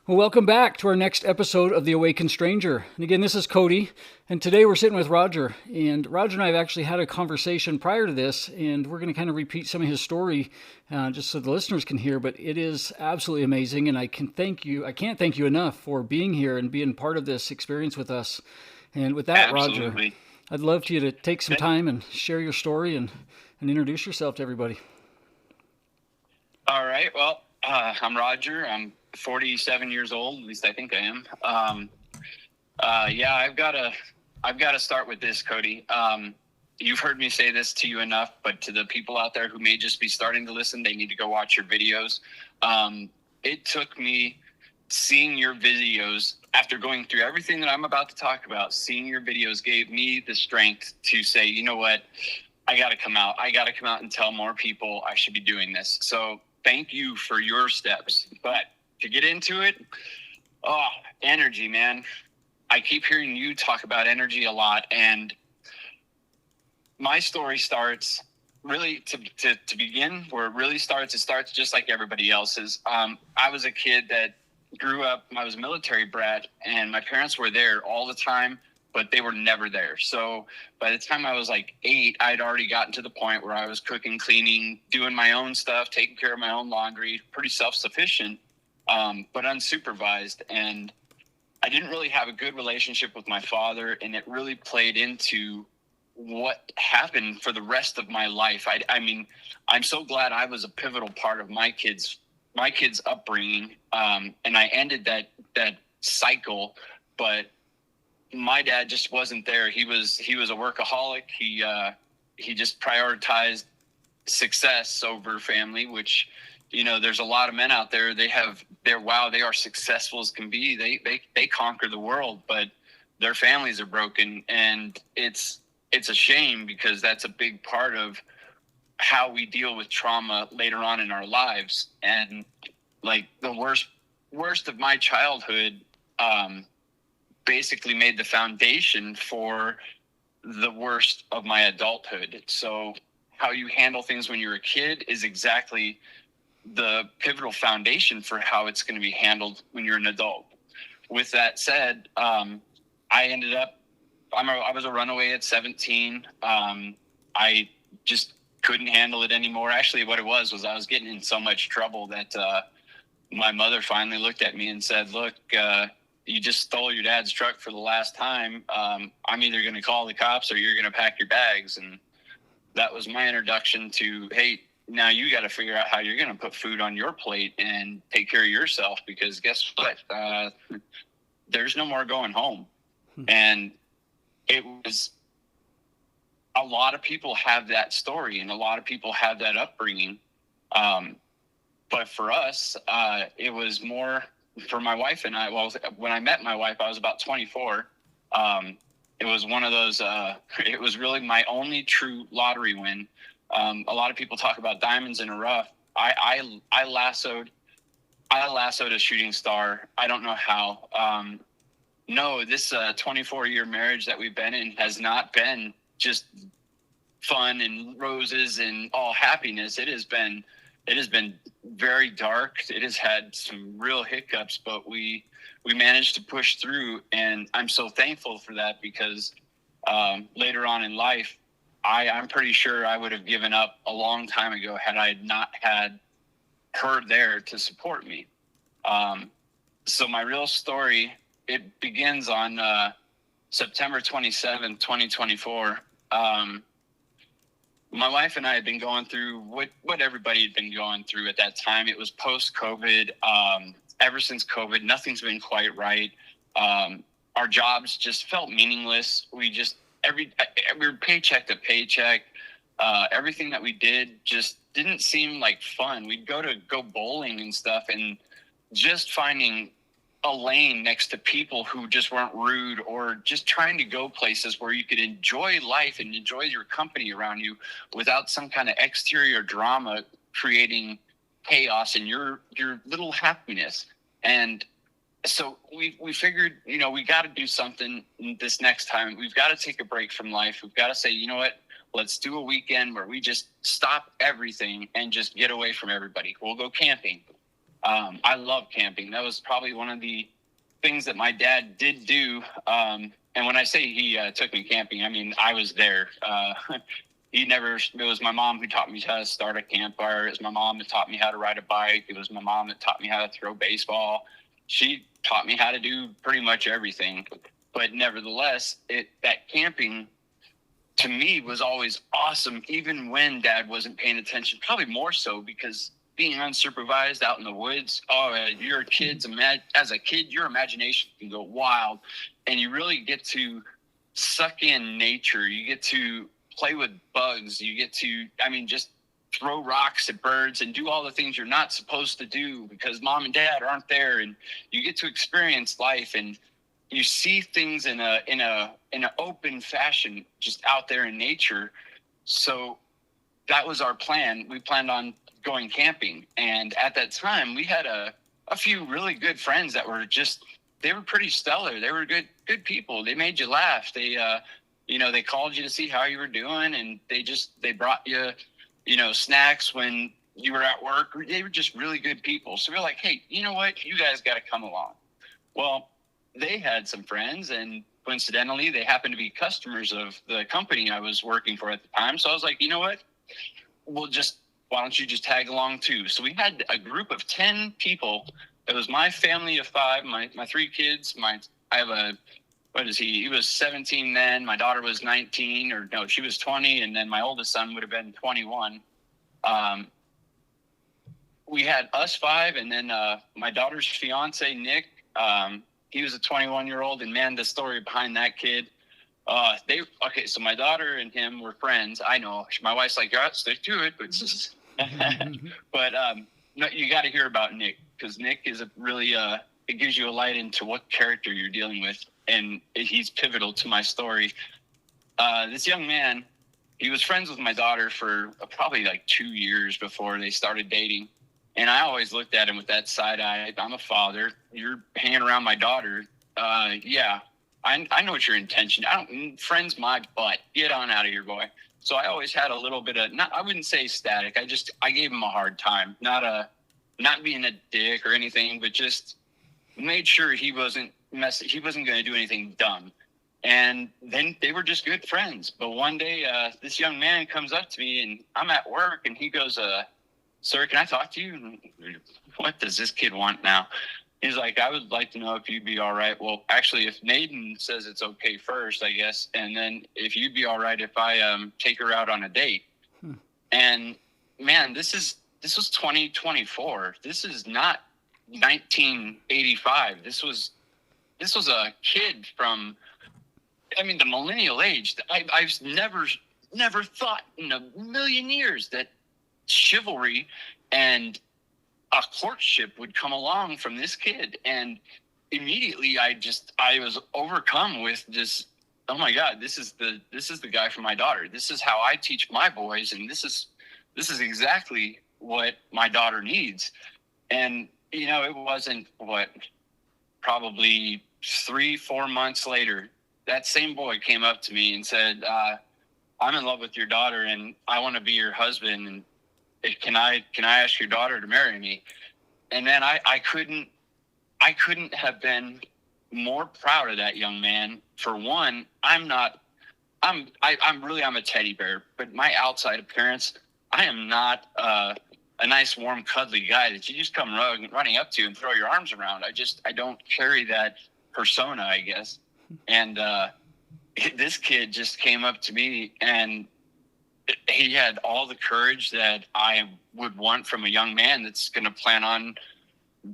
Well, welcome back to our next episode of The Awakened Stranger. And again, this is Cody, and today we're sitting with Rodger. And Rodger and I have actually had a conversation prior to this, and we're going to kind of repeat some of his story just so the listeners can hear. But it is absolutely amazing, and I can't thank you enough for being here and being part of this experience with us. And with that, Rodger, Absolutely. I'd love for you to take some Th- time and share your story and introduce yourself to everybody. All right. Well, I'm Rodger. I'm 47 years old. At least I think I am. Yeah, I've got to start with this, Cody. You've heard me say this to you enough, but to the people out there who may just be starting to listen, they need to go watch your videos. It took me seeing your videos after going through everything that I'm about to talk about. Seeing your videos gave me the strength to say, you know what? I got to come out. I got to come out and tell more people I should be doing this. So thank you for your steps. But to get into it, energy, man. I keep hearing you talk about energy a lot. And my story starts really to begin where it really starts. It starts just like everybody else's. I was a kid that grew up. I was a military brat, and my parents were there all the time, but they were never there. So by the time I was like 8, I'd already gotten to the point where I was cooking, cleaning, doing my own stuff, taking care of my own laundry, pretty self-sufficient, but unsupervised. And I didn't really have a good relationship with my father, and it really played into what happened for the rest of my life. I mean, I'm so glad I was a pivotal part of my kids' upbringing, and I ended that cycle. But my dad just wasn't there. He was a workaholic. He just prioritized success over family, which, there's a lot of men out there. They are successful as can be. They conquer the world, but their families are broken, and it's a shame because that's a big part of how we deal with trauma later on in our lives. And like the worst of my childhood, basically made the foundation for the worst of my adulthood. So how you handle things when you're a kid is exactly the pivotal foundation for how it's going to be handled when you're an adult. With that said, I was a runaway at 17. I just couldn't handle it anymore. Actually, what it was I was getting in so much trouble that my mother finally looked at me and said, look, you just stole your dad's truck for the last time. I'm either going to call the cops or you're going to pack your bags. And that was my introduction to, hey, now you got to figure out how you're going to put food on your plate and take care of yourself, because guess what? There's no more going home. And it was, a lot of people have that story and a lot of people have that upbringing. But for us, it was more for my wife and I. Well, when I met my wife, I was about 24. It was one of those, it was really my only true lottery win. A lot of people talk about diamonds in a rough. I lassoed a shooting star. I don't know how. No, this 24-year marriage that we've been in has not been just fun and roses and all happiness. It has been very dark. It has had some real hiccups, but we managed to push through, and I'm so thankful for that, because later on in life, I'm pretty sure I would have given up a long time ago had I not had her there to support me. So my real story, it begins on September 27, 2024. My wife and I had been going through what everybody had been going through at that time. It was post-COVID. Ever since COVID, nothing's been quite right. Our jobs just felt meaningless. We were paycheck to paycheck. Everything that we did just didn't seem like fun. We'd go bowling and stuff, and just finding a lane next to people who just weren't rude, or just trying to go places where you could enjoy life and enjoy your company around you without some kind of exterior drama creating chaos in your little happiness. And so we figured, we got to do something this next time. We've got to take a break from life. We've got to say, you know what, let's do a weekend where we just stop everything and just get away from everybody. We'll go camping. I love camping. That was probably one of the things that my dad did do. And when I say he took me camping, I mean, I was there. It was my mom who taught me how to start a campfire. It was my mom that taught me how to ride a bike. It was my mom that taught me how to throw baseball. She taught me how to do pretty much everything. But nevertheless, that camping to me was always awesome, even when Dad wasn't paying attention, probably more so because being unsupervised out in the woods, you're a kid's as a kid, your imagination can go wild, and you really get to suck in nature. You get to play with bugs. You get to, just throw rocks at birds and do all the things you're not supposed to do because mom and dad aren't there, and you get to experience life, and you see things in an open fashion just out there in nature. So that was our plan. We planned on going camping, and at that time we had a few really good friends that were they were pretty stellar. They were good people. They made you laugh. They they called you to see how you were doing, and they brought you snacks when you were at work. They were just really good people. So we were like, hey, you know what, you guys got to come along. Well, they had some friends, and coincidentally they happened to be customers of the company I was working for at the time. So I was like, you know what, why don't you just tag along too? So we had a group of 10 people. It was my family of 5, my 3 kids. He was 17 then. My daughter was 19, or no, she was 20. And then my oldest son would have been 21. We had us 5, and then my daughter's fiance, Nick, he was a 21-year-old, and man, the story behind that kid. So my daughter and him were friends. I know my wife's like, yeah, stick to it, but no, you got to hear about Nick, because Nick is it gives you a light into what character you're dealing with, and he's pivotal to my story. This young man, he was friends with my daughter for probably like 2 years before they started dating. And I always looked at him with that side eye. I'm a father. You're hanging around my daughter. Yeah, I know what your intention. Friends my butt. Get on out of here, boy. So I always had a little bit of, I wouldn't say static. I gave him a hard time. Not being a dick or anything, but just made sure he wasn't going to do anything dumb. And then they were just good friends. But one day, this young man comes up to me, and I'm at work, and he goes, sir, can I talk to you? What does this kid want now? He's like, I would like to know if you'd be all right. Well, actually, if Naden says it's okay first, I guess, and then if you'd be all right if I take her out on a date. And man, this was 2024. This is not 1985. This was a kid from, the millennial age. I've never thought in a million years that chivalry and a courtship would come along from this kid. And immediately I was overcome with this, oh my God, this is the guy for my daughter. This is how I teach my boys, and this is exactly what my daughter needs. And it wasn't probably 3-4 months later, that same boy came up to me and said, I'm in love with your daughter, and I want to be your husband, and can I ask your daughter to marry me? And then I couldn't have been more proud of that young man. For one, I'm a teddy bear, but my outside appearance, I am not a nice, warm, cuddly guy that you just come running up to and throw your arms around. I don't carry that persona, I guess. And this kid just came up to me, and he had all the courage that I would want from a young man that's going to plan on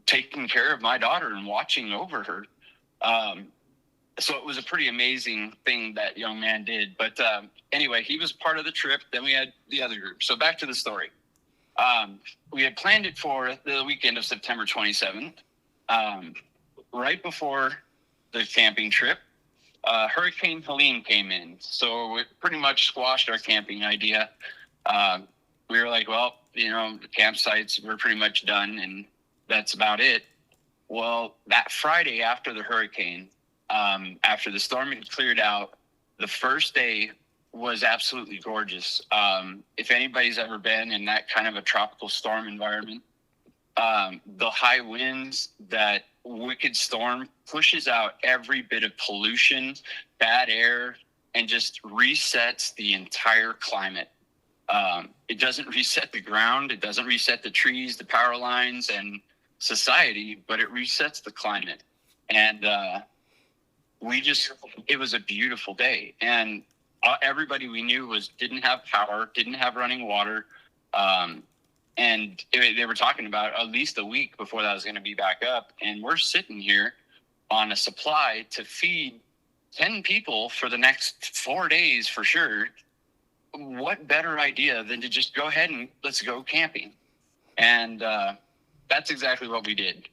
taking care of my daughter and watching over her. So it was a pretty amazing thing that young man did. But anyway, he was part of the trip. Then we had the other group. So back to the story. We had planned it for the weekend of September 27th. Right before the camping trip, Hurricane Helene came in, so it pretty much squashed our camping idea. We were like, well, the campsites were pretty much done, and that's about it. Well, that Friday after the hurricane, after the storm had cleared out, the first day was absolutely gorgeous. If anybody's ever been in that kind of a tropical storm environment, the high winds, that wicked storm pushes out every bit of pollution, bad air, and just resets the entire climate. It doesn't reset the ground. It doesn't reset the trees, the power lines, and society, but it resets the climate. And it was a beautiful day. And everybody we knew didn't have power, didn't have running water. They were talking about at least a week before that was going to be back up. And we're sitting here on a supply to feed 10 people for the next 4 days for sure. What better idea than to just go ahead and let's go camping? And that's exactly what we did.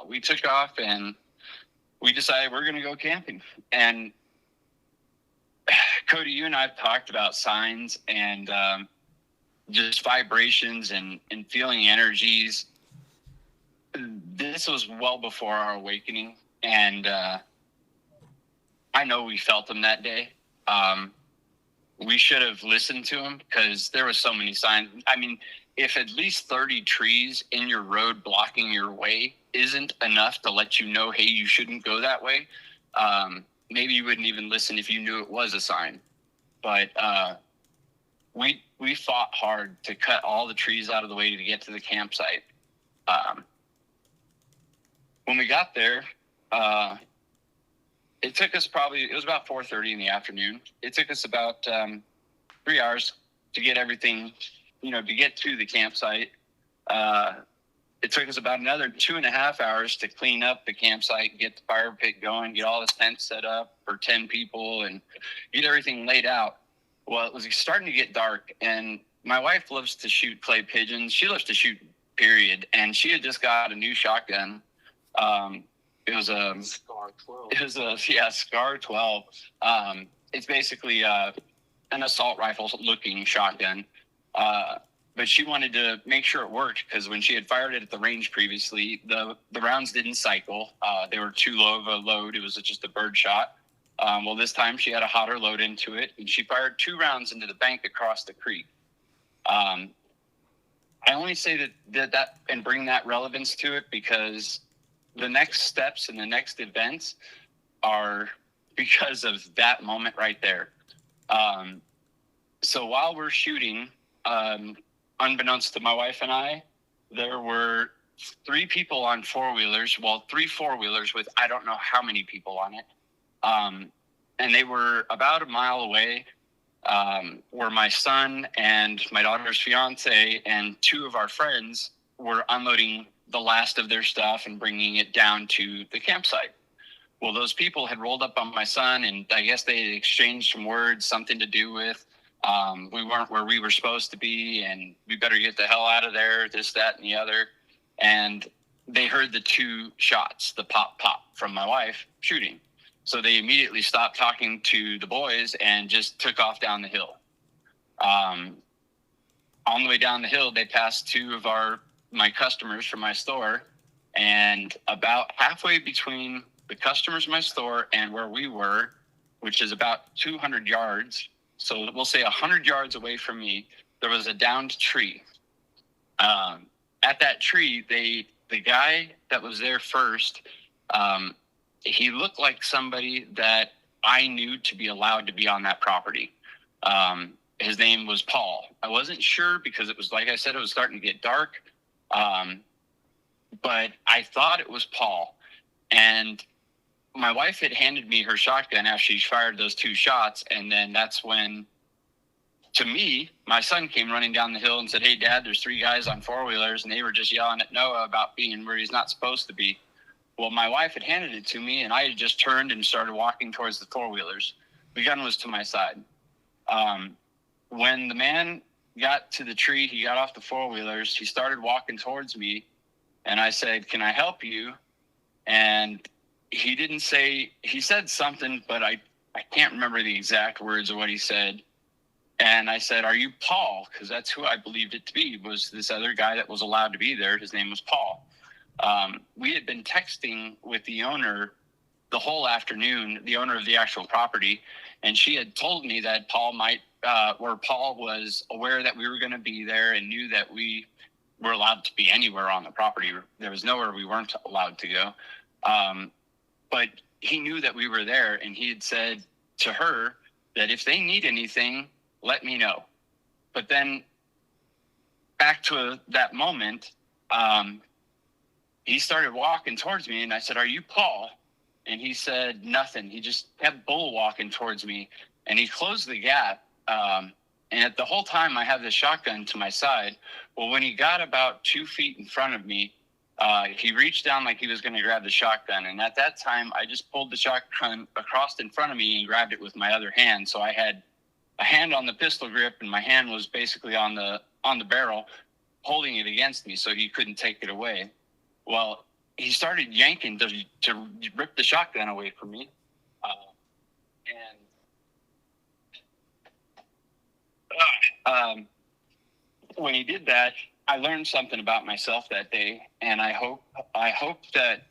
We took off and we decided we're going to go camping. And Cody, you and I have talked about signs and just vibrations and feeling energies. This was well before our awakening. And I know we felt them that day. We should have listened to them because there were so many signs. I mean, if at least 30 trees in your road blocking your way isn't enough to let you know, hey, you shouldn't go that way, maybe you wouldn't even listen if you knew it was a sign. But we fought hard to cut all the trees out of the way to get to the campsite. When we got there, it took us it was about 4:30 in the afternoon. It took us about 3 hours to get everything, to get to the campsite. It took us about another 2.5 hours to clean up the campsite, get the fire pit going, get all the tents set up for 10 people and get everything laid out. Well, it was starting to get dark, and my wife loves to shoot clay pigeons. She loves to shoot, period. And she had just got a new shotgun. It was a Scar 12. It was a Scar 12. It's basically an assault rifle looking shotgun. But she wanted to make sure it worked because when she had fired it at the range previously, the rounds didn't cycle. They were too low of a load. It was just a bird shot. Well, this time she had a hotter load into it, and she fired 2 rounds into the bank across the creek. I only say that and bring that relevance to it because the next steps and the next events are because of that moment right there. So while we're shooting, unbeknownst to my wife and I, there were 3 people on 4-wheelers. Well, 3 4-wheelers with I don't know how many people on it. And they were about a mile away, where my son and my daughter's fiance and 2 of our friends were unloading the last of their stuff and bringing it down to the campsite. Well, those people had rolled up on my son, and I guess they had exchanged some words, something to do with, we weren't where we were supposed to be, and we better get the hell out of there, this, that, and the other. And they heard the 2 shots, the pop, pop from my wife shooting. So they immediately stopped talking to the boys and just took off down the hill. On the way down the hill, they passed 2 of my customers from my store, and about halfway between the customers in my store and where we were, which is about 200 yards, so we'll say 100 yards away from me, there was a downed tree. At that tree, the guy that was there first, he looked like somebody that I knew to be allowed to be on that property. His name was Paul. I wasn't sure because it was, like I said, it was starting to get dark. But I thought it was Paul. And my wife had handed me her shotgun after she fired those 2 shots. And then that's when, to me, my son came running down the hill and said, hey, Dad, there's 3 guys on 4-wheelers. And they were just yelling at Noah about being where he's not supposed to be. Well, my wife had handed it to me, and I had just turned and started walking towards the 4-wheelers. The gun was to my side. When the man got to the tree, he got off the 4-wheelers, he started walking towards me, and I said, can I help you? And he didn't say, he said something, but I can't remember the exact words of what he said. And I said, are you Paul? Because that's who I believed it to be, was this other guy that was allowed to be there. His name was Paul. We had been texting with the owner the whole afternoon, the owner of the actual property, and she had told me that Paul was aware that we were going to be there and knew that we were allowed to be anywhere on the property. There was nowhere we weren't allowed to go. But he knew that we were there, and he had said to her that if they need anything, let me know. But then back to that moment, he started walking towards me, and I said, "Are you Paul?" And he said nothing. He just kept bull walking towards me, and he closed the gap. And at the whole time, I have the shotgun to my side. Well, when he got about 2 feet in front of me, he reached down like he was going to grab the shotgun. And at that time, I just pulled the shotgun across in front of me and grabbed it with my other hand. So I had a hand on the pistol grip, and my hand was basically on the barrel, holding it against me so he couldn't take it away. Well, he started yanking to rip the shotgun away from me. When he did that, I learned something about myself that day, and I hope that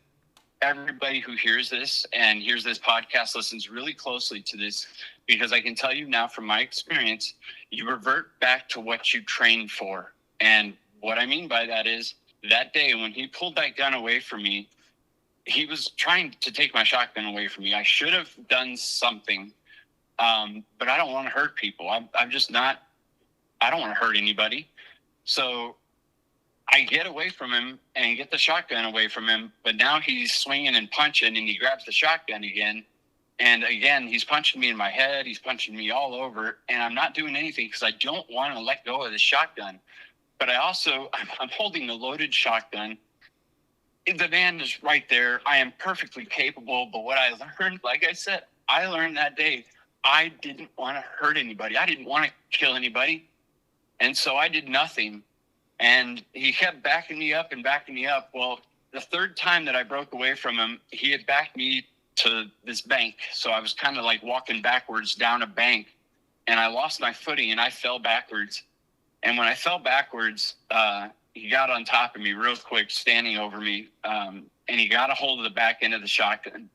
everybody who hears this and hears this podcast listens really closely to this, because I can tell you now from my experience, you revert back to what you trained for. And what I mean by that is, that day when he pulled that gun away from me, he was trying to take my shotgun away from me. I should have done something, but I don't want to hurt people. I'm just not. I don't want to hurt anybody. So I get away from him and get the shotgun away from him, but now he's swinging and punching, and he grabs the shotgun again. And again, he's punching me in my head. He's punching me all over, and I'm not doing anything because I don't want to let go of the shotgun. But I'm holding a loaded shotgun. The man is right there. I am perfectly capable. But what I learned, like I said, I learned that day, I didn't want to hurt anybody. I didn't want to kill anybody. And so I did nothing. And he kept backing me up and backing me up. Well, the third time that I broke away from him, he had backed me to this bank. So I was kind of like walking backwards down a bank, and I lost my footing and I fell backwards. And when I fell backwards, he got on top of me real quick, standing over me. And he got a hold of the back end of the shotgun.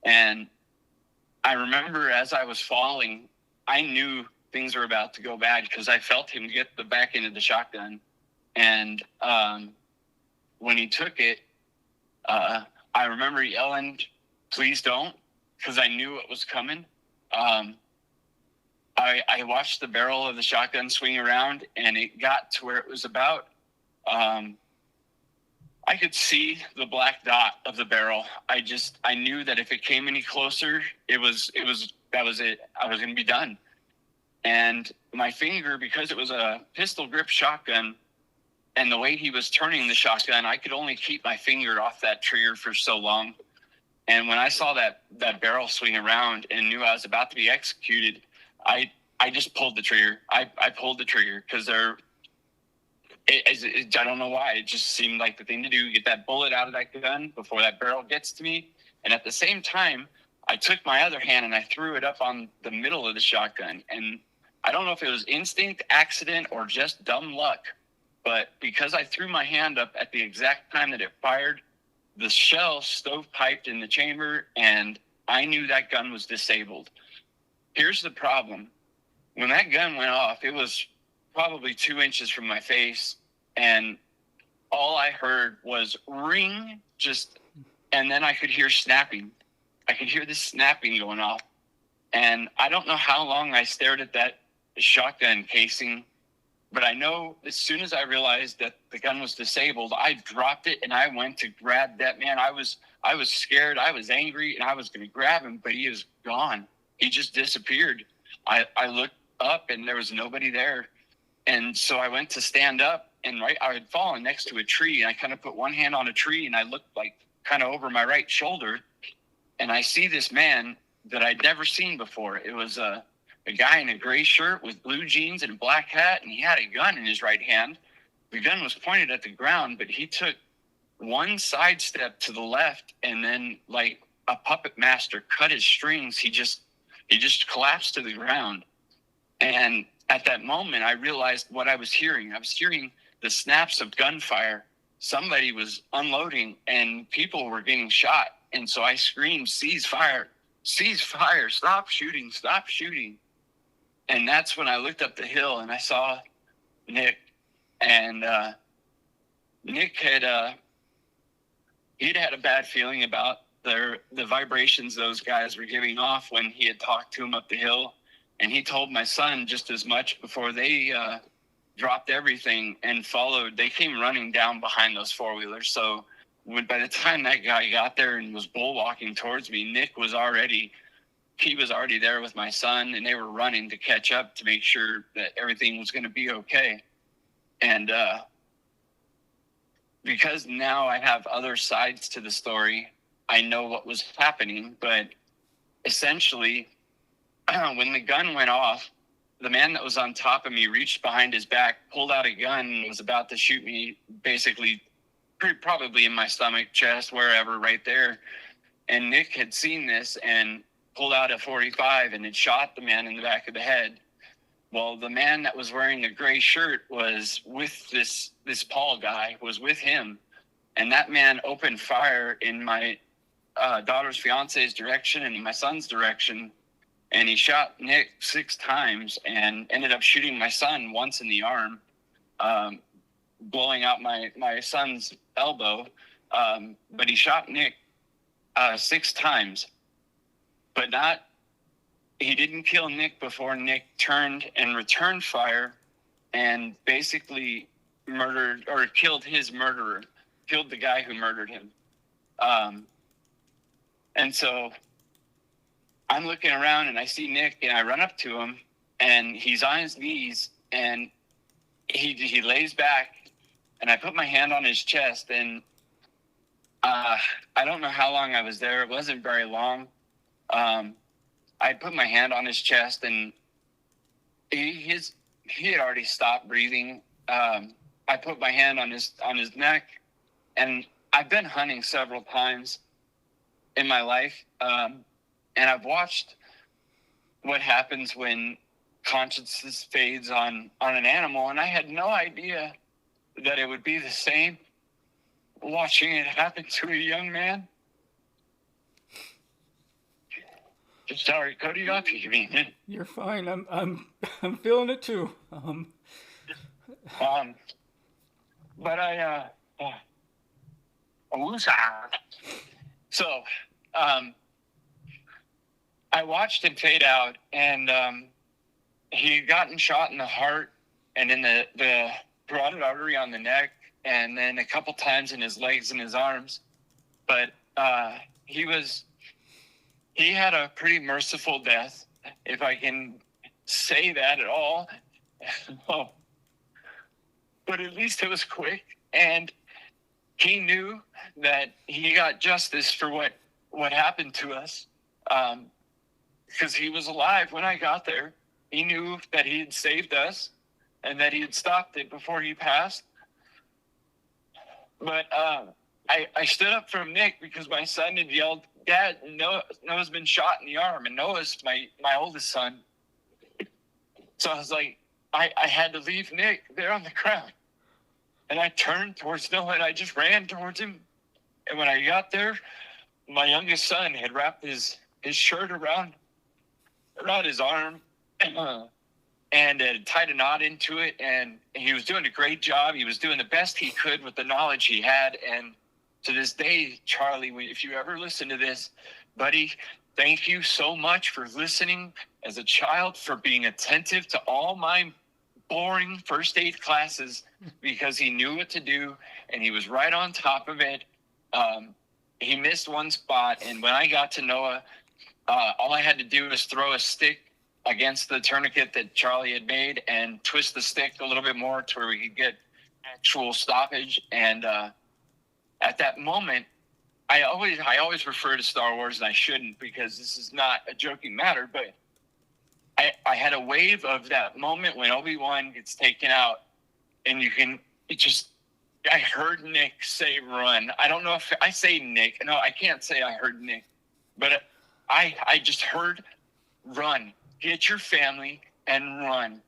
And I remember as I was falling, I knew things were about to go bad because I felt him get the back end of the shotgun. And when he took it, I remember yelling, "Please don't," because I knew what was coming. I watched the barrel of the shotgun swing around, and it got to where it was about, I could see the black dot of the barrel. I knew that if it came any closer, that was it. I was going to be done. And my finger, because it was a pistol grip shotgun, and the way he was turning the shotgun, I could only keep my finger off that trigger for so long. And when I saw that barrel swing around and knew I was about to be executed, I just pulled the trigger. I pulled the trigger because I don't know why. It just seemed like the thing to do, get that bullet out of that gun before that barrel gets to me. And at the same time, I took my other hand and I threw it up on the middle of the shotgun. And I don't know if it was instinct, accident, or just dumb luck, but because I threw my hand up at the exact time that it fired, the shell stovepiped in the chamber, and I knew that gun was disabled. Here's the problem. When that gun went off, it was probably 2 inches from my face, and all I heard was ring, and then I could hear snapping. I could hear this snapping going off, and I don't know how long I stared at that shotgun casing, but I know as soon as I realized that the gun was disabled, I dropped it and I went to grab that man. I was scared, I was angry, and I was going to grab him, but he is gone. He just disappeared. I looked up and there was nobody there. And so I went to stand up, and I had fallen next to a tree, and I kind of put one hand on a tree and I looked like kind of over my right shoulder, and I see this man that I'd never seen before. It was a guy in a gray shirt with blue jeans and a black hat, and he had a gun in his right hand. The gun was pointed at the ground, but he took one side step to the left, and then like a puppet master cut his strings. He just collapsed to the ground. And at that moment, I realized what I was hearing. I was hearing the snaps of gunfire. Somebody was unloading, and people were getting shot. And so I screamed, "Cease fire, cease fire, stop shooting, stop shooting." And that's when I looked up the hill and I saw Nick. And Nick he'd had a bad feeling about the vibrations those guys were giving off when he had talked to him up the hill. And he told my son just as much before they dropped everything and followed. They came running down behind those four-wheelers. So by the time that guy got there and was bull walking towards me, Nick was already there with my son, and they were running to catch up to make sure that everything was going to be okay. And because now I have other sides to the story, I know what was happening. But essentially, when the gun went off, the man that was on top of me reached behind his back, pulled out a gun, and was about to shoot me, basically, probably in my stomach, chest, wherever, right there. And Nick had seen this and pulled out a .45 and had shot the man in the back of the head. Well, the man that was wearing a gray shirt was with this Paul guy, was with him. And that man opened fire in my daughter's fiance's direction and in my son's direction. And he shot Nick 6 times and ended up shooting my son once in the arm, blowing out my son's elbow. But he shot Nick 6 times. But he didn't kill Nick before Nick turned and returned fire and basically murdered or killed his murderer, killed the guy who murdered him. And so I'm looking around and I see Nick and I run up to him and he's on his knees and he lays back and I put my hand on his chest and I don't know how long I was there. It wasn't very long. I put my hand on his chest and he had already stopped breathing. I put my hand on his neck, and I've been hunting several times in my life. And I've watched what happens when consciousness fades on an animal. And I had no idea that it would be the same watching it happen to a young man. Sorry, Cody, off you mean. You're fine. I'm feeling it too. But so I watched him fade out, and he had gotten shot in the heart and in the carotid artery on the neck, and then a couple times in his legs and his arms. But he had a pretty merciful death, if I can say that at all. But at least it was quick, and he knew that he got justice for what happened to us, because he was alive when I got there. He knew that he had saved us and that he had stopped it before he passed. But I stood up from Nick because my son had yelled, "Dad, Noah's been shot in the arm," and Noah's my oldest son. So I was like, I had to leave Nick there on the ground. And I turned towards Noah and I just ran towards him. And when I got there, my youngest son had wrapped his shirt around his arm and had tied a knot into it. And he was doing a great job. He was doing the best he could with the knowledge he had. And to this day, Charlie, if you ever listen to this, buddy, thank you so much for listening as a child, for being attentive to all my boring first aid classes, because he knew what to do and he was right on top of it. He missed one spot, and when I got to Noah, all I had to do was throw a stick against the tourniquet that Charlie had made and twist the stick a little bit more to where we could get actual stoppage. And at that moment, I always refer to Star Wars, and I shouldn't, because this is not a joking matter, but I had a wave of that moment when Obi-Wan gets taken out, and I heard Nick say run. I don't know if I say Nick. No, I can't say I heard Nick, but I just heard run. Get your family and run.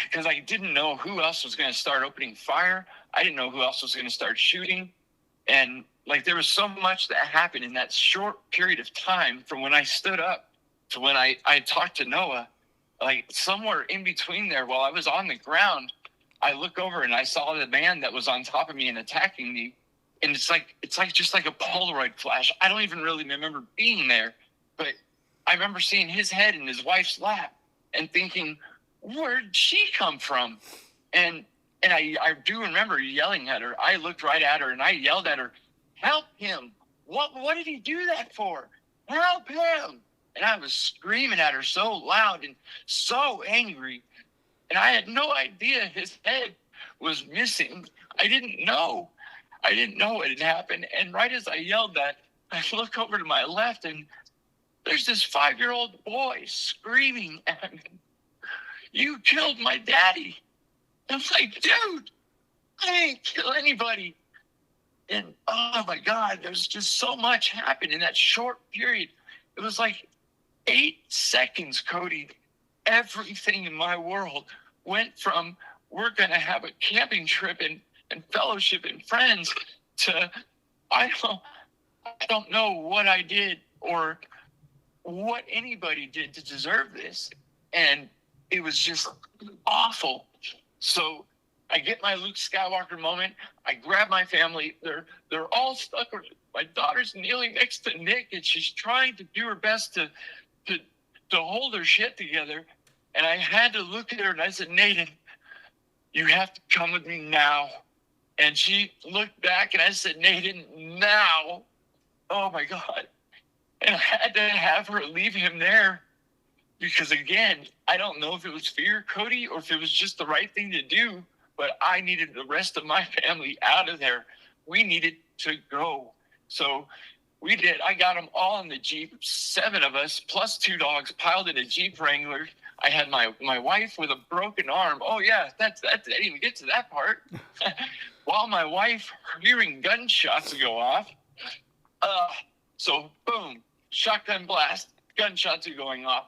Because I didn't know who else was going to start opening fire. I didn't know who else was going to start shooting. And there was so much that happened in that short period of time from when I stood up to when I talked to Noah. Somewhere in between there, while I was on the ground, I look over and I saw the man that was on top of me and attacking me. And it's like just like a Polaroid flash. I don't even really remember being there, but I remember seeing his head in his wife's lap and thinking, where'd she come from? And I do remember yelling at her. I looked right at her and I yelled at her, help him. What did he do that for? Help him. And I was screaming at her so loud and so angry. And I had no idea his head was missing. I didn't know. I didn't know what had happened. And right as I yelled that, I look over to my left and there's this 5-year-old boy screaming at me, you killed my daddy. I'm like, dude, I didn't kill anybody. And oh my God, there's just so much happened in that short period. It was like 8 seconds, Cody. Everything in my world went from we're going to have a camping trip and fellowship and friends to I don't know what I did or what anybody did to deserve this. And it was just awful. So I get my Luke Skywalker moment. I grab my family. They're all stuck. My daughter's kneeling next to Nick, and she's trying to do her best to hold her shit together. And I had to look at her, and I said, Nathan, you have to come with me now. And she looked back, and I said, Nathan, now. Oh, my God. And I had to have her leave him there because, again, I don't know if it was fear, Cody, or if it was just the right thing to do, but I needed the rest of my family out of there. We needed to go. So we did. I got them all in the Jeep, 7 of us, plus 2 dogs piled in a Jeep Wrangler. I had my wife with a broken arm. Oh, yeah, I didn't even get to that part. While my wife hearing gunshots go off. So, boom, shotgun blast, gunshots are going off.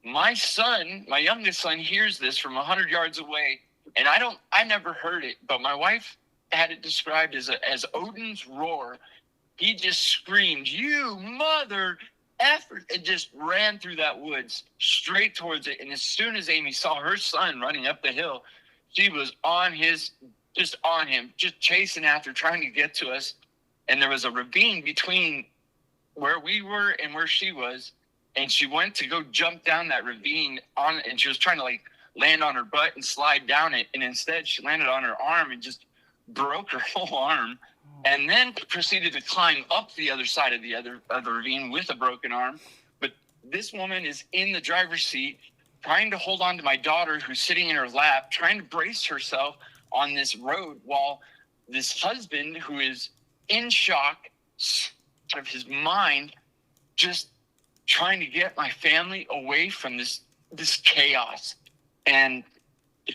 My son, my youngest son, hears this from 100 yards away, and I never heard it, but my wife had it described as Odin's roar. He just screamed, you mother effer, and just ran through that woods straight towards it. And as soon as Amy saw her son running up the hill, she was on him, just chasing after, trying to get to us. And there was a ravine between where we were and where she was. And she went to go jump down that ravine and she was trying to like land on her butt and slide down it. And instead she landed on her arm and just broke her whole arm. And then proceeded to climb up the other side of the ravine with a broken arm. But this woman is in the driver's seat, trying to hold on to my daughter who's sitting in her lap, trying to brace herself on this road while this husband who is in shock out of his mind, just trying to get my family away from this chaos. And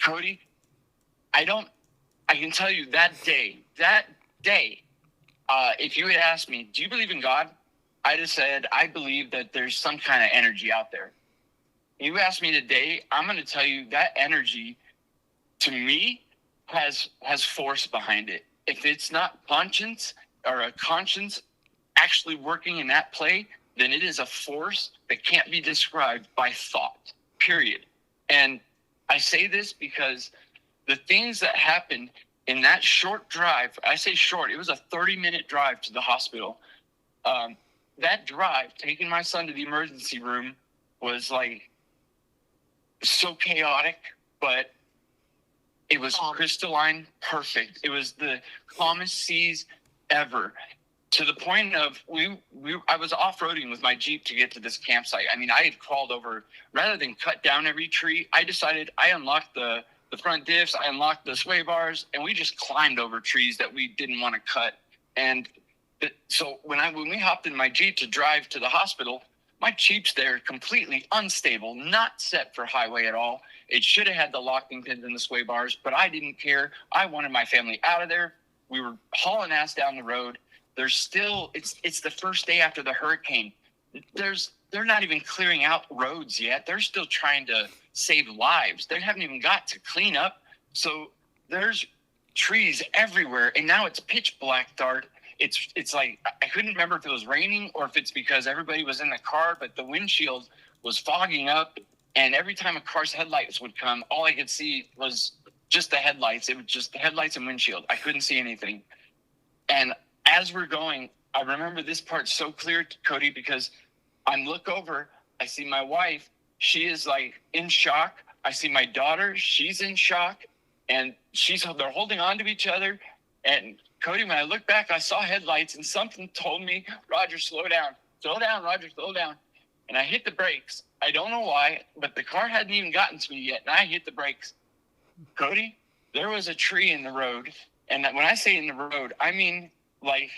Cody, I can tell you that day, if you had asked me, do you believe in God? I'd have said, I believe that there's some kind of energy out there. You ask me today, I'm going to tell you that energy, to me, has force behind it. If it's not conscience or a conscience actually working in that play, then it is a force that can't be described by thought, period. And I say this because the things that happened in that short drive, I say short, it was a 30-minute drive to the hospital. That drive, taking my son to the emergency room, was like so chaotic, but it was crystalline perfect. It was the calmest seas ever. To the point of I was off-roading with my Jeep to get to this campsite. I mean, I had crawled over, rather than cut down every tree, I decided I unlocked the front diffs, I unlocked the sway bars, and we just climbed over trees that we didn't want to cut. And so when we hopped in my Jeep to drive to the hospital, my Jeep's there completely unstable, not set for highway at all. It should have had the locking pins and the sway bars, but I didn't care. I wanted my family out of there. We were hauling ass down the road. There's still, it's the first day after the hurricane. They're not even clearing out roads yet. They're still trying to save lives. They haven't even got to clean up. So there's trees everywhere. And now it's pitch black dark. It's like, I couldn't remember if it was raining or if it's because everybody was in the car, but the windshield was fogging up. And every time a car's headlights would come, all I could see was just the headlights. It was just the headlights and windshield. I couldn't see anything. And as we're going, I remember this part so clear, Cody, because I look over, I see my wife. She is like in shock. I see my daughter. She's in shock. And they're holding on to each other. And Cody, when I look back, I saw headlights and something told me, Rodger, slow down. Slow down, Rodger, slow down. And I hit the brakes. I don't know why, but the car hadn't even gotten to me yet. And I hit the brakes. Cody, there was a tree in the road. And when I say in the road, I mean like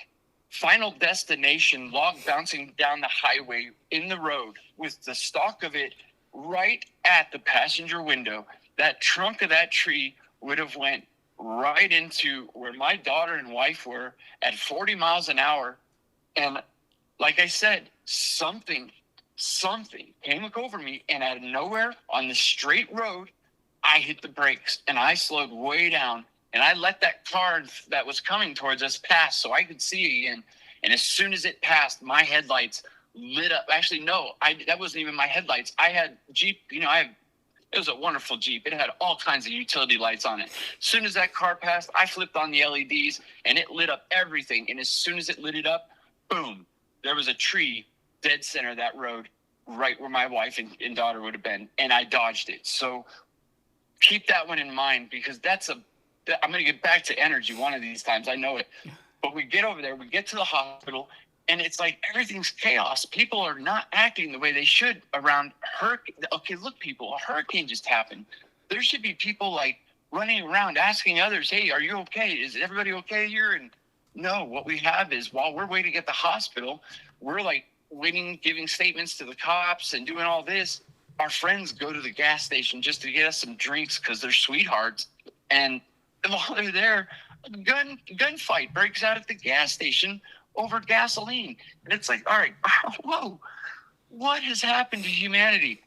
Final Destination log bouncing down the highway in the road with the stalk of it right at the passenger window. That trunk of that tree would have went right into where my daughter and wife were at 40 miles an hour. And like I said, something came over me, and out of nowhere on the straight road, I hit the brakes and I slowed way down, and I let that car that was coming towards us pass so I could see again. And as soon as it passed, my headlights lit up. Actually, no, that wasn't even my headlights. I had Jeep, it was a wonderful Jeep. It had all kinds of utility lights on it. As soon as that car passed, I flipped on the LEDs and it lit up everything. And as soon as it lit it up, boom, there was a tree dead center of that road, right where my wife and daughter would have been. And I dodged it. So keep that one in mind, because I'm going to get back to energy one of these times. I know it. But we get over there, we get to the hospital, and it's like everything's chaos. People are not acting the way they should around hurricane. Okay, look, people, a hurricane just happened. There should be people like running around asking others, hey, are you okay? Is everybody okay here? And no, what we have is, while we're waiting at the hospital, we're like waiting, giving statements to the cops and doing all this. Our friends go to the gas station just to get us some drinks because they're sweethearts. And while they're there, a gunfight breaks out at the gas station over gasoline. And it's like, all right, whoa, what has happened to humanity?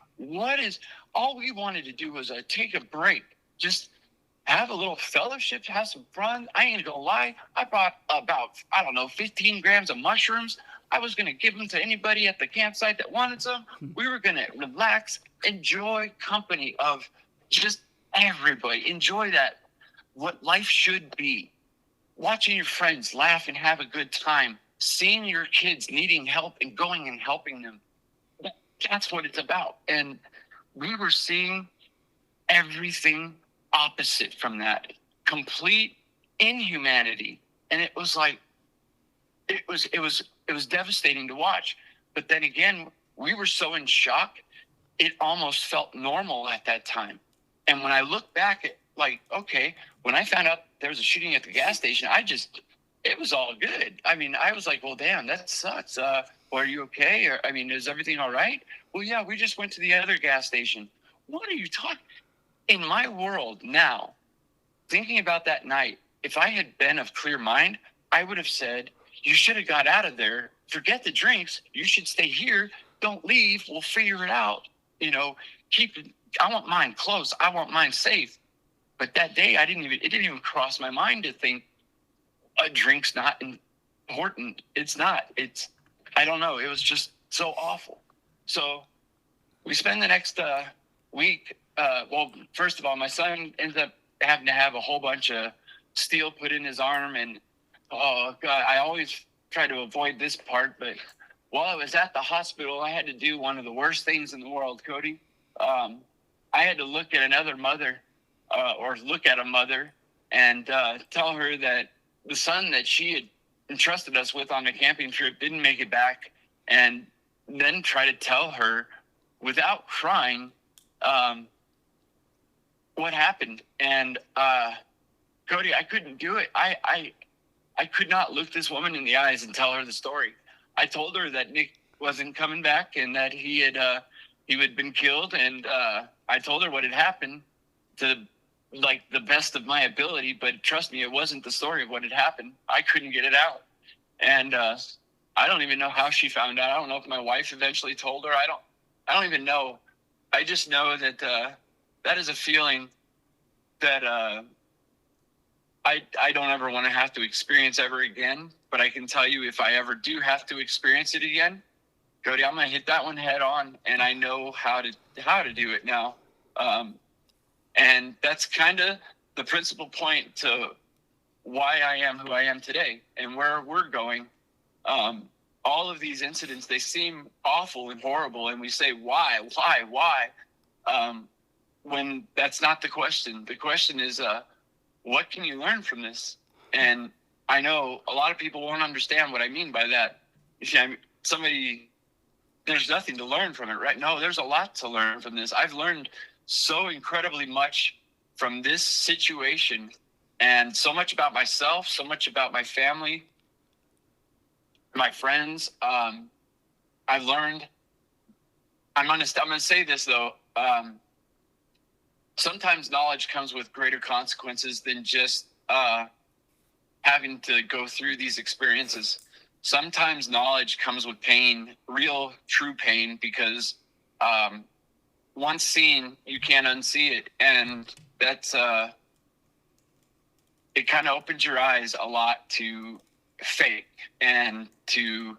All we wanted to do was take a break, just have a little fellowship, have some fun. I ain't gonna lie, I brought about, 15 grams of mushrooms. I was gonna give them to anybody at the campsite that wanted some. We were gonna relax, enjoy company of just everybody, enjoy that, what life should be. Watching your friends laugh and have a good time, seeing your kids needing help and going and helping them. That's what it's about. And we were seeing everything opposite from that, complete inhumanity. And it was like, it was devastating to watch. But then again, we were so in shock, it almost felt normal at that time. And when I look back at, like, okay, when I found out there was a shooting at the gas station, it was all good. I mean, I was like, well, damn, that sucks. Well, are you okay? Or, is everything all right? Well, yeah, we just went to the other gas station. What are you talking? In my world now, thinking about that night, if I had been of clear mind, I would have said, you should have got out of there. Forget the drinks. You should stay here. Don't leave. We'll figure it out. I want mine close. I want mine safe. But that day, it didn't even cross my mind to think a drink's not important. It's not. I don't know. It was just so awful. So we spend the next week. Well, first of all, my son ends up having to have a whole bunch of steel put in his arm. And, oh, God, I always try to avoid this part. But while I was at the hospital, I had to do one of the worst things in the world, Cody. I had to look at another mother. Or look at a mother and tell her that the son that she had entrusted us with on the camping trip didn't make it back, and then try to tell her without crying what happened. And Cody, I couldn't do it. I could not look this woman in the eyes and tell her the story. I told her that Nick wasn't coming back and that he had been killed, and I told her what had happened to like the best of my ability, but trust me, it wasn't the story of what had happened. I couldn't get it out. And I don't even know how she found out. I don't know if my wife eventually told her. I don't even know. I just know that that is a feeling that I don't ever want to have to experience ever again. But I can tell you, if I ever do have to experience it again, Cody, I'm going to hit that one head on, and I know how to do it now. And that's kind of the principal point to why I am who I am today and where we're going. All of these incidents, they seem awful and horrible, and we say, why? When that's not the question. The question is, what can you learn from this? And I know a lot of people won't understand what I mean by that. If somebody, there's nothing to learn from it, right? No, there's a lot to learn from this. I've learned so incredibly much from this situation, and so much about myself, so much about my family, my friends. I've learned. I'm gonna say this though. Sometimes knowledge comes with greater consequences than just having to go through these experiences. Sometimes knowledge comes with pain, real, true pain, because once seen, you can't unsee it, and that's it kind of opens your eyes a lot to fake and to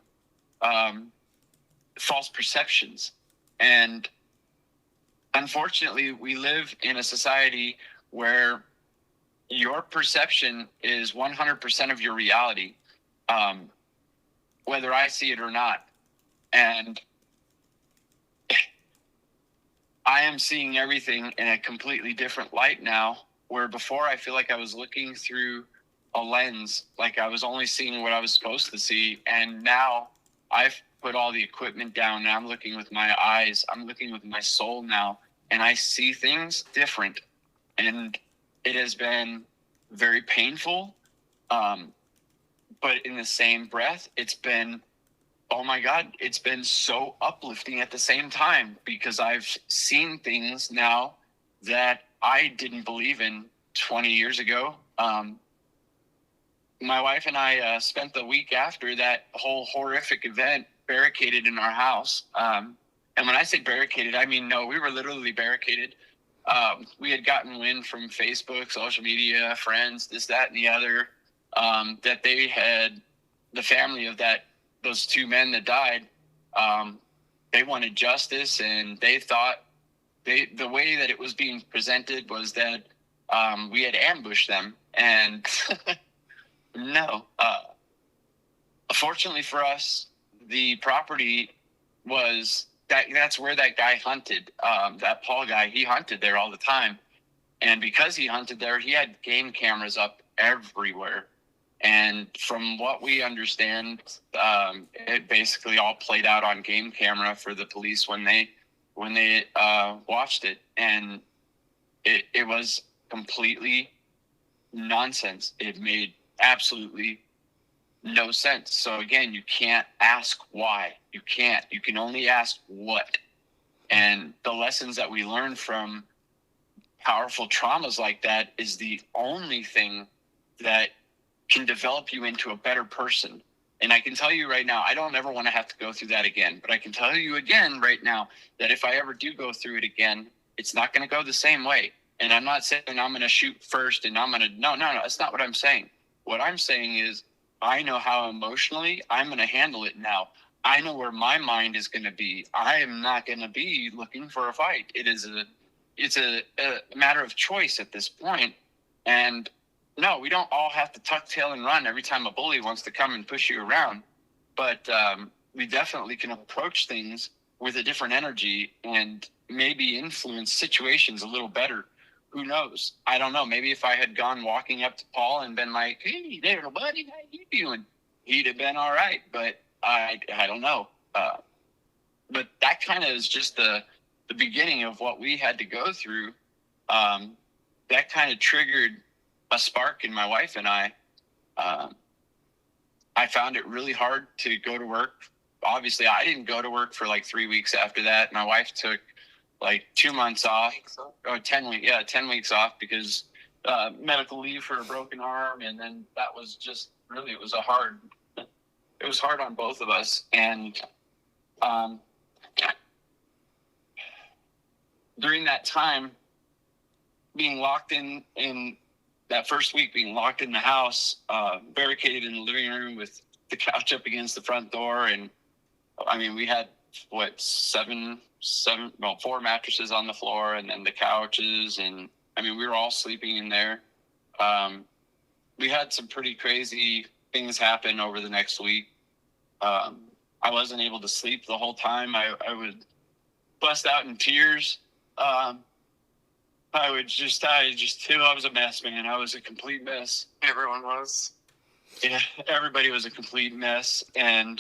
false perceptions. And unfortunately, we live in a society where your perception is 100% of your reality, whether I see it or not. And I am seeing everything in a completely different light now, where before I feel like I was looking through a lens, like I was only seeing what I was supposed to see. And now I've put all the equipment down and I'm looking with my eyes. I'm looking with my soul now, and I see things different. And it has been very painful. But in the same breath, it's been, oh my God, it's been so uplifting at the same time, because I've seen things now that I didn't believe in 20 years ago. My wife and I spent the week after that whole horrific event barricaded in our house. And when I say barricaded, I mean, no, we were literally barricaded. We had gotten wind from Facebook, social media, friends, this, that, and the other, that they had, the family of those two men that died, they wanted justice, and they thought the way that it was being presented was that we had ambushed them. And no, fortunately for us, the property was that's where that guy hunted. That Paul guy, he hunted there all the time. And because he hunted there, he had game cameras up everywhere. And from what we understand, it basically all played out on game camera for the police when they watched it. And it was completely nonsense. It made absolutely no sense. So again, you can't ask why. You can't. You can only ask what. And the lessons that we learn from powerful traumas like that is the only thing that can develop you into a better person. And I can tell you right now, I don't ever want to have to go through that again. But I can tell you again right now that if I ever do go through it again, it's not going to go the same way. And I'm not saying I'm going to shoot first and I'm going to, no, that's not what I'm saying. What I'm saying is I know how emotionally I'm going to handle it now. I know where my mind is going to be. I am not going to be looking for a fight. It's a matter of choice at this point. And no, we don't all have to tuck tail and run every time a bully wants to come and push you around. But we definitely can approach things with a different energy and maybe influence situations a little better. Who knows? I don't know. Maybe if I had gone walking up to Paul and been like, "Hey there, buddy, how you doing?" He'd have been all right. But I don't know. But that kind of is just the beginning of what we had to go through. That kind of triggered a spark in my wife and I. I found it really hard to go to work. Obviously, I didn't go to work for like 3 weeks after that. My wife took like 2 months off, or 10 weeks. Yeah, 10 weeks off because medical leave for a broken arm. And then that was just really, it was hard on both of us. And during that time, being locked in that first week, being locked in the house, barricaded in the living room with the couch up against the front door. And I mean, we had four mattresses on the floor and then the couches. And I mean, we were all sleeping in there. We had some pretty crazy things happen over the next week. I wasn't able to sleep the whole time. I would bust out in tears. I was a mess, man. I was a complete mess. Everyone was. Yeah, everybody was a complete mess, and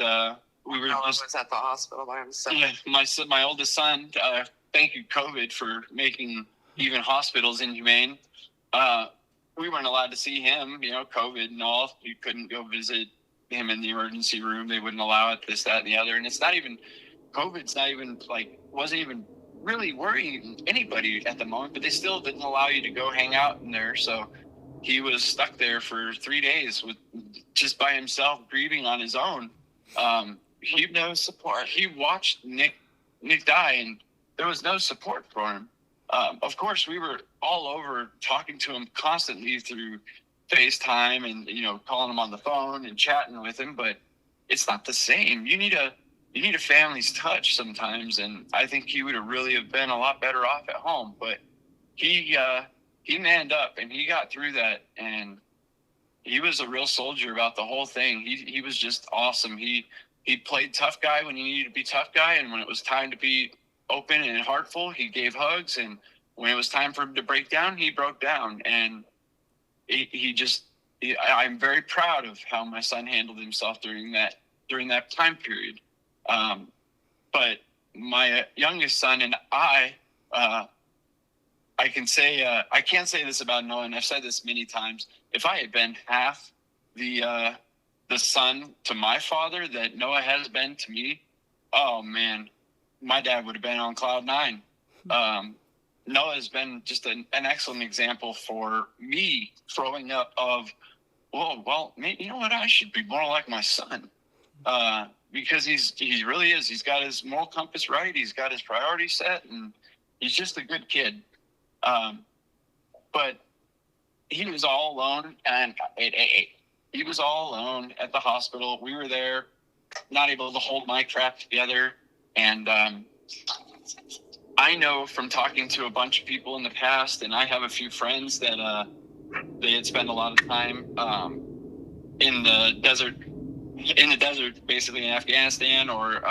we were was at the hospital by himself. Yeah, my oldest son. Thank you, COVID, for making even hospitals inhumane. We weren't allowed to see him. COVID and all. You couldn't go visit him in the emergency room. They wouldn't allow it. This, that, and the other. And it's not even COVID's not even wasn't even really worrying anybody at the moment. But they still didn't allow you to go hang out in there. So he was stuck there for 3 days just by himself, grieving on his own. He no support. He watched Nick die, and there was no support for him. Of course, we were all over talking to him constantly through FaceTime and calling him on the phone and chatting with him, but it's not the same. You need a family's touch sometimes, and I think he would have really have been a lot better off at home. But he manned up and he got through that, and he was a real soldier about the whole thing. He was just awesome. He played tough guy when he needed to be tough guy, and when it was time to be open and heartful, he gave hugs, and when it was time for him to break down, he broke down. And I'm very proud of how my son handled himself during that time period. But my youngest son and I can say, I can't say this about Noah, and I've said this many times. If I had been half the son to my father that Noah has been to me, oh man, my dad would have been on cloud nine. Noah has been just an excellent example for me growing up of, well, maybe, you know what, I should be more like my son. Because he really is. He's got his moral compass right. He's got his priorities set, and he's just a good kid. But he was all alone, and he was all alone at the hospital. We were there, not able to hold my crap together. And I know from talking to a bunch of people in the past, and I have a few friends that they had spent a lot of time in the desert, basically in Afghanistan or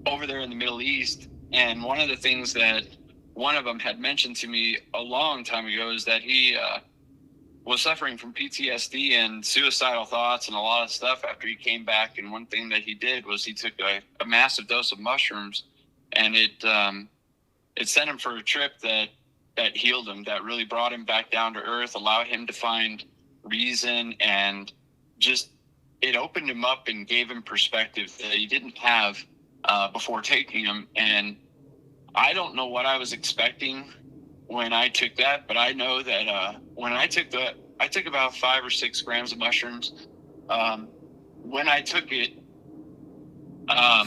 over there in the Middle East. And one of the things that one of them had mentioned to me a long time ago is that he was suffering from PTSD and suicidal thoughts and a lot of stuff after he came back. And one thing that he did was he took a massive dose of mushrooms, and it sent him for a trip that healed him, that really brought him back down to earth, allowed him to find reason, and just it opened him up and gave him perspective that he didn't have before taking them. And I don't know what I was expecting when I took that, but I know that when I took about 5 or 6 grams of mushrooms. When I took it, I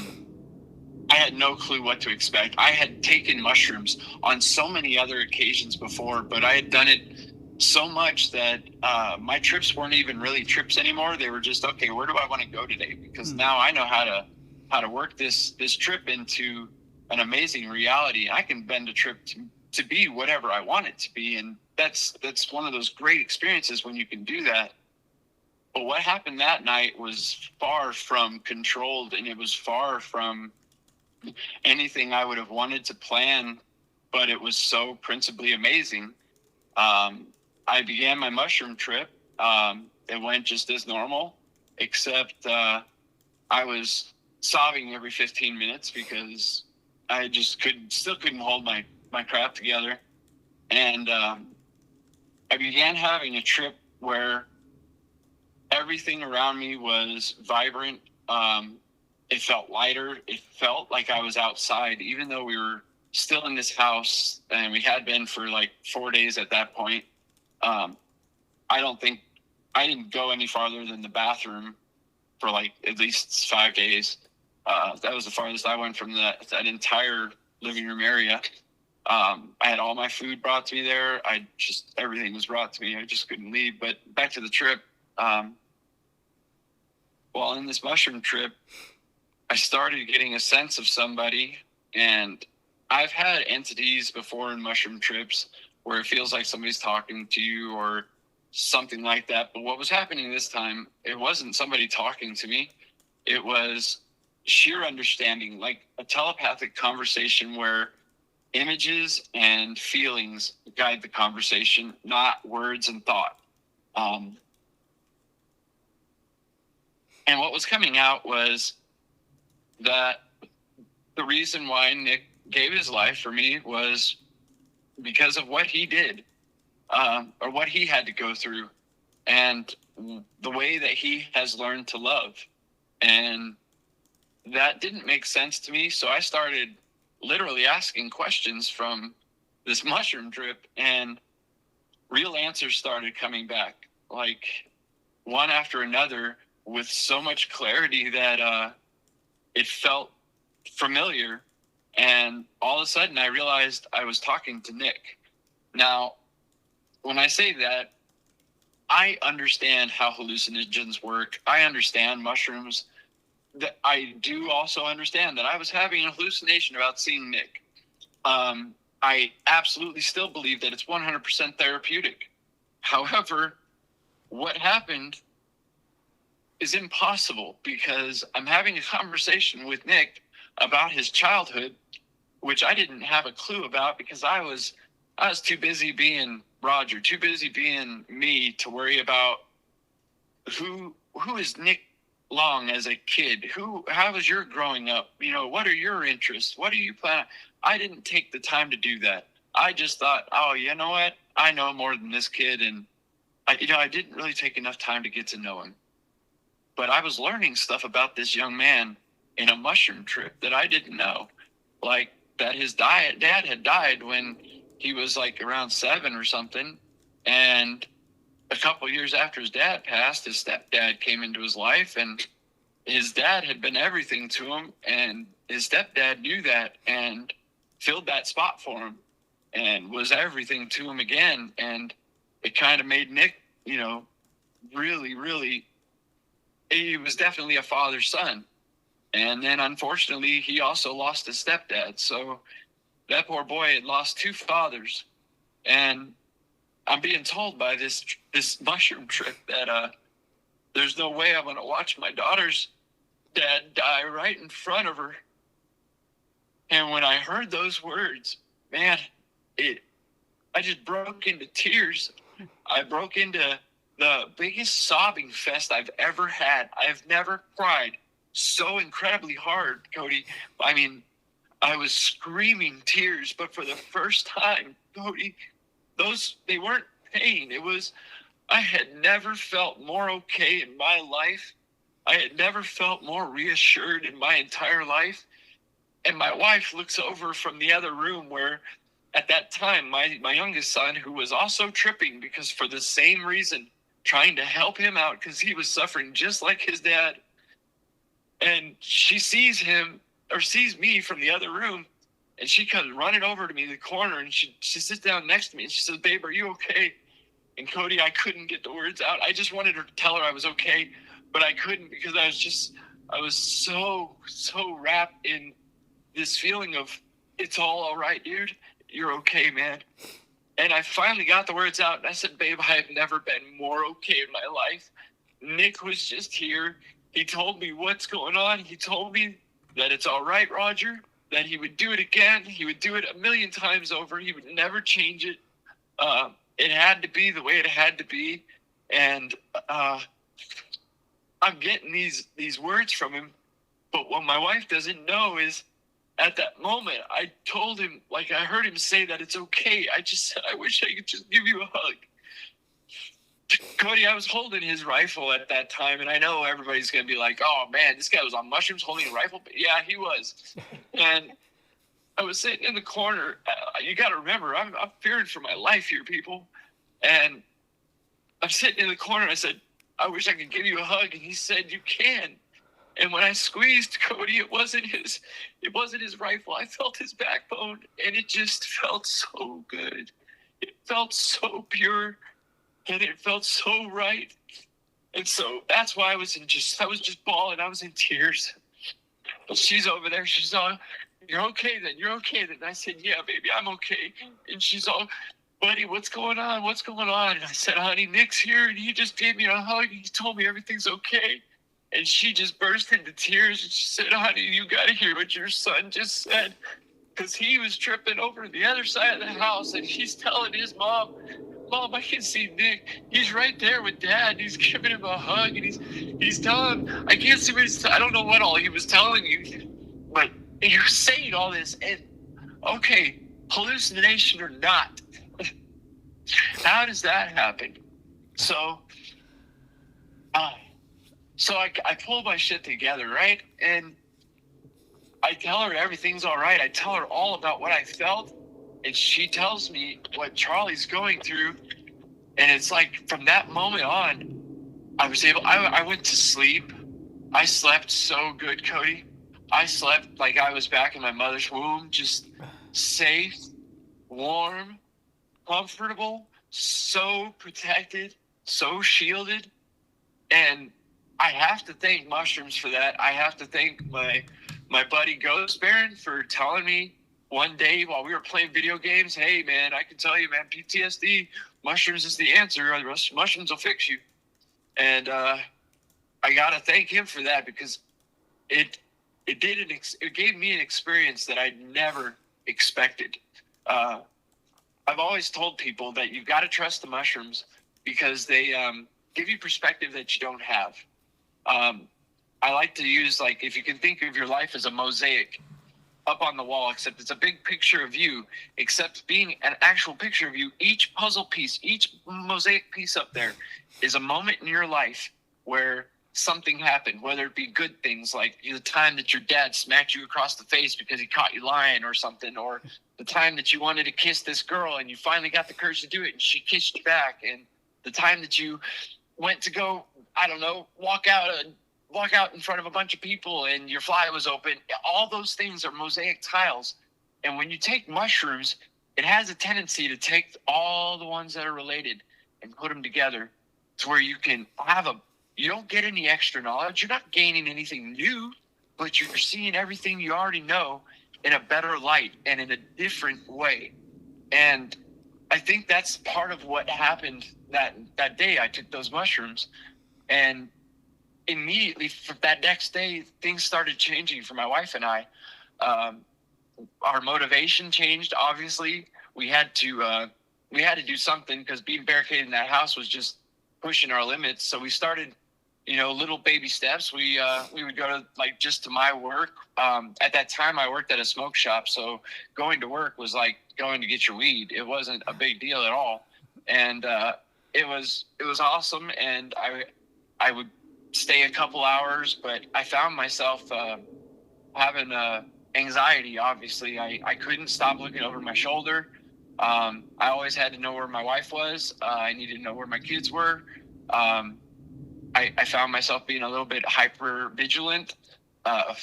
had no clue what to expect. I had taken mushrooms on so many other occasions before, but I had done it so much that my trips weren't even really trips anymore. They were just, okay, where do I want to go today? Because now I know how to work this trip into an amazing reality. I can bend a trip to be whatever I want it to be. And that's one of those great experiences when you can do that. But what happened that night was far from controlled, and it was far from anything I would have wanted to plan, but it was so principally amazing. I began my mushroom trip. It went just as normal, except I was sobbing every 15 minutes because I just couldn't hold my crap together. And I began having a trip where everything around me was vibrant. It felt lighter. It felt like I was outside, even though we were still in this house, and we had been for like 4 days at that point. I didn't go any farther than the bathroom for like at least 5 days. That was the farthest I went from that entire living room area. I had all my food brought to me there. Everything was brought to me. I just couldn't leave. But back to the trip. While in this mushroom trip, I started getting a sense of somebody, and I've had entities before in mushroom trips where it feels like somebody's talking to you, or something like that. But what was happening this time, it wasn't somebody talking to me. It was sheer understanding, like a telepathic conversation where images and feelings guide the conversation, not words and thought. And what was coming out was that the reason why Nick gave his life for me was because of what he did, or what he had to go through, and the way that he has learned to love. And that didn't make sense to me. So I started literally asking questions from this mushroom trip, and real answers started coming back, like one after another, with so much clarity that it felt familiar. And all of a sudden I realized I was talking to Nick. Now, when I say that, I understand how hallucinogens work. I understand mushrooms. That I do also understand that I was having a hallucination about seeing Nick. I absolutely still believe that it's 100% therapeutic. However, what happened is impossible, because I'm having a conversation with Nick about his childhood, which I didn't have a clue about, because I was too busy being Rodger, too busy being me to worry about who is Nick Long as a kid. How was your growing up? What are your interests? What do you plan? I didn't take the time to do that. I just thought, oh, you know what? I know more than this kid, and I didn't really take enough time to get to know him. But I was learning stuff about this young man in a mushroom trip that I didn't know, like that his dad had died when he was like around 7 or something, and a couple years after his dad passed, his stepdad came into his life, and his dad had been everything to him, and his stepdad knew that and filled that spot for him and was everything to him again. And it kind of made Nick, really, really, he was definitely a father's son. And then unfortunately, he also lost his stepdad. So that poor boy had lost 2 fathers. And I'm being told by this mushroom trip that there's no way I'm going to watch my daughter's dad die right in front of her. And when I heard those words, man, I just broke into tears. I broke into the biggest sobbing fest I've ever had. I've never cried so incredibly hard, Cody. I mean, I was screaming tears, but for the first time, Cody, they weren't pain. I had never felt more okay in my life. I had never felt more reassured in my entire life. And my wife looks over from the other room where, at that time, my youngest son, who was also tripping because for the same reason, trying to help him out because he was suffering just like his dad. And she sees me from the other room, and she comes running over to me in the corner, and she sits down next to me, and she says, "Babe, are you okay?" And Cody, I couldn't get the words out. I just wanted her to tell her I was okay, but I couldn't, because I was so wrapped in this feeling of, it's all right, dude. You're okay, man. And I finally got the words out, and I said, "Babe, I have never been more okay in my life. Nick was just here. He told me what's going on. He told me that it's all right, Rodger, that he would do it again. He would do it 1,000,000 times over. He would never change it. It had to be the way it had to be." And I'm getting these words from him. But what my wife doesn't know is, at that moment, I told him, like, I heard him say that it's okay. I just said, "I wish I could just give you a hug." Cody, I was holding his rifle at that time, and I know everybody's going to be like, "Oh, man, this guy was on mushrooms holding a rifle." But yeah, he was. And I was sitting in the corner. You got to remember, I'm fearing for my life here, people. And I'm sitting in the corner, and I said, "I wish I could give you a hug." And he said, "You can." And when I squeezed Cody, it wasn't his rifle. I felt his backbone, and it just felt so good. It felt so pure, and it felt so right. And so that's why I was just bawling. I was in tears. But she's over there. She's all, "You're okay then. You're okay then." And I said, "Yeah, baby, I'm okay." And she's all, buddy, what's going on? What's going on? And I said, honey, Nick's here, and he just gave me a hug. He told me everything's okay. And she just burst into tears, and she said, honey, you got to hear what your son just said. Because he was tripping over to the other side of the house, and he's telling his mom, Mom, I can see Nick. He's right there with Dad. He's giving him a hug, and he's telling him, I can't see what I don't know what all he was telling you, but you're saying all this, and okay, hallucination or not, how does that happen? So, I pull my shit together, right? And I tell her everything's all right. I tell her all about what I felt, and she tells me what Charlie's going through. And it's like from that moment on, I went to sleep. I slept so good, Cody. I slept like I was back in my mother's womb, just safe, warm, comfortable, so protected, so shielded. And I have to thank mushrooms for that. I have to thank my buddy Ghost Baron for telling me one day while we were playing video games, hey, man, I can tell you, man, PTSD, mushrooms is the answer. Mushrooms will fix you. And I got to thank him for that, because it gave me an experience that I never expected. I've always told people that you've got to trust the mushrooms, because they give you perspective that you don't have. I like to use, like, if you can think of your life as a mosaic up on the wall, except it's a big picture of you, except being an actual picture of you, each puzzle piece, each mosaic piece up there is a moment in your life where something happened, whether it be good things like the time that your dad smacked you across the face because he caught you lying or something, or the time that you wanted to kiss this girl and you finally got the courage to do it and she kissed you back, and the time that you went to go, I don't know, walk out in front of a bunch of people and your fly was open. All those things are mosaic tiles. And when you take mushrooms, it has a tendency to take all the ones that are related and put them together to where you can you don't get any extra knowledge. You're not gaining anything new, but you're seeing everything you already know in a better light and in a different way. And I think that's part of what happened that day I took those mushrooms. And immediately for that next day, things started changing for my wife and I. Our motivation changed. Obviously, we had to do something, because being barricaded in that house was just pushing our limits. So we started, little baby steps. We would go to just to my work. At that time, I worked at a smoke shop, so going to work was like going to get your weed. It wasn't a big deal at all, and it was awesome. And I would stay a couple hours, but I found myself having anxiety. Obviously, I couldn't stop looking over my shoulder. I always had to know where my wife was. I needed to know where my kids were. I found myself being a little bit hyper vigilant. I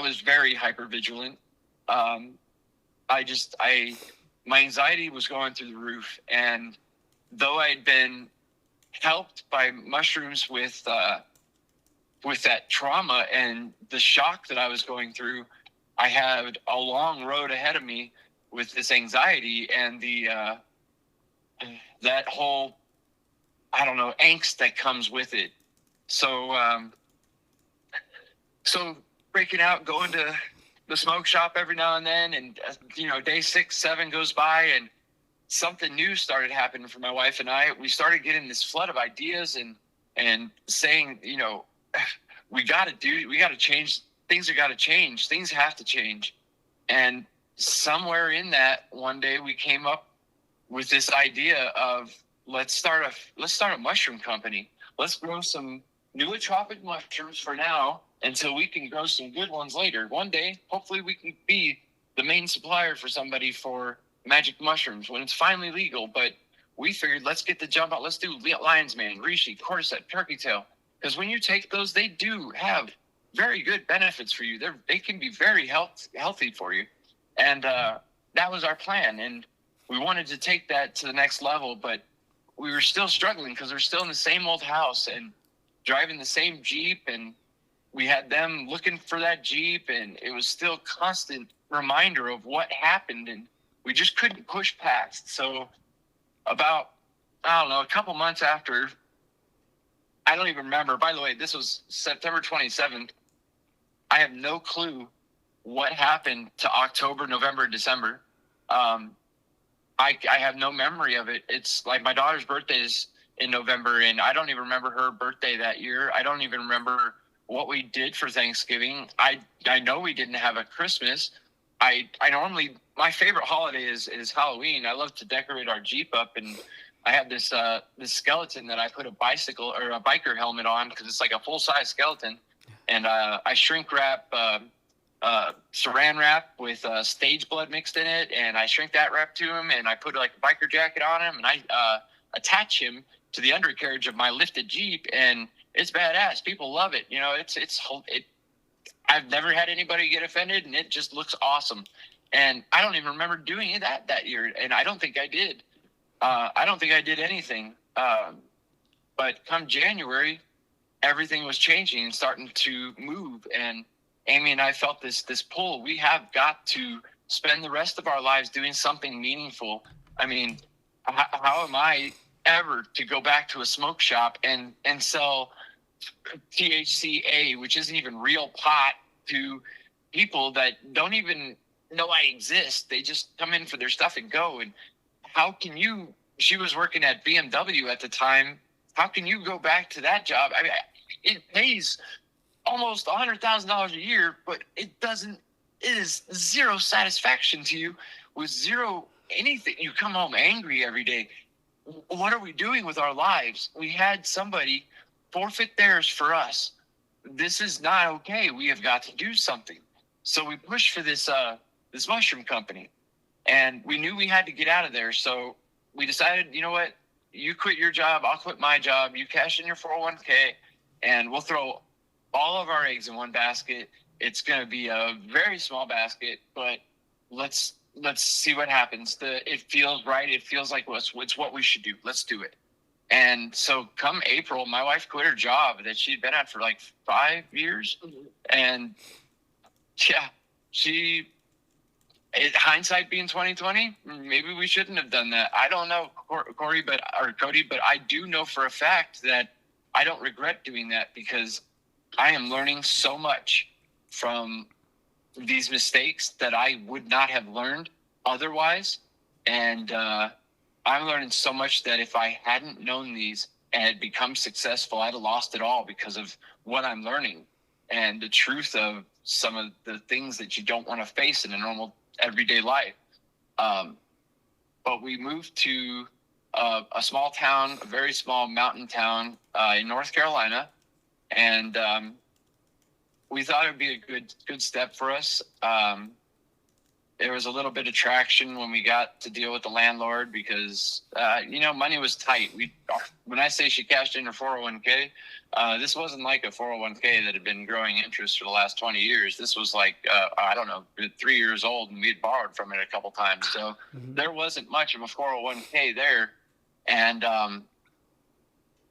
was very hyper vigilant. My anxiety was going through the roof, and though I'd been helped by mushrooms with that trauma and the shock that I was going through, I had a long road ahead of me with this anxiety and that whole, I don't know, angst that comes with it. So breaking out, going to the smoke shop every now and then, and day 6, 7 goes by, and something new started happening for my wife and I. We started getting this flood of ideas and saying, we got to change. Things have got to change. Things have to change. And somewhere in that, one day we came up with this idea of let's start a mushroom company. Let's grow some nootropic mushrooms for now until we can grow some good ones later. One day, hopefully we can be the main supplier for somebody for magic mushrooms when it's finally legal. But we figured, let's get the jump out. Let's do lion's mane, reishi, cordyceps, turkey tail. Because when you take those, they do have very good benefits for you. They can be very healthy for you. And that was our plan. And we wanted to take that to the next level, but we were still struggling because we're still in the same old house and driving the same Jeep. And we had them looking for that Jeep. And it was still constant reminder of what happened. And we just couldn't push past. So about, I don't know, a couple months after, I don't even remember. By the way, this was September 27th. I have no clue what happened to October, November, December. I have no memory of it. It's like my daughter's birthday is in November, and I don't even remember her birthday that year. I don't even remember what we did for Thanksgiving. I know we didn't have a Christmas. I normally, my favorite holiday is Halloween. I love to decorate our Jeep up, and I have this skeleton that I put a bicycle or a biker helmet on because it's like a full size skeleton, and I shrink wrap saran wrap with stage blood mixed in it, and I shrink that wrap to him, and I put like a biker jacket on him, and I attach him to the undercarriage of my lifted Jeep, and it's badass. People love it. You know, it. I've never had anybody get offended, and it just looks awesome. And I don't even remember doing that year, and I don't think I did. I don't think I did anything. But come January, everything was changing and starting to move, and Amy and I felt this pull. We have got to spend the rest of our lives doing something meaningful. I mean, how am I ever to go back to a smoke shop and sell THCA, which isn't even real pot, to people that don't even know I exist? They just come in for their stuff and go. And how can you? She was working at BMW at the time. How can you go back to that job? I mean, it pays almost $100,000 a year, but it is zero satisfaction to you with zero anything. You come home angry every day. What are we doing with our lives? We had somebody forfeit theirs for us. This is not okay. We have got to do something. So we pushed for this mushroom company, and we knew we had to get out of there. So we decided, you know what? You quit your job, I'll quit my job. You cash in your 401k, and we'll throw all of our eggs in one basket. It's going to be a very small basket, but let's see what happens. It feels right. It feels like it's what we should do. Let's do it. And so come April, my wife quit her job that she'd been at for like 5 years. And yeah, hindsight being 2020, maybe we shouldn't have done that. I don't know, Cody, but I do know for a fact that I don't regret doing that, because I am learning so much from these mistakes that I would not have learned otherwise. And I'm learning so much that if I hadn't known these and had become successful, I'd have lost it all because of what I'm learning and the truth of some of the things that you don't want to face in a normal everyday life. But we moved to a small town, a very small mountain town in North Carolina. And we thought it would be a good step for us. There was a little bit of traction when we got to deal with the landlord because, money was tight. When I say she cashed in her 401k, this wasn't like a 401k that had been growing interest for the last 20 years. This was like, 3 years old, and we had borrowed from it a couple times. So there wasn't much of a 401k there. And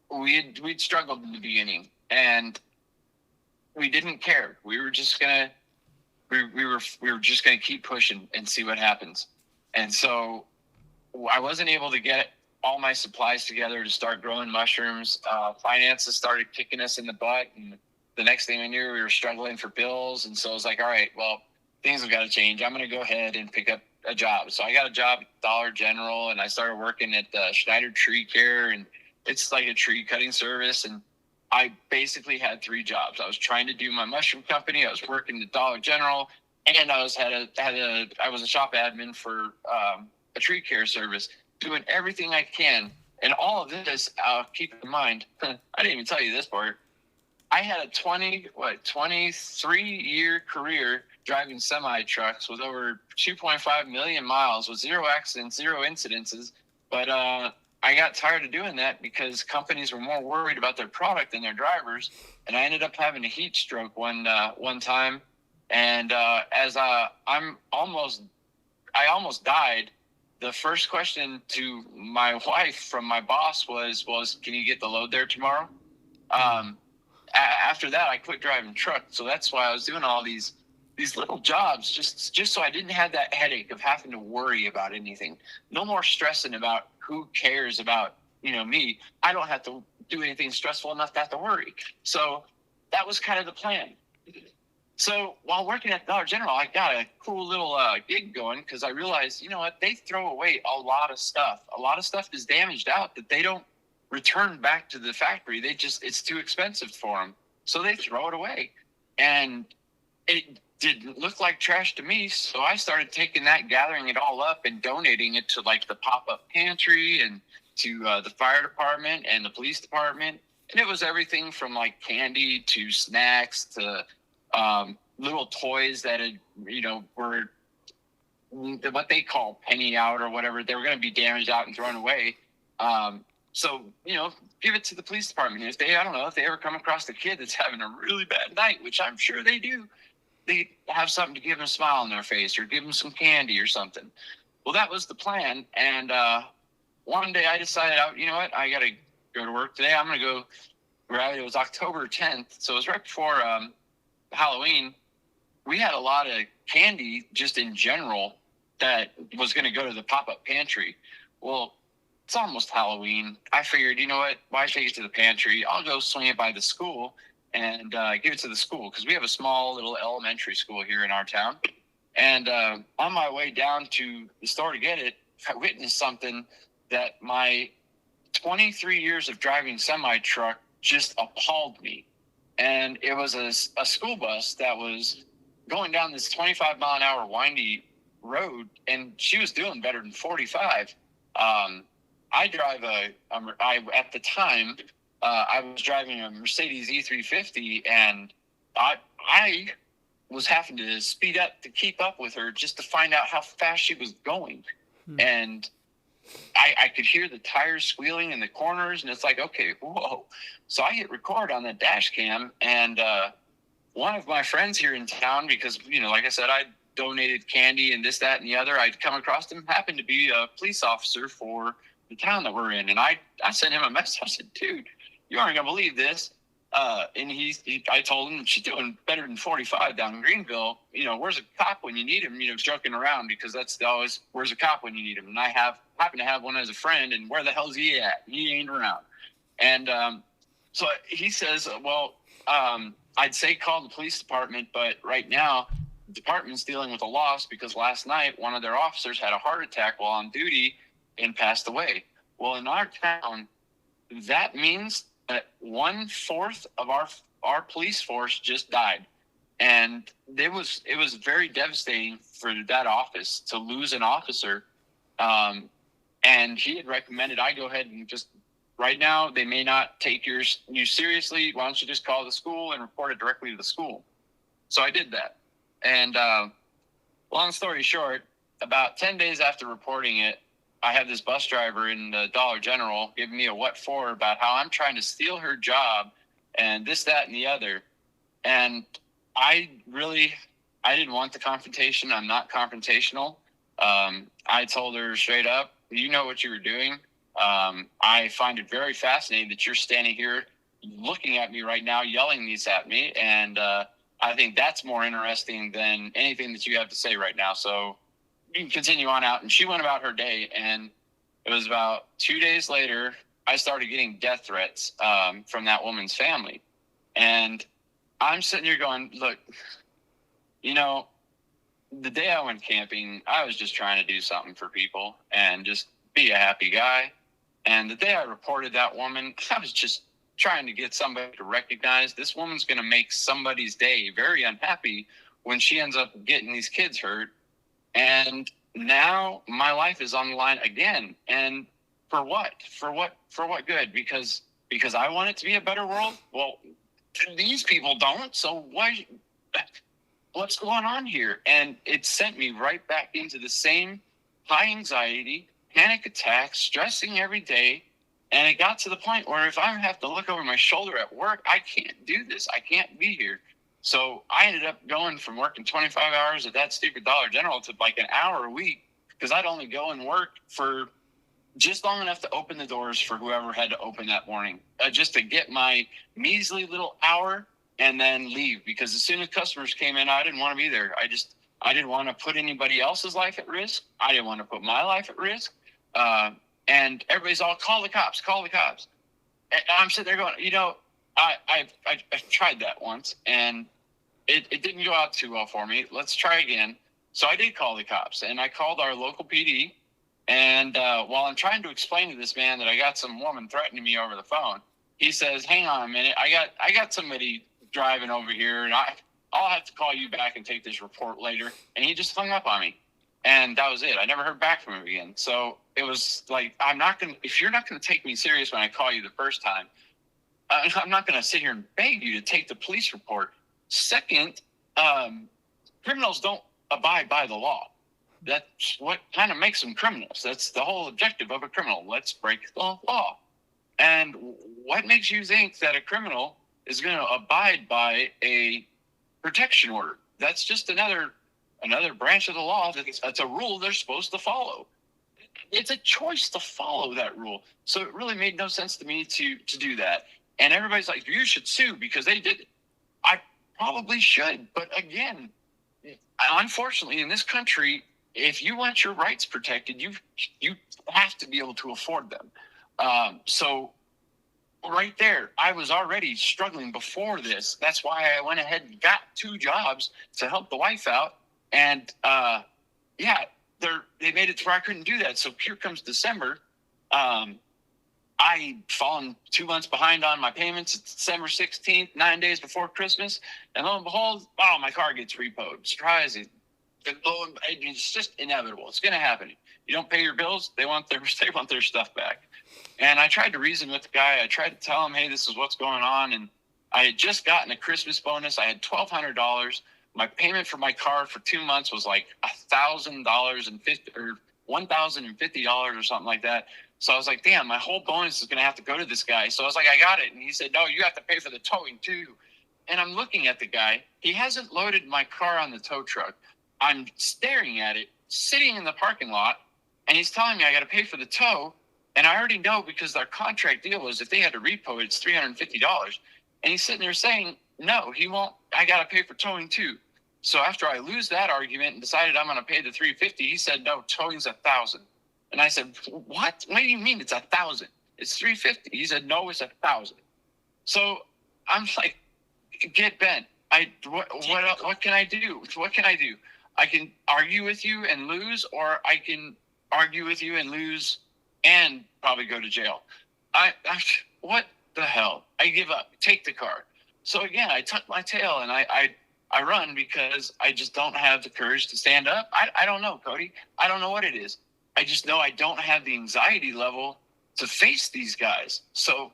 we'd struggled in the beginning, and we didn't care. We were just gonna keep pushing and see what happens. And so I wasn't able to get all my supplies together to start growing mushrooms. Finances started kicking us in the butt, and the next thing I knew, we were struggling for bills. And so I was like, all right, well, things have got to change. I'm going to go ahead and pick up a job. So I got a job at Dollar General, and I started working at Schneider Tree Care, and it's like a tree cutting service. And I basically had 3 jobs. I was trying to do my mushroom company. I was working at Dollar General, and I was a shop admin for a tree care service, doing everything I can. And all of this, keep in mind, I didn't even tell you this part. I had a 23-year career driving semi trucks with over 2.5 million miles with 0 accidents, 0 incidences. But I got tired of doing that because companies were more worried about their product than their drivers. And I ended up having a heat stroke one time. And I almost died. The first question to my wife from my boss was, can you get the load there tomorrow? After that, I quit driving trucks. So that's why I was doing all these these little jobs just so I didn't have that headache of having to worry about anything. No more stressing about who cares about, me. I don't have to do anything stressful enough to have to worry. So that was kind of the plan. So while working at Dollar General, I got a cool little gig going because I realized, they throw away a lot of stuff. A lot of stuff is damaged out that they don't return back to the factory. It's too expensive for them. So they throw it away. And it didn't look like trash to me. So I started taking that, gathering it all up and donating it to like the pop-up pantry and to the fire department and the police department. And it was everything from like candy to snacks to little toys that were what they call penny out or whatever. They were going to be damaged out and thrown away. So, give it to the police department. If they ever come across a kid that's having a really bad night, which I'm sure they do, they have something to give them a smile on their face or give them some candy or something. Well, that was the plan. And one day I decided, I got to go to work today. I'm going to go grab it. It was October 10th. So it was right before Halloween. We had a lot of candy just in general that was going to go to the pop-up pantry. Well, it's almost Halloween. I figured, why take it to the pantry? I'll go swing it by the school and give it to the school because we have a small little elementary school here in our town. And on my way down to the store to get it, I witnessed something that my 23 years of driving semi-truck just appalled me. And it was a school bus that was going down this 25-mile-an-hour windy road, and she was doing better than 45. I drive at the time, I was driving a Mercedes E350, and I was having to speed up to keep up with her just to find out how fast she was going. And I could hear the tires squealing in the corners, and it's like, okay, whoa. So I hit record on the dash cam, and one of my friends here in town, because, like I said, I donated candy and this, that, and the other. I'd come across him, happened to be a police officer for the town that we're in. And I sent him a message. I said, dude, you aren't going to believe this. And I told him, she's doing better than 45 down in Greenville. Where's a cop when you need him? Joking around, because that's always, where's a cop when you need him? And I happen to have one as a friend, and where the hell's he at? He ain't around. And so he says, well, I'd say call the police department, but right now the department's dealing with a loss because last night one of their officers had a heart attack while on duty and passed away. Well, in our town, that means that 1/4 of our police force just died. And it was very devastating for that office to lose an officer. And he had recommended I go ahead and just, right now, they may not take you seriously. Why don't you just call the school and report it directly to the school? So I did that. And long story short, about 10 days after reporting it, I had this bus driver in the Dollar General giving me a what for about how I'm trying to steal her job and this, that, and the other. And I didn't want the confrontation. I'm not confrontational. I told her straight up, you know what you were doing. I find it very fascinating that you're standing here looking at me right now, yelling these at me. And I think that's more interesting than anything that you have to say right now. So you can continue on out. And she went about her day. And it was about 2 days later, I started getting death threats from that woman's family. And I'm sitting here going, look, the day I went camping, I was just trying to do something for people and just be a happy guy. And the day I reported that woman, I was just trying to get somebody to recognize this woman's going to make somebody's day very unhappy when she ends up getting these kids hurt. And now my life is on the line again. And for what? For what good? Because I want it to be a better world? Well, these people don't. So why? What's going on here? And it sent me right back into the same high anxiety, panic attacks, stressing every day. And it got to the point where if I have to look over my shoulder at work, I can't do this. I can't be here. So I ended up going from working 25 hours at that stupid Dollar General to like an hour a week, because I'd only go and work for just long enough to open the doors for whoever had to open that morning, just to get my measly little hour and then leave, because as soon as customers came in, I didn't want to be there. I didn't want to put anybody else's life at risk. I didn't want to put my life at risk. And everybody's all, call the cops, call the cops. And I'm sitting there going, I've tried that once, and it didn't go out too well for me. Let's try again. So I did call the cops, and I called our local PD. And while I'm trying to explain to this man that I got some woman threatening me over the phone, he says, hang on a minute. I got somebody driving over here, and I'll have to call you back and take this report later. And he just hung up on me. And that was it. I never heard back from him again. So it was like, if you're not going to take me serious when I call you the first time, I'm not going to sit here and beg you to take the police report. Second, criminals don't abide by the law. That's what kind of makes them criminals. That's the whole objective of a criminal. Let's break the law. And what makes you think that a criminal is going to abide by a protection order? That's just another branch of the law. That's a rule they're supposed to follow. It's a choice to follow that rule. So it really made no sense to me to do that. And everybody's like, you should sue because they did it. I probably should. But again, unfortunately, in this country, if you want your rights protected, you have to be able to afford them. So right there, I was already struggling before this. That's why I went ahead and got 2 jobs to help the wife out. And they made it to where I couldn't do that. So here comes December. I fallen 2 months behind on my payments. It's December 16th, 9 days before Christmas. And lo and behold, my car gets repoed. Surprise. It's just inevitable. It's going to happen. You don't pay your bills, they want their stuff back. And I tried to reason with the guy. I tried to tell him, hey, this is what's going on. And I had just gotten a Christmas bonus. I had $1,200. My payment for my car for 2 months was like $1,050 or $1,050 or something like that. So I was like, damn, my whole bonus is going to have to go to this guy. So I was like, I got it. And he said, no, you have to pay for the towing too. And I'm looking at the guy. He hasn't loaded my car on the tow truck. I'm staring at it, sitting in the parking lot, and he's telling me I got to pay for the tow. And I already know, because our contract deal was if they had to repo it, it's $350. And he's sitting there saying, no, he won't. I got to pay for towing too. So after I lose that argument and decided I'm going to pay the $350, he said, no, towing's $1,000. And I said, what? What do you mean it's $1,000? It's $350. He said, no, it's $1,000. So I'm like, get bent. What can I do? What can I do? I can argue with you and lose, or I can argue with you and lose and probably go to jail. What the hell? I give up. Take the car. So again, I tuck my tail and I run, because I just don't have the courage to stand up. I don't know, Cody. I don't know what it is. I just know I don't have the anxiety level to face these guys. So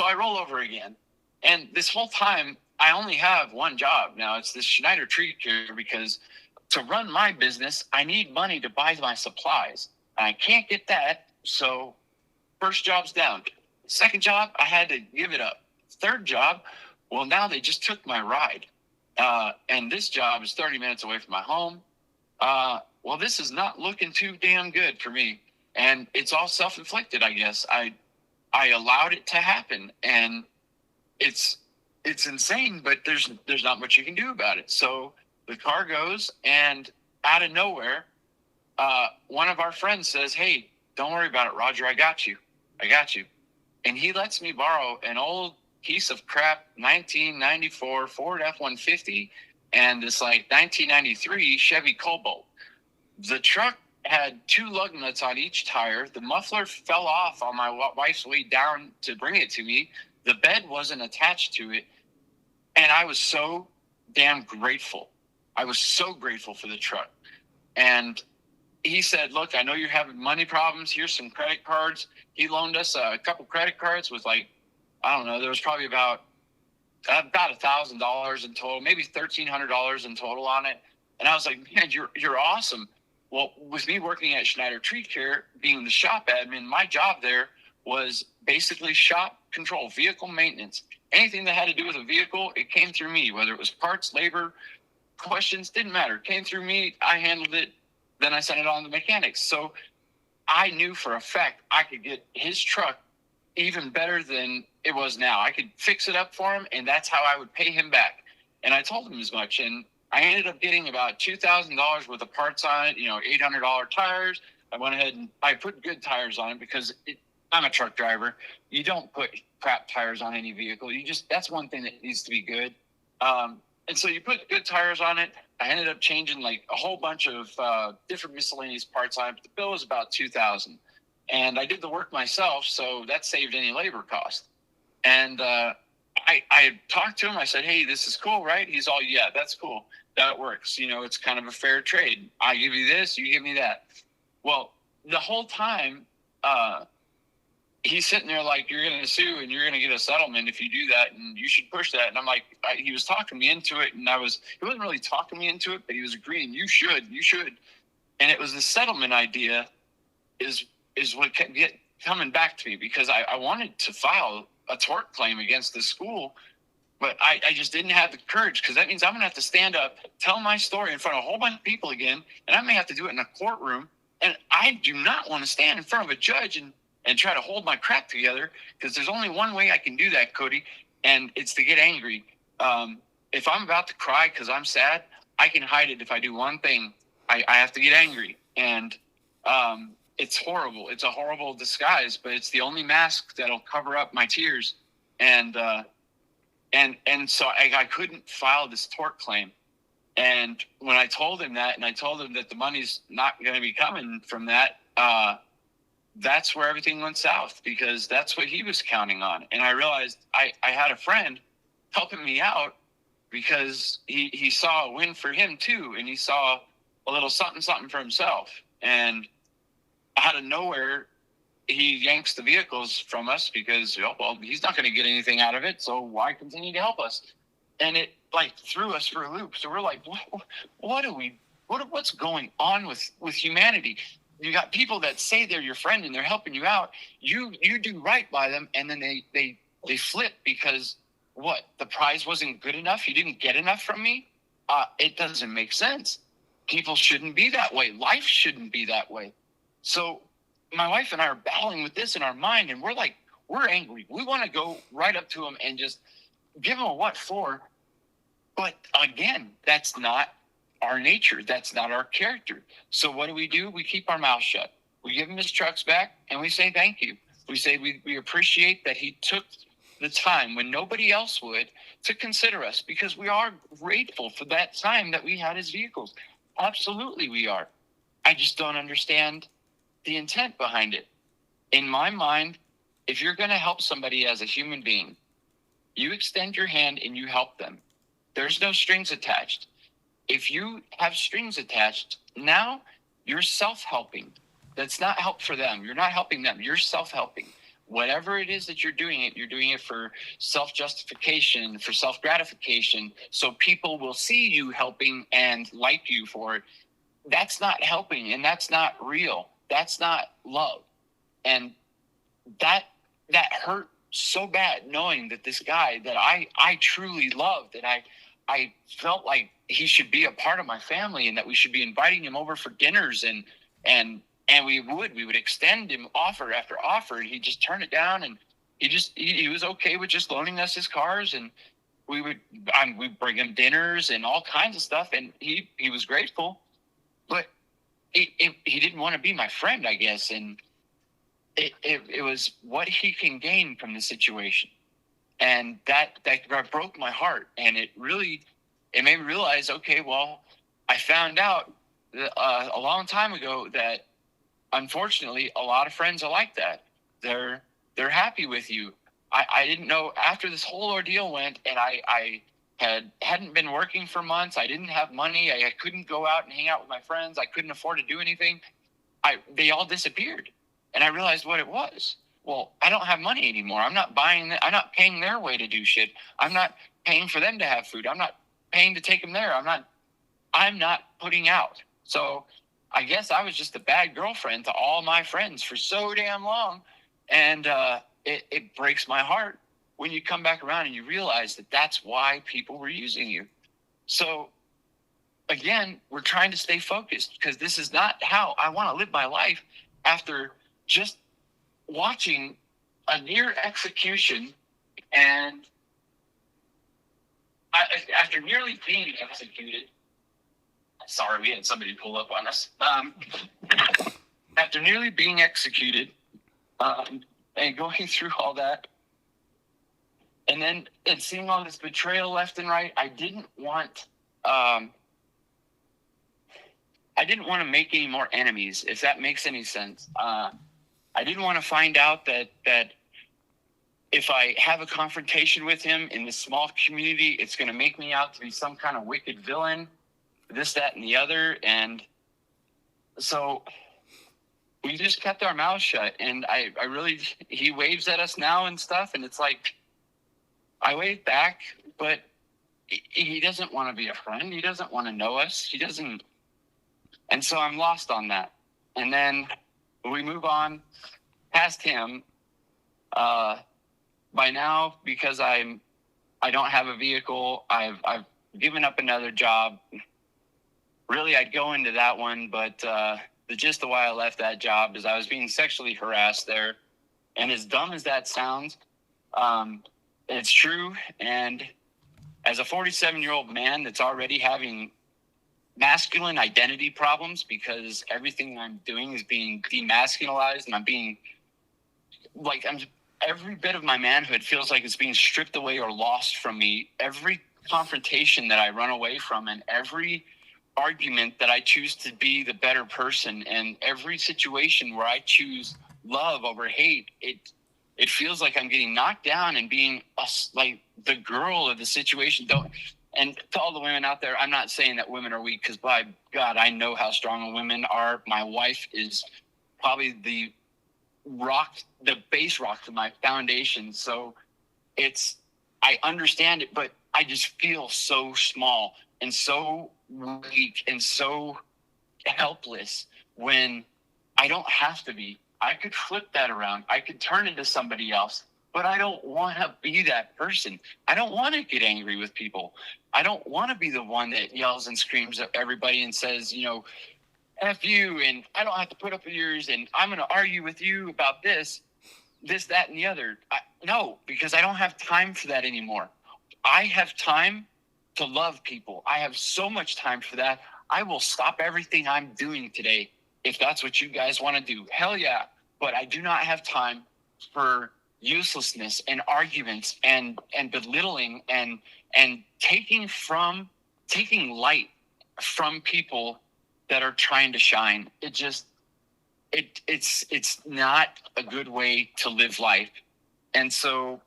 I roll over again. And this whole time, I only have one job. Now it's this Schneider tree care, because to run my business, I need money to buy my supplies. I can't get that. So first job's down. Second job, I had to give it up. Third job, well, now they just took my ride. And this job is 30 minutes away from my home. Well, this is not looking too damn good for me. And it's all self-inflicted, I guess. I allowed it to happen. And it's insane, but there's not much you can do about it. So the car goes, and out of nowhere, one of our friends says, hey, don't worry about it, Rodger. I got you. And he lets me borrow an old piece of crap 1994 Ford F-150 and this like 1993 Chevy Cobalt. The truck had 2 lug nuts on each tire. The muffler fell off on my wife's way down to bring it to me. The bed wasn't attached to it. And I was so damn grateful. I was so grateful for the truck. And he said, look, I know you're having money problems. Here's some credit cards. He loaned us a couple credit cards with like, I don't know, there was probably about $1,000 in total, maybe $1,300 in total on it. And I was like, man, you're awesome. Well, with me working at Schneider Tree Care, being the shop admin, my job there was basically shop control, vehicle maintenance. Anything that had to do with a vehicle, it came through me, whether it was parts, labor, questions, didn't matter. It came through me. I handled it. Then I sent it on to the mechanics. So I knew for a fact I could get his truck even better than it was now. I could fix it up for him, and that's how I would pay him back. And I told him as much. And I ended up getting about $2,000 worth of parts on it, $800 tires. I went ahead and I put good tires on it because I'm a truck driver. You don't put crap tires on any vehicle. That's one thing that needs to be good. And so you put good tires on it. I ended up changing like a whole bunch of different miscellaneous parts on it. But the bill was about $2,000, and I did the work myself, so that saved any labor cost. And I talked to him. I said, "Hey, this is cool, right?" He's all, "Yeah, that's cool. That works. It's kind of a fair trade. I give you this, you give me that." Well, the whole time, he's sitting there like, "You're going to sue and you're going to get a settlement if you do that, and you should push that." And I'm like, he was talking me into it, and he wasn't really talking me into it, but he was agreeing, you should. And it was the settlement idea is what kept coming back to me, because I wanted to file a tort claim against the school, but I just didn't have the courage, because that means I'm going to have to stand up, tell my story in front of a whole bunch of people again, and I may have to do it in a courtroom. And I do not want to stand in front of a judge and try to hold my crap together, because there's only one way I can do that, Cody, and it's to get angry. If I'm about to cry because I'm sad, I can hide it if I do one thing. I have to get angry, and it's horrible. It's a horrible disguise, but it's the only mask that'll cover up my tears. And so I couldn't file this tort claim. And when I told him that, and I told him that the money's not going to be coming from that, that's where everything went south, because that's what he was counting on. And I realized I had a friend helping me out, because he saw a win for him too. And he saw a little something for himself. And out of nowhere, he yanks the vehicles from us because, well, he's not going to get anything out of it, so why continue to help us? And it like threw us for a loop. So we're like, what's going on with humanity? You got people that say they're your friend and they're helping you out. You do right by them, and then they flip because what? The prize wasn't good enough? You didn't get enough from me? It doesn't make sense. People shouldn't be that way. Life shouldn't be that way. So my wife and I are battling with this in our mind, and we're angry. We want to go right up to him and just give him a what for. But again, that's not our nature. That's not our character. So what do? We keep our mouth shut. We give him his trucks back, and we say thank you. We say we appreciate that he took the time when nobody else would to consider us, because we are grateful for that time that we had his vehicles. Absolutely we are. I just don't understand the intent behind it. In my mind, if you're going to help somebody as a human being, you extend your hand and you help them. There's no strings attached. If you have strings attached, now you're self-helping. That's not help for them. You're not helping them. You're self-helping. Whatever it is that you're doing it for self-justification, for self-gratification, so people will see you helping and like you for it. That's not helping, and that's not real. That's not love. And that hurt so bad, knowing that this guy that I truly loved, and I felt like he should be a part of my family, and that we should be inviting him over for dinners, and we would extend him offer after offer, and he just turned it down, and he was okay with just loaning us his cars, and we'd bring him dinners and all kinds of stuff, and he was grateful, but he didn't want to be my friend, I guess, and it was what he can gain from the situation, and that broke my heart, and it made me realize, okay, well, I found out a long time ago that unfortunately a lot of friends are like that. They're happy with you. I didn't know, after this whole ordeal went, and I hadn't been working for months. I didn't have money. I couldn't go out and hang out with my friends. I couldn't afford to do anything. They all disappeared. And I realized what it was. Well, I don't have money anymore. I'm not paying their way to do shit. I'm not paying for them to have food. I'm not paying to take them there. I'm not putting out. So I guess I was just a bad girlfriend to all my friends for so damn long. And it breaks my heart when you come back around and you realize that that's why people were using you. So again, we're trying to stay focused, because this is not how I want to live my life after just watching a near execution And after nearly being executed, sorry, we had somebody pull up on us. After nearly being executed, and going through all that, and seeing all this betrayal left and right, I didn't want to make any more enemies, if that makes any sense. I didn't want to find out that if I have a confrontation with him in this small community, it's going to make me out to be some kind of wicked villain, this, that, and the other. And so we just kept our mouths shut. And I really, he waves at us now and stuff. And it's like, I wave back, but he doesn't want to be a friend. He doesn't want to know us. He doesn't. And so I'm lost on that. And then we move on past him. By now, because I don't have a vehicle, I've given up another job. Really, I'd go into that one, but the gist of why I left that job is I was being sexually harassed there. And as dumb as that sounds, it's true. And as a 47-year-old man that's already having masculine identity problems because everything I'm doing is being demasculinized, and I'm being like, every bit of my manhood feels like it's being stripped away or lost from me. Every confrontation that I run away from, and every argument that I choose to be the better person, and every situation where I choose love over hate, it feels like I'm getting knocked down and being like the girl of the situation. And to all the women out there, I'm not saying that women are weak, because by God, I know how strong women are. My wife is probably the base rock to my foundation. So I understand it, but I just feel so small and so weak and so helpless when I don't have to be. I could flip that around. I could turn into somebody else, but I don't want to be that person. I don't want to get angry with people. I don't want to be the one that yells and screams at everybody and says, F you, and I don't have to put up with yours, and I'm going to argue with you about this, that, and the other. No, because I don't have time for that anymore. I have time to love people. I have so much time for that. I will stop everything I'm doing today if that's what you guys want to do. Hell yeah. But I do not have time for uselessness and arguments and belittling and taking light from people that are trying to shine. It's not a good way to live life. And so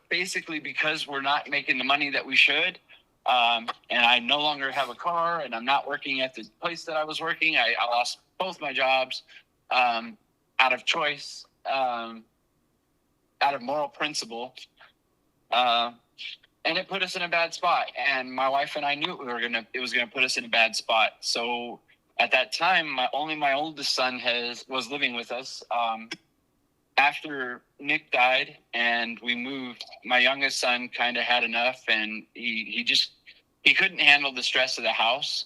basically, because we're not making the money that we should, and I no longer have a car, and I'm not working at the place that I was working, I lost both my jobs, out of choice, out of moral principle, and it put us in a bad spot. And my wife and I knew it was gonna put us in a bad spot. So at that time, my oldest son was living with us. After Nick died and we moved, my youngest son kind of had enough, and he couldn't handle the stress of the house.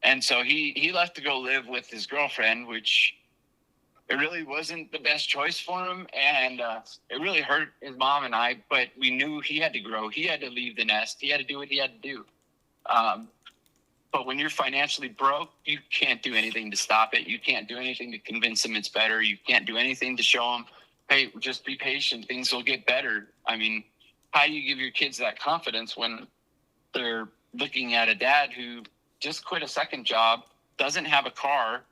And so he left to go live with his girlfriend, which it really wasn't the best choice for him. And it really hurt his mom and I, but we knew he had to grow. He had to leave the nest. He had to do what he had to do. But when you're financially broke, you can't do anything to stop it. You can't do anything to convince them it's better. You can't do anything to show them, hey, just be patient. Things will get better. I mean, how do you give your kids that confidence when they're looking at a dad who just quit a second job, doesn't have a car?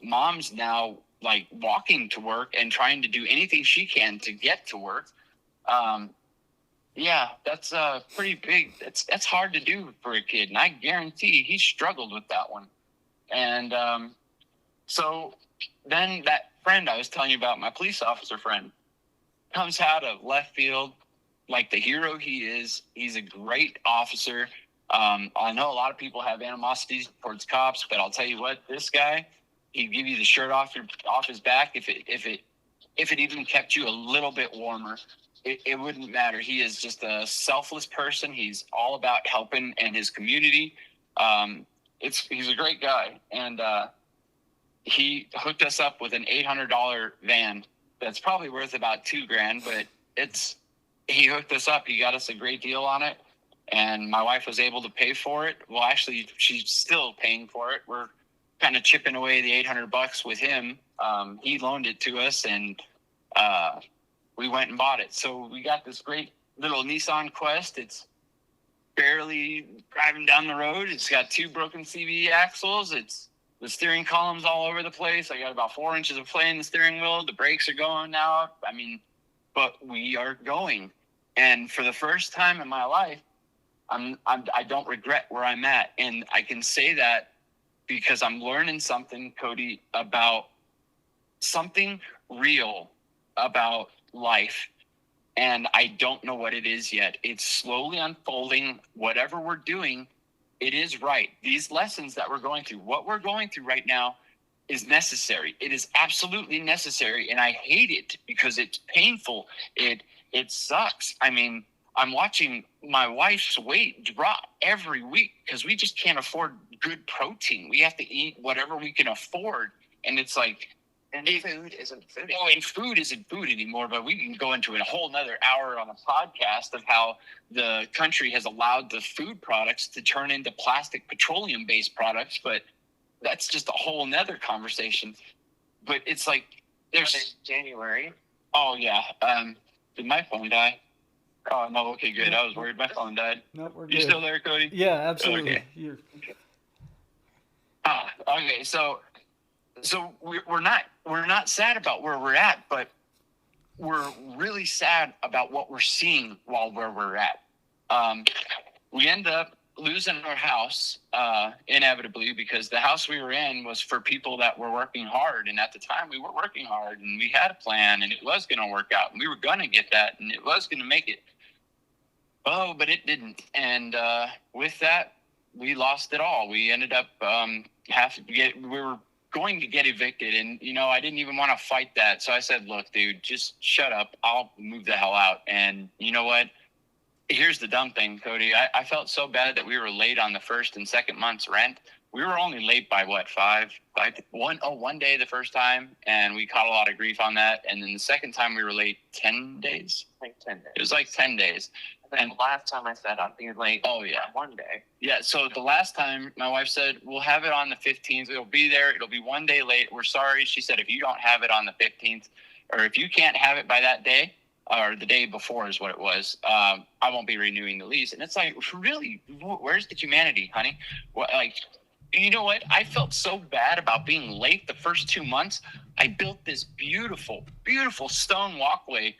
Mom's now like walking to work and trying to do anything she can to get to work. Yeah, that's pretty big. That's hard to do for a kid, and I guarantee he struggled with that one. And so then that friend I was telling you about, my police officer friend, comes out of left field like the hero he is. He's a great officer. I know a lot of people have animosities towards cops, but I'll tell you what, this guy, he'd give you the shirt off his back if it even kept you a little bit warmer. It wouldn't matter. He is just a selfless person. He's all about helping and his community. He's a great guy. And he hooked us up with an $800 van that's probably worth about $2,000, but he hooked us up. He got us a great deal on it, and my wife was able to pay for it. Well, actually, she's still paying for it. We're kind of chipping away the $800 with him. He loaned it to us, and we went and bought it. So we got this great little Nissan Quest. It's barely driving down the road. It's got 2 broken CV axles. The steering column's all over the place. I got about 4 inches of play in the steering wheel. The brakes are going now. I mean, but we are going. And for the first time in my life, I don't regret where I'm at. And I can say that because I'm learning something, Cody, about something real about life. And I don't know what it is yet. It's slowly unfolding. Whatever we're doing, it is right. These lessons that we're going through, what we're going through right now is necessary. It is absolutely necessary. And I hate it because it's painful. It sucks. I mean, I'm watching my wife's weight drop every week because we just can't afford good protein. We have to eat whatever we can afford. And it's like, food isn't food. Oh, and food isn't food anymore, but we can go into a whole nother hour on a podcast of how the country has allowed the food products to turn into plastic petroleum-based products, but that's just a whole nother conversation. But it's like, there's January. Oh, yeah. Did my phone die? Oh, no, okay, good. I was worried my phone died. No, we're good. You still there, Cody? Yeah, absolutely. Okay. Okay, so we're not sad about where we're at, but we're really sad about what we're seeing while where we're at. We end up losing our house inevitably because the house we were in was for people that were working hard, and at the time we were working hard and we had a plan and it was going to work out and we were going to get that and it was going to make it. Oh, but it didn't, and with that we lost it all. We ended up we were going to get evicted, and I didn't even want to fight that, so I said, look, dude, just shut up, I'll move the hell out. And you know what, here's the dumb thing, Cody. I felt so bad that we were late on the first and second month's rent. We were only late by one day the first time, and we caught a lot of grief on that. And then the second time we were late 10 days. Like 10 days. It was like 10 days. And the last time I said I'd be late. Oh, yeah. One day. Yeah, so the last time my wife said, we'll have it on the 15th. It'll be there. It'll be one day late. We're sorry. She said, if you don't have it on the 15th, or if you can't have it by that day, or the day before is what it was, I won't be renewing the lease. And it's like, really, where's the humanity, honey? You know what? I felt so bad about being late the first 2 months. I built this beautiful, beautiful stone walkway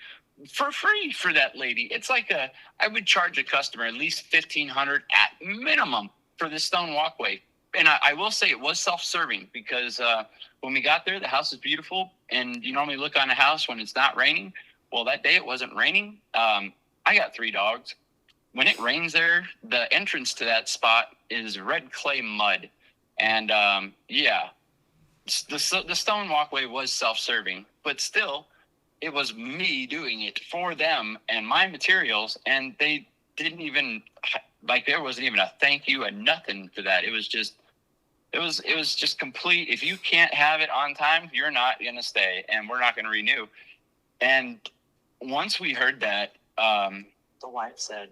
for free for that lady. It's like I would charge a customer at least $1,500 at minimum for this stone walkway. And I will say it was self-serving because when we got there, the house is beautiful. And you normally look on a house when it's not raining. Well, that day it wasn't raining. I got 3 dogs. When it rains there, the entrance to that spot is red clay mud. And the stone walkway was self-serving, but still, it was me doing it for them and my materials, and they didn't even there wasn't even a thank you and nothing for that. It was just complete. If you can't have it on time, you're not gonna stay, and we're not gonna renew. And once we heard that, the wife said,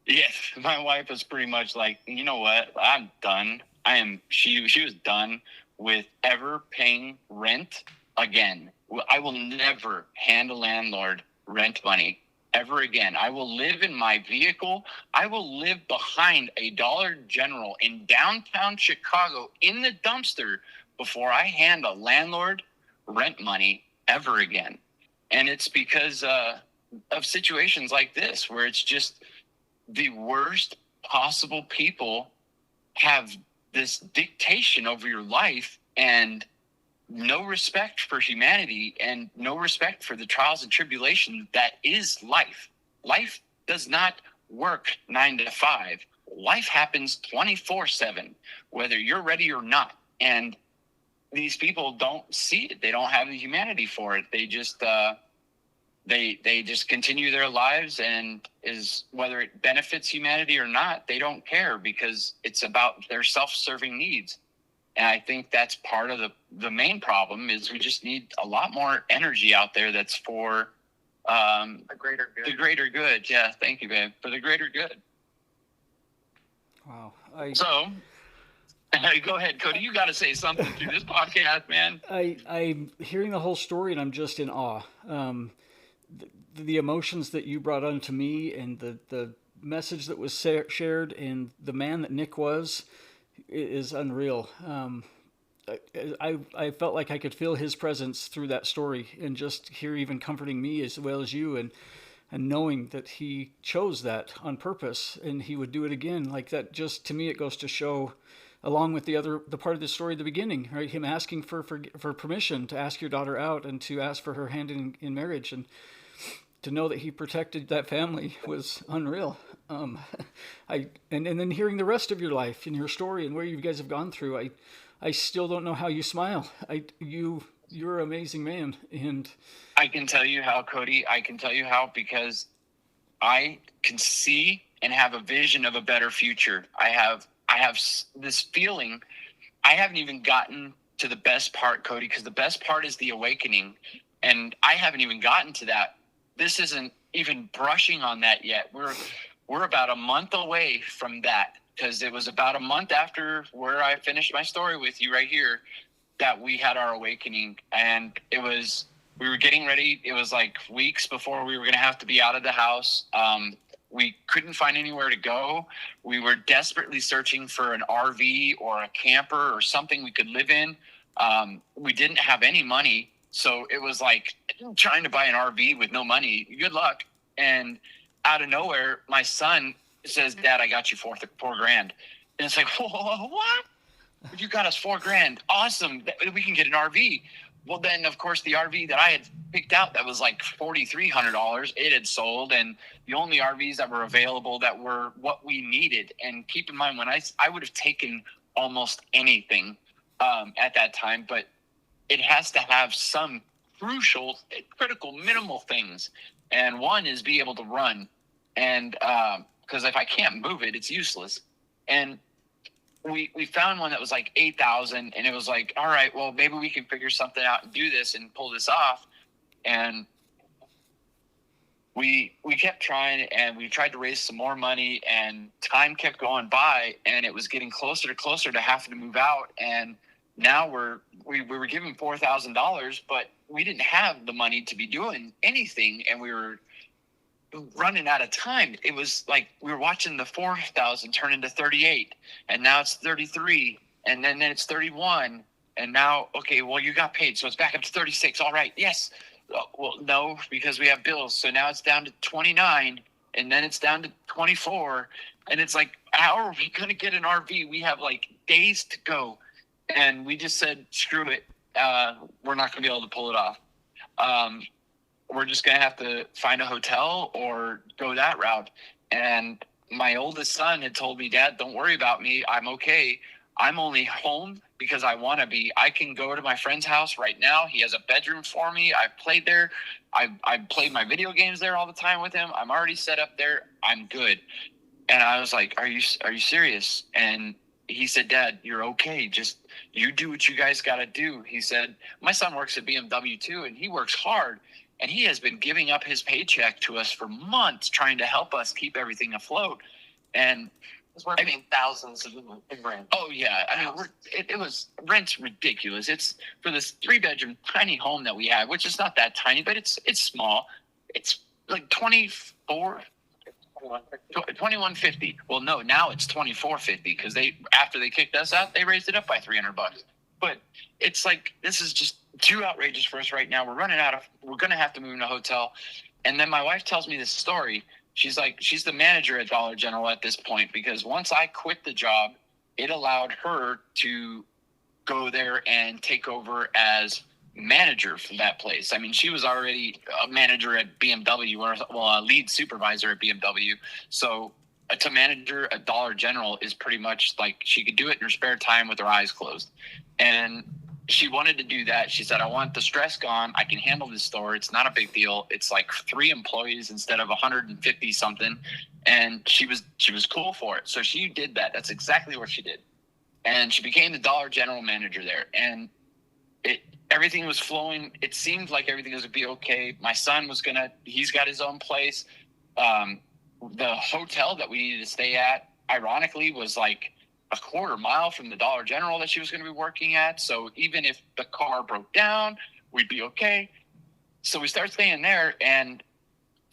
yes, my wife was pretty much like, you know what, I'm done. She was done with ever paying rent again. I will never hand a landlord rent money ever again. I will live in my vehicle. I will live behind a Dollar General in downtown Chicago in the dumpster before I hand a landlord rent money ever again. And it's because of situations like this where it's just the worst possible people have this dictation over your life and no respect for humanity and no respect for the trials and tribulations that is life. Life does not work 9 to 5. Life happens 24/7, whether you're ready or not. And these people don't see it. They don't have the humanity for it. They just they just continue their lives, and whether it benefits humanity or not, they don't care because it's about their self-serving needs. And I think that's part of the main problem is we just need a lot more energy out there that's for The greater good. the greater good. Yeah, thank you, babe. For the greater good. Wow. So, go ahead, Cody. You got to say something through this podcast, man. I'm hearing the whole story and I'm just in awe. The emotions that you brought onto me and the message that was shared and the man that Nick was is unreal. I felt like I could feel his presence through that story and just here even comforting me as well as you and knowing that he chose that on purpose and he would do it again. Like that, just to me, it goes to show, along with the part of the story at the beginning, right? Him asking for permission to ask your daughter out and to ask for her hand in marriage, and to know that he protected that family was unreal. And then hearing the rest of your life and your story and where you guys have gone through, I still don't know how you smile. You're an amazing man, and I can tell you how, Cody. I can tell you how because I can see and have a vision of a better future. I have this feeling. I haven't even gotten to the best part, Cody, because the best part is the awakening, and I haven't even gotten to that. This isn't even brushing on that yet. We're about a month away from that, because it was about a month after where I finished my story with you right here that we had our awakening, and we were getting ready. It was like weeks before we were going to have to be out of the house. We couldn't find anywhere to go. We were desperately searching for an RV or a camper or something we could live in. We didn't have any money. So it was like trying to buy an RV with no money. Good luck. And out of nowhere, my son says, "Dad, I got you $4,000." And it's like, whoa, what? You got us $4,000. Awesome. We can get an RV. Well, then, of course, the RV that I had picked out that was like $4,300, it had sold. And the only RVs that were available that were what we needed. And keep in mind, when I would have taken almost anything at that time, but it has to have some critical, minimal things. And one is be able to run. And because if I can't move it, it's useless. And we found one that was like 8,000, and it was like, all right, well, maybe we can figure something out and do this and pull this off. And we kept trying, and we tried to raise some more money, and time kept going by, and it was getting closer to having to move out. And now we were given $4,000, but we didn't have the money to be doing anything, and we were running out of time. It was like we were watching the 4,000 turn into 38, and now it's 33, and then it's 31, and now, okay, well, you got paid, so it's back up to 36. All right, yes. Well, no, because we have bills, so now it's down to 29, and then it's down to 24, and it's like, how are we going to get an RV? We have like days to go, and we just said, screw it. We're not going to be able to pull it off. We're just going to have to find a hotel or go that route. And my oldest son had told me, "Dad, don't worry about me. I'm okay. I'm only home because I want to be. I can go to my friend's house right now. He has a bedroom for me. I've played there. I played my video games there all the time with him. I'm already set up there. I'm good." And I was like, are you serious? And he said, "Dad, you're okay. Just you do what you guys got to do." He said, my son works at BMW too, and he works hard. And he has been giving up his paycheck to us for months, trying to help us keep everything afloat. And We're paying thousands in rent. oh yeah, I mean, it was rent's ridiculous. It's for this 3-bedroom tiny home that we have, which is not that tiny, but it's small. It's like 2150. Well, no, now it's 2450 because after they kicked us out, they raised it up by $300. But it's like, this is just too outrageous for us right now. We're going to have to move in a hotel. And then my wife tells me this story. She's like, she's the manager at Dollar General at this point, because once I quit the job, it allowed her to go there and take over as manager for that place. I mean, she was already a manager at BMW, or a lead supervisor at BMW. So to manager at Dollar General is pretty much like she could do it in her spare time with her eyes closed. And she wanted to do that. She said, "I want the stress gone. I can handle this store. It's not a big deal. It's like 3 employees instead of 150 something." And she was cool for it. So she did that. That's exactly what she did. and she became the Dollar General manager there. And everything was flowing. It seemed like everything was going to be okay. My son he's got his own place. The hotel that we needed to stay at, ironically, was like a quarter mile from the Dollar General that she was going to be working at. So even if the car broke down, we'd be okay. So we started staying there, and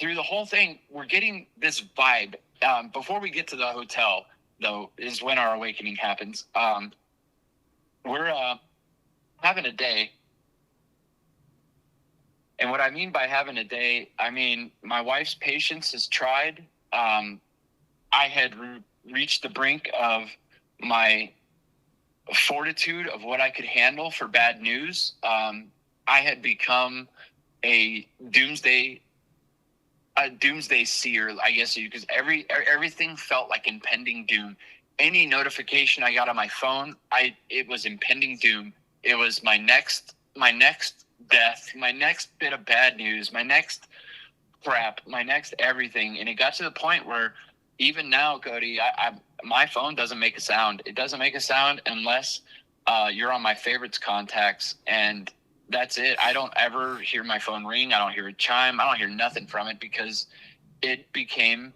through the whole thing, we're getting this vibe. Before we get to the hotel, though, is when our awakening happens. We're having a day. And what I mean by having a day, I mean, my wife's patience is tried. I had reached the brink of my fortitude of what I could handle for bad news. I had become a doomsday seer, I guess, because everything felt like impending doom. Any notification I got on my phone, it was impending doom. It was my next death, my next bit of bad news, my next crap, my next everything. And it got to the point where even now, Cody, my phone doesn't make a sound. It doesn't make a sound unless you're on my favorites contacts, and that's it. I don't ever hear my phone ring. I don't hear a chime. I don't hear nothing from it, because it became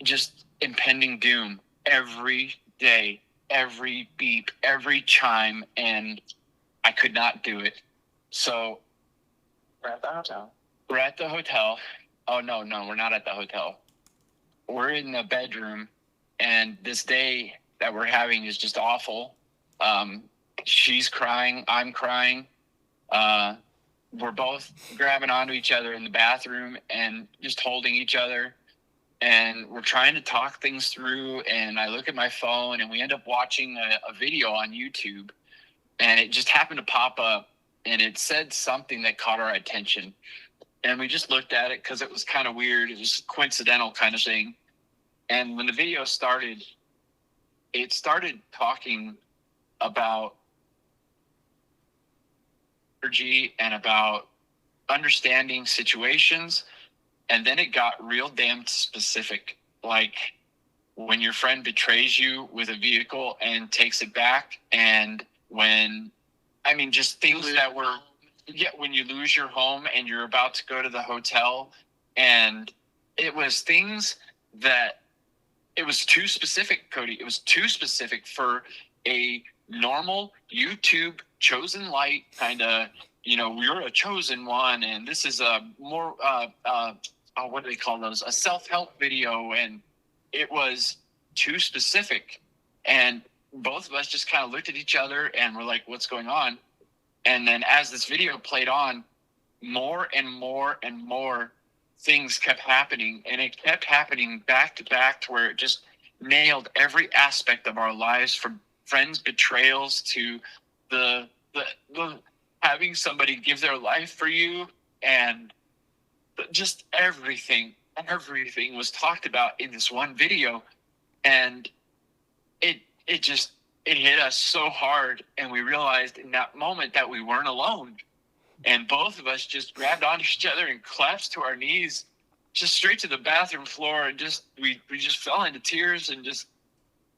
just impending doom every day, every beep, every chime, and I could not do it. So We're at the hotel. we're at the hotel. Oh, no, we're not at the hotel. We're in the bedroom, and this day that we're having is just awful. She's crying. I'm crying. We're both grabbing onto each other in the bathroom and just holding each other. And we're trying to talk things through. And I look at my phone, and we end up watching a video on YouTube. And it just happened to pop up, and it said something that caught our attention. And we just looked at it because it was kind of weird. It was coincidental kind of thing. And when the video started, it started talking about energy and about understanding situations. And then it got real damn specific. Like when your friend betrays you with a vehicle and takes it back. And just things that were... Yeah, when you lose your home and you're about to go to the hotel, and it was things that it was too specific, Cody. It was too specific for a normal YouTube chosen light kind of, you're a chosen one, and this is a more, what do they call those? A self-help video, and it was too specific. And both of us just kind of looked at each other and were like, what's going on? And then as this video played on, more and more and more things kept happening. And it kept happening back to back to where it just nailed every aspect of our lives, from friends' betrayals to the having somebody give their life for you. And just everything was talked about in this one video. And it hit us so hard, and we realized in that moment that we weren't alone. And both of us just grabbed onto each other and collapsed to our knees, just straight to the bathroom floor, and we just fell into tears, and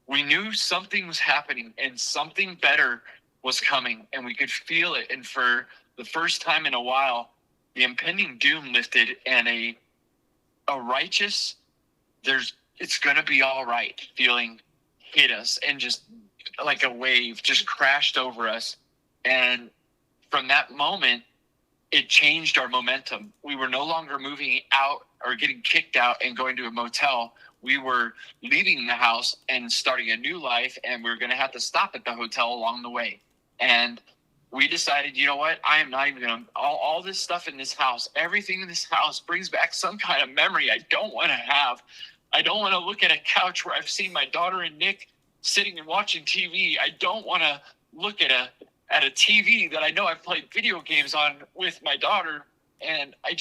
we knew something was happening and something better was coming, and we could feel it. And for the first time in a while, the impending doom lifted, and a righteous, it's gonna be all right feeling hit us, and just like a wave just crashed over us. And from that moment, it changed our momentum. We were no longer moving out or getting kicked out and going to a motel. We were leaving the house and starting a new life, and we were going to have to stop at the hotel along the way. And we decided, you know what? I am not even going to... All this stuff in this house, everything in this house brings back some kind of memory I don't want to have. I don't want to look at a couch where I've seen my daughter and Nick sitting and watching TV. I don't want to look at a TV that I know I've played video games on with my daughter. And I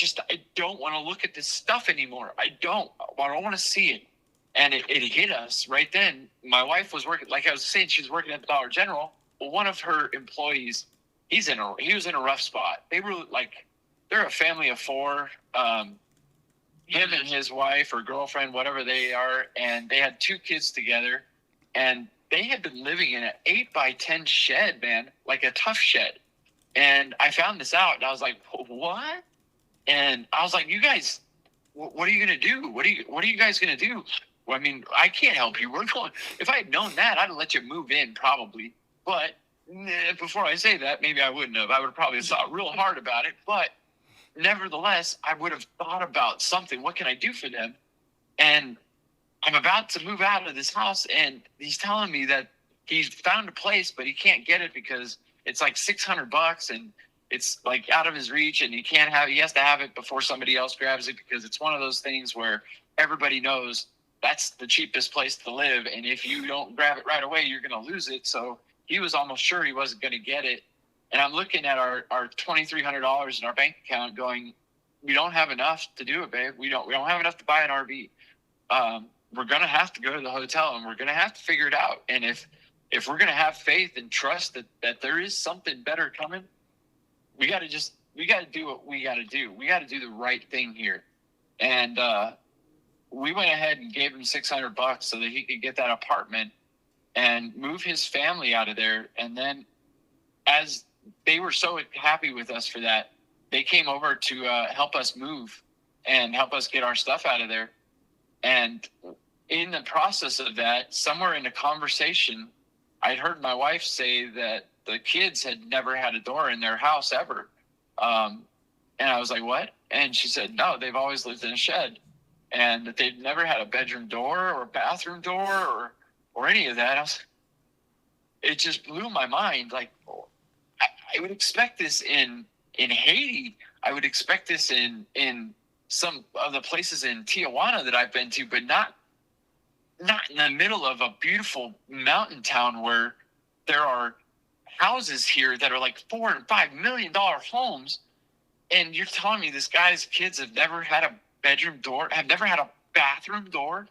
don't want to look at this stuff anymore. I don't want to see it. And it hit us right then. My wife was working, like I was saying, she was working at the Dollar General. Well, one of her employees, he was in a rough spot. They're a family of four. Him and his wife or girlfriend, whatever they are, and they had two kids together. And they had been living in an 8x10 shed, man, like a tough shed. And I found this out, and I was like, what? And I was like, you guys, what are you going to do? What are you guys going to do? Well, I mean, I can't help you. We're going, if I had known that, I'd have let you move in probably. But before I say that, maybe I wouldn't have. I would have probably thought real hard about it. But nevertheless, I would have thought about something. What can I do for them? And I'm about to move out of this house, and he's telling me that he's found a place, but he can't get it because it's like $600, and it's like out of his reach, and he has to have it before somebody else grabs it, because it's one of those things where everybody knows that's the cheapest place to live, and if you don't grab it right away, you're going to lose it. So he was almost sure he wasn't going to get it. And I'm looking at our $2,300 in our bank account going, we don't have enough to do it, babe. We don't have enough to buy an RV. We're going to have to go to the hotel, and we're going to have to figure it out. And if we're going to have faith and trust that there is something better coming, we got to do what we got to do. We got to do the right thing here. And we went ahead and gave him $600 so that he could get that apartment and move his family out of there. And then, as they were so happy with us for that, they came over to help us move and help us get our stuff out of there. And in the process of that, somewhere in a conversation, I'd heard my wife say that the kids had never had a door in their house ever. And I was like, what? And she said, no, they've always lived in a shed, and that they've never had a bedroom door or a bathroom door or any of that. It just blew my mind. Like, I would expect this in Haiti. I would expect this in some of the places in Tijuana that I've been to, but not in the middle of a beautiful mountain town where there are houses here that are like $4 and $5 million homes. And you're telling me this guy's kids have never had a bedroom door, have never had a bathroom door.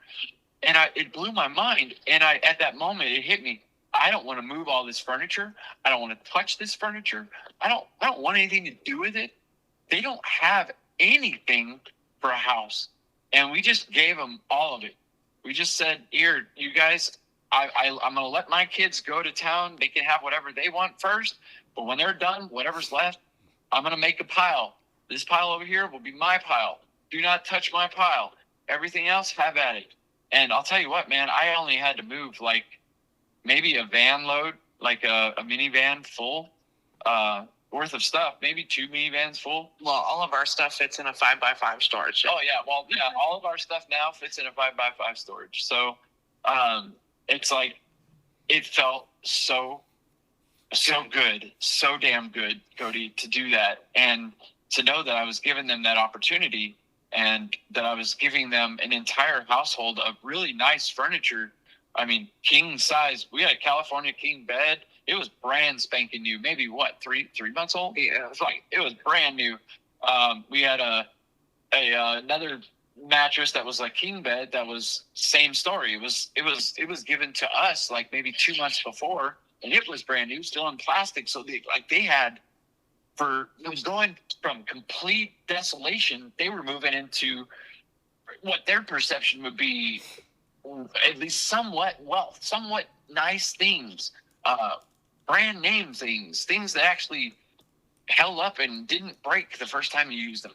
And it blew my mind. And at that moment, it hit me. I don't want to move all this furniture. I don't want to touch this furniture. I don't want anything to do with it. They don't have anything for a house. And we just gave them all of it. We just said, here, you guys, I'm going to let my kids go to town. They can have whatever they want first. But when they're done, whatever's left, I'm going to make a pile. This pile over here will be my pile. Do not touch my pile. Everything else, have at it. And I'll tell you what, man, I only had to move like maybe a van load, like a minivan full worth of stuff, maybe 2 minivans full. Well, all of our stuff fits in a 5x5 storage. Oh, yeah. Well, yeah, all of our stuff now fits in a 5x5 storage. So it's like, it felt so good, so damn good, Cody, to do that. And to know that I was giving them that opportunity, and that I was giving them an entire household of really nice furniture. I mean, king size. We had a California king bed. It was brand spanking new. Maybe what, three months old? Yeah, it was brand new. We had another mattress that was a king bed that was same story. It was given to us like maybe 2 months before, and it was brand new, still in plastic. So they had, it was going from complete desolation. They were moving into what their perception would be at least somewhat wealth, somewhat nice things, brand name things that actually held up and didn't break the first time you used them.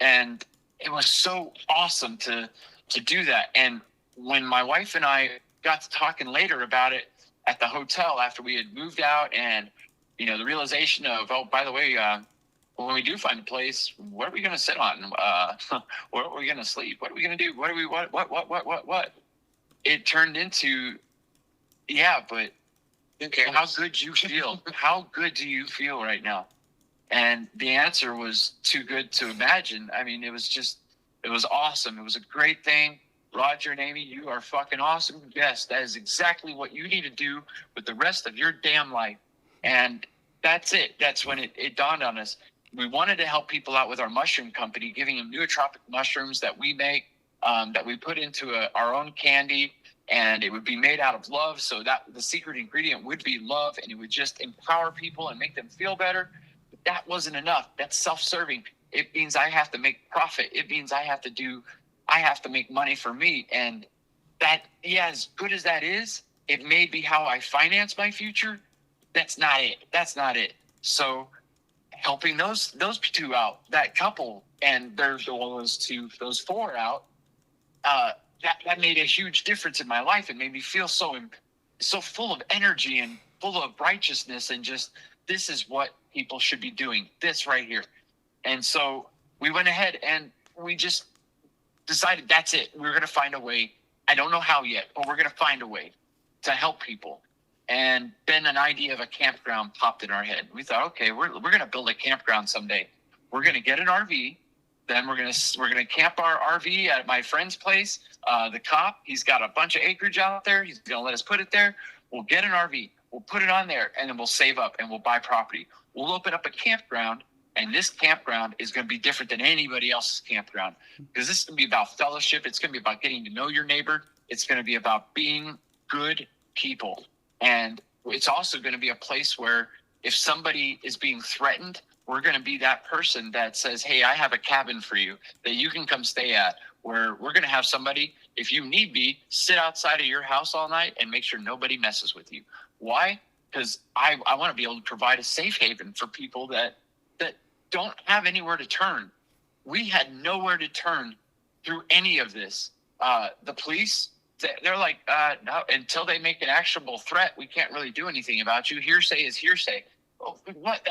And it was so awesome to do that. And when my wife and I got to talking later about it at the hotel after we had moved out, and the realization of, oh, by the way, when we do find a place, what are we going to sit on? Where are we going to sleep? What are we going to do? What? It turned into, yeah, but how good do you feel? How good do you feel right now? And the answer was too good to imagine. I mean, it was awesome. It was a great thing. Rodger and Amy, you are fucking awesome. Yes, that is exactly what you need to do with the rest of your damn life. And that's it. That's when it dawned on us. We wanted to help people out with our mushroom company, giving them nootropic mushrooms that we make, that we put into our own candy, and it would be made out of love. So that the secret ingredient would be love, and it would just empower people and make them feel better. But that wasn't enough. That's self-serving. It means I have to make profit. It means I have to make money for me. And that, yeah, as good as that is, It may be how I finance my future. That's not it. That's not it. So helping those two out, that couple, and there's those four out, that made a huge difference in my life. It made me feel so full of energy and full of righteousness, and just, this is what people should be doing, this right here. And so we went ahead and we just decided that's it. We're going to find a way. I don't know how yet, but we're going to find a way to help people. And then an idea of a campground popped in our head. We thought, okay, we're going to build a campground someday. We're going to get an RV. Then we're going to camp our RV at my friend's place. The cop, he's got a bunch of acreage out there. He's going to let us put it there. We'll get an RV. We'll put it on there, and then we'll save up and we'll buy property. We'll open up a campground, and this campground is going to be different than anybody else's campground, because this is going to be about fellowship. It's going to be about getting to know your neighbor. It's going to be about being good people. And it's also going to be a place where if somebody is being threatened, we're going to be that person that says, hey, I have a cabin for you that you can come stay at, where we're going to have somebody, if you need be, sit outside of your house all night and make sure nobody messes with you. Why? Because I want to be able to provide a safe haven for people that don't have anywhere to turn. We had nowhere to turn through any of this. The police, they're like, no, until they make an actionable threat, we can't really do anything about you. Hearsay is hearsay. Oh, what?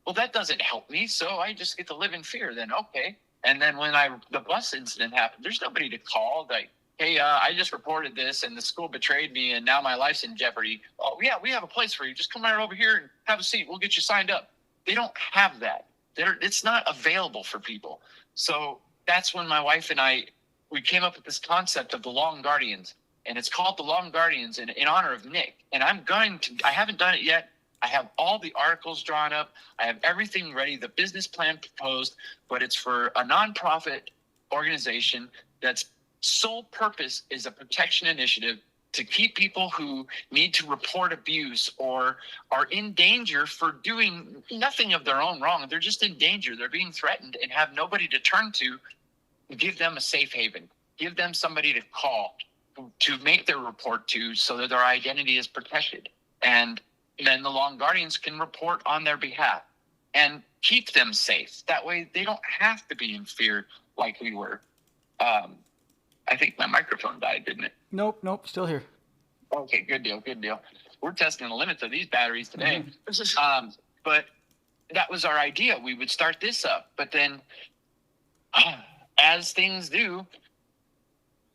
Well, that doesn't help me. So I just get to live in fear then. Okay. And then when the bus incident happened, there's nobody to call. Like, hey, I just reported this and the school betrayed me and now my life's in jeopardy. Oh yeah, we have a place for you. Just come right over here and have a seat. We'll get you signed up. They don't have that. It's not available for people. So that's when my wife and we came up with this concept of the Long Guardians, and it's called the Long Guardians in honor of Nick. And I haven't done it yet. I have all the articles drawn up. I have everything ready, the business plan proposed, but it's for a nonprofit organization that's sole purpose is a protection initiative to keep people who need to report abuse or are in danger for doing nothing of their own wrong. They're just in danger. They're being threatened and have nobody to turn to. Give them a safe haven. Give them somebody to call to make their report to so that their identity is protected. And then the Long Guardians can report on their behalf and keep them safe. That way they don't have to be in fear like we were. I think my microphone died, didn't it? Nope, still here. Okay, good deal. We're testing the limits of these batteries today. But that was our idea. We would start this up. But then, as things do,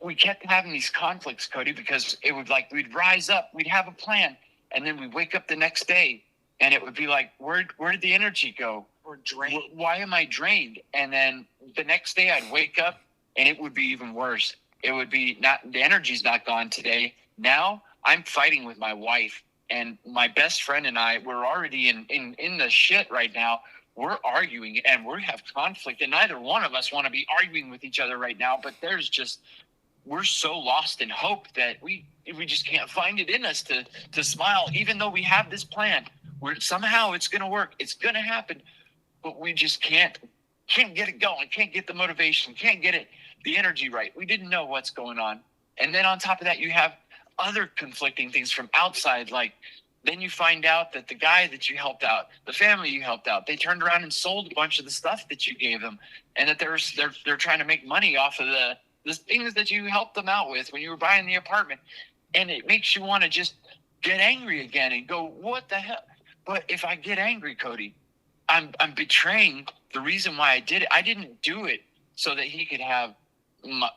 we kept having these conflicts, Cody, because it would we'd rise up, we'd have a plan, and then we'd wake up the next day, and it would be like, where did the energy go? We're drained. Why am I drained? And then the next day I'd wake up, and it would be even worse. It would be the energy's not gone today. Now I'm fighting with my wife, and my best friend and I, we're already in the shit right now. We're arguing and we have conflict, and neither one of us want to be arguing with each other right now, but we're so lost in hope that we just can't find it in us to smile, even though we have this plan. Somehow it's going to work. It's going to happen, but we just can't get it going. Can't get the motivation. Can't get the energy right. We didn't know what's going on. And then on top of that, you have other conflicting things from outside. Like, then you find out that the guy that you helped out, the family you helped out, they turned around and sold a bunch of the stuff that you gave them, and that they're trying to make money off of the things that you helped them out with when you were buying the apartment. And it makes you want to just get angry again and go, what the hell? But if I get angry, Cody, I'm betraying the reason why I did it. I didn't do it so that he could have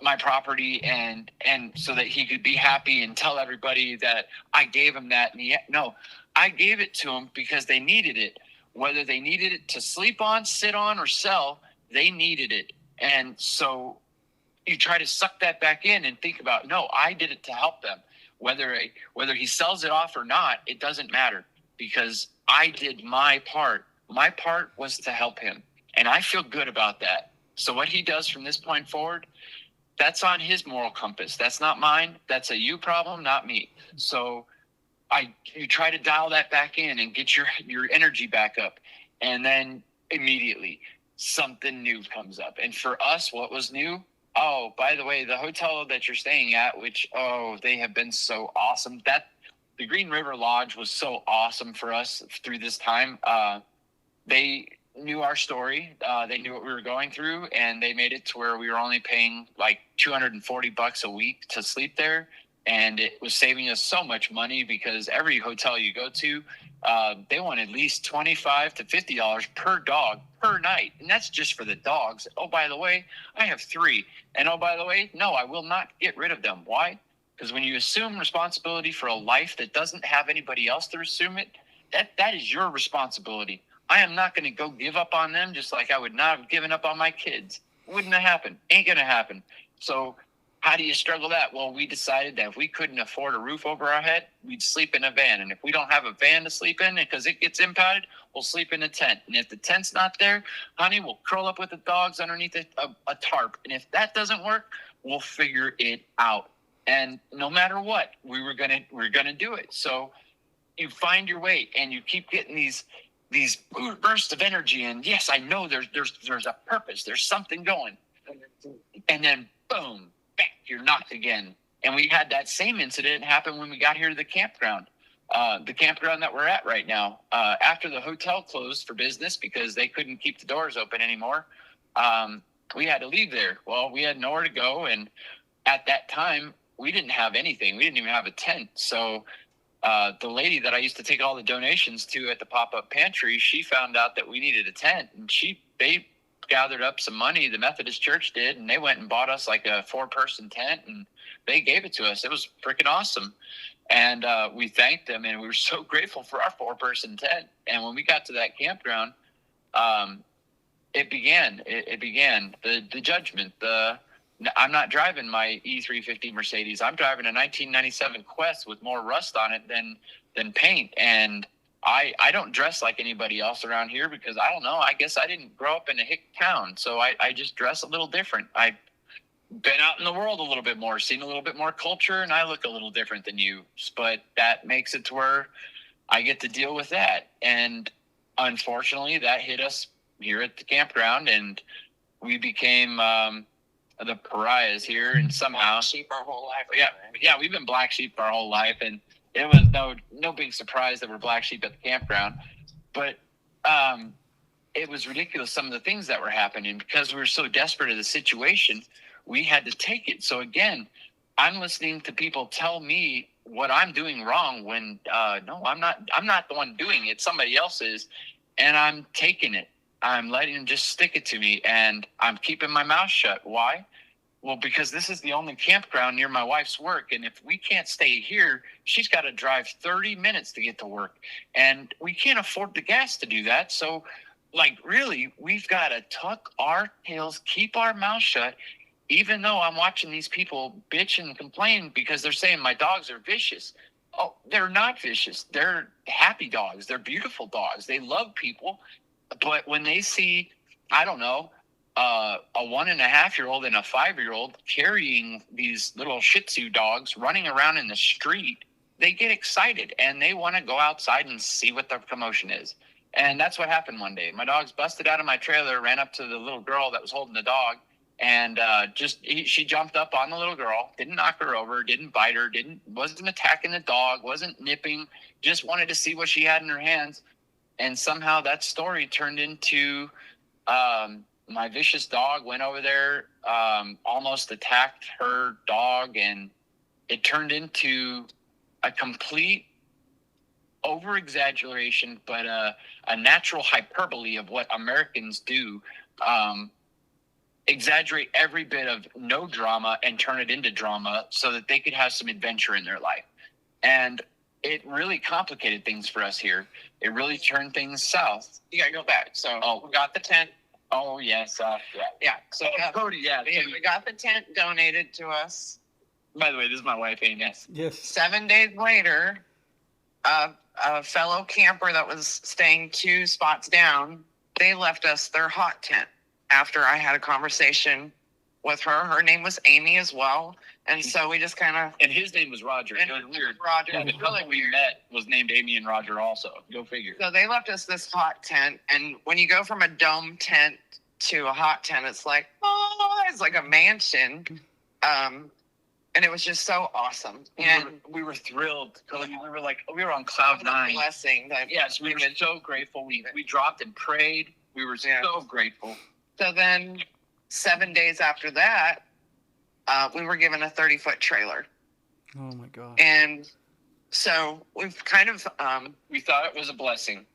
my property and so that he could be happy and tell everybody that I gave him that. No, I gave it to him because they needed it. Whether they needed it to sleep on, sit on, or sell, they needed it. And so you try to suck that back in and think about, no, I did it to help them. Whether he sells it off or not, it doesn't matter, because I did my part. My part was to help him, and I feel good about that. So what he does from this point forward, that's on his moral compass. That's not mine. That's a you problem, not me. So you try to dial that back in and get your energy back up, and then immediately something new comes up. And for us, what was new? Oh, by the way, the hotel that you're staying at, which, oh, they have been so awesome. The Green River Lodge was so awesome for us through this time. They knew our story. They knew what we were going through, and they made it to where we were only paying like $240 a week to sleep there. And it was saving us so much money because every hotel you go to, they want at least $25 to $50 per dog per night. And that's just for the dogs. Oh, by the way, I have 3. And oh, by the way, no, I will not get rid of them. Why? Because when you assume responsibility for a life that doesn't have anybody else to assume it, that is your responsibility. I am not going to go give up on them just like I would not have given up on my kids. Wouldn't have happened. Ain't going to happen. So how do you struggle that? Well, we decided that if we couldn't afford a roof over our head, we'd sleep in a van. And if we don't have a van to sleep in because it gets impounded, we'll sleep in a tent. And if the tent's not there, honey, we'll curl up with the dogs underneath a tarp. And if that doesn't work, we'll figure it out. And no matter what, we're gonna do it. So you find your way, and you keep getting these bursts of energy. And yes, I know there's a purpose. There's something going. And then boom, back, you're knocked again. And we had that same incident happen when we got here to the campground. The campground that we're at right now. After the hotel closed for business because they couldn't keep the doors open anymore, we had to leave there. Well, we had nowhere to go, and at that time, we didn't have anything. We didn't even have a tent. So the lady that I used to take all the donations to at the pop-up pantry, she found out that we needed a tent, and they gathered up some money, the Methodist Church did, and they went and bought us like a 4-person tent, and they gave it to us. It was freaking awesome. And we thanked them, and we were so grateful for our 4-person tent. And when we got to that campground, it began the judgment. I'm not driving my E350 Mercedes. I'm driving a 1997 Quest with more rust on it than paint. And I don't dress like anybody else around here because I don't know. I guess I didn't grow up in a hick town. So I just dress a little different. I've been out in the world a little bit more, seen a little bit more culture, and I look a little different than you. But that makes it to where I get to deal with that. And unfortunately, that hit us here at the campground, and we became the pariahs here, and somehow Black sheep our whole life. yeah, we've been black sheep our whole life, and it was no big surprise that we're black sheep at the campground. But it was ridiculous, some of the things that were happening, because we were so desperate of the situation, we had to take it. So again, I'm listening to people tell me what I'm doing wrong when no, I'm not the one doing it, somebody else is, and I'm taking it. I'm letting them just stick it to me, and I'm keeping my mouth shut. Why? Well, because this is the only campground near my wife's work, and if we can't stay here, she's got to drive 30 minutes to get to work, and we can't afford the gas to do that. So, like, really, we've got to tuck our tails, keep our mouth shut, even though I'm watching these people bitch and complain because they're saying my dogs are vicious. Oh, they're not vicious. They're happy dogs. They're beautiful dogs. They love people. But when they see, I don't know, a 1.5-year-old and a 5-year-old carrying these little Shih Tzu dogs running around in the street, they get excited and they want to go outside and see what the commotion is. And that's what happened one day. My dogs busted out of my trailer, ran up to the little girl that was holding the dog, and she jumped up on the little girl, didn't knock her over, didn't bite her, wasn't attacking the dog, wasn't nipping, just wanted to see what she had in her hands. And somehow that story turned into my vicious dog went over there, almost attacked her dog, and it turned into a complete over-exaggeration, but a natural hyperbole of what Americans do. Exaggerate every bit of no drama and turn it into drama so that they could have some adventure in their life. And it really complicated things for us here. It really turned things south. You gotta go back. So we got the tent. Oh, yes. Yeah. So Cody, we got the tent donated to us. By the way, this is my wife, Amy. Yes. 7 days later, a fellow camper that was staying 2 spots down, they left us their hot tent after I had a conversation with her. Her name was Amy as well. And so we just kind of... And his name was Rodger. And it was weird. Rodger. Yeah, the girl that we met was named Amy and Rodger also. Go figure. So they left us this hot tent. And when you go from a dome tent to a hot tent. It's like, oh, it's like a mansion. And it was just so awesome. And we were thrilled. We were on cloud nine. Blessing. Yes, we were so grateful. We dropped and prayed. We were so grateful. So then 7 days after that, we were given a 30-foot trailer. Oh my God. And so we've kind of, we thought it was a blessing.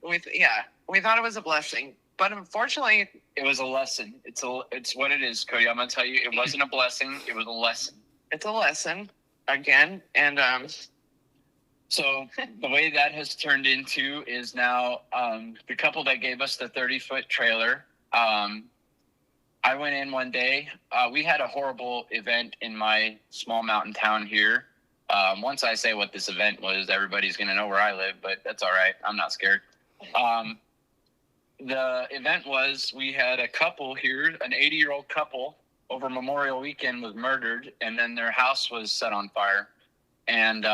we thought it was a blessing, but unfortunately it was a lesson. It's what it is, Cody. I'm going to tell you, it wasn't a blessing. It was a lesson. It's a lesson again. And, so the way that has turned into is now, the couple that gave us the 30-foot trailer, I went in one day. We had a horrible event in my small mountain town here. Once I say what this event was, everybody's going to know where I live, but that's all right. I'm not scared. The event was, we had a couple here, an 80-year-old couple over Memorial Weekend was murdered, and then their house was set on fire. And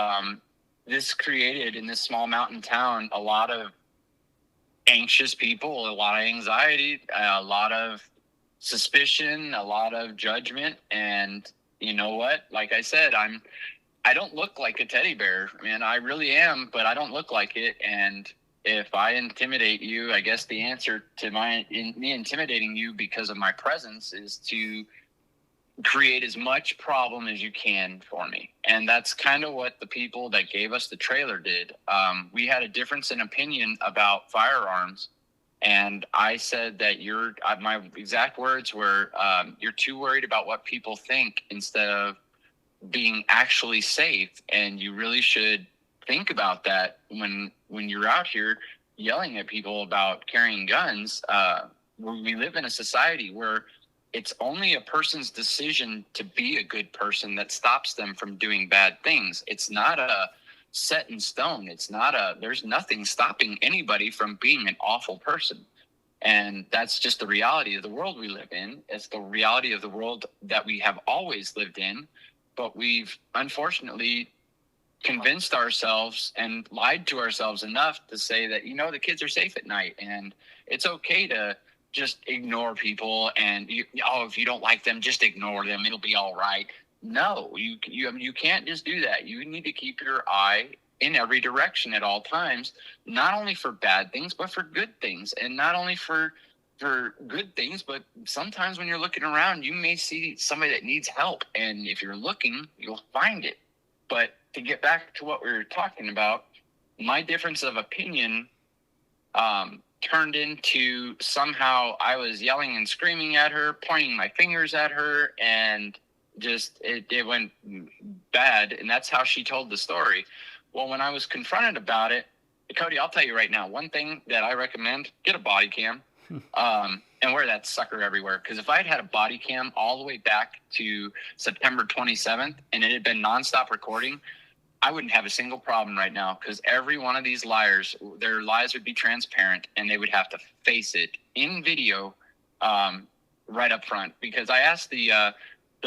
this created in this small mountain town a lot of anxious people, a lot of anxiety, a lot of suspicion, a lot of judgment. And you know what? Like I said, I don't look like a teddy bear. I mean, I really am, but I don't look like it. And if I intimidate you, I guess the answer to me intimidating you because of my presence is to create as much problem as you can for me. And that's kind of what the people that gave us the trailer did. We had a difference in opinion about firearms. And I said that my exact words were, you're too worried about what people think instead of being actually safe. And you really should think about that when you're out here yelling at people about carrying guns. We live in a society where it's only a person's decision to be a good person that stops them from doing bad things. It's not a set in stone. There's nothing stopping anybody from being an awful person. And that's just the reality of the world we live in. It's the reality of the world that we have always lived in. But we've unfortunately convinced ourselves and lied to ourselves enough to say that, the kids are safe at night and it's okay to just ignore people. And if you don't like them, just ignore them. It'll be all right. No, you can't just do that. You need to keep your eye in every direction at all times, not only for bad things, but for good things. And not only for good things, but sometimes when you're looking around, you may see somebody that needs help. And if you're looking, you'll find it. But to get back to what we were talking about, my difference of opinion turned into somehow I was yelling and screaming at her, pointing my fingers at her, and just it went bad. And that's how she told the story. Well, when I was confronted about it, Cody, I'll tell you right now, one thing that I recommend, get a body cam and wear that sucker everywhere. Because if I had a body cam all the way back to September 27th and it had been nonstop recording, I wouldn't have a single problem right now, because every one of these liars, their lies would be transparent and they would have to face it in video right up front. Because I asked the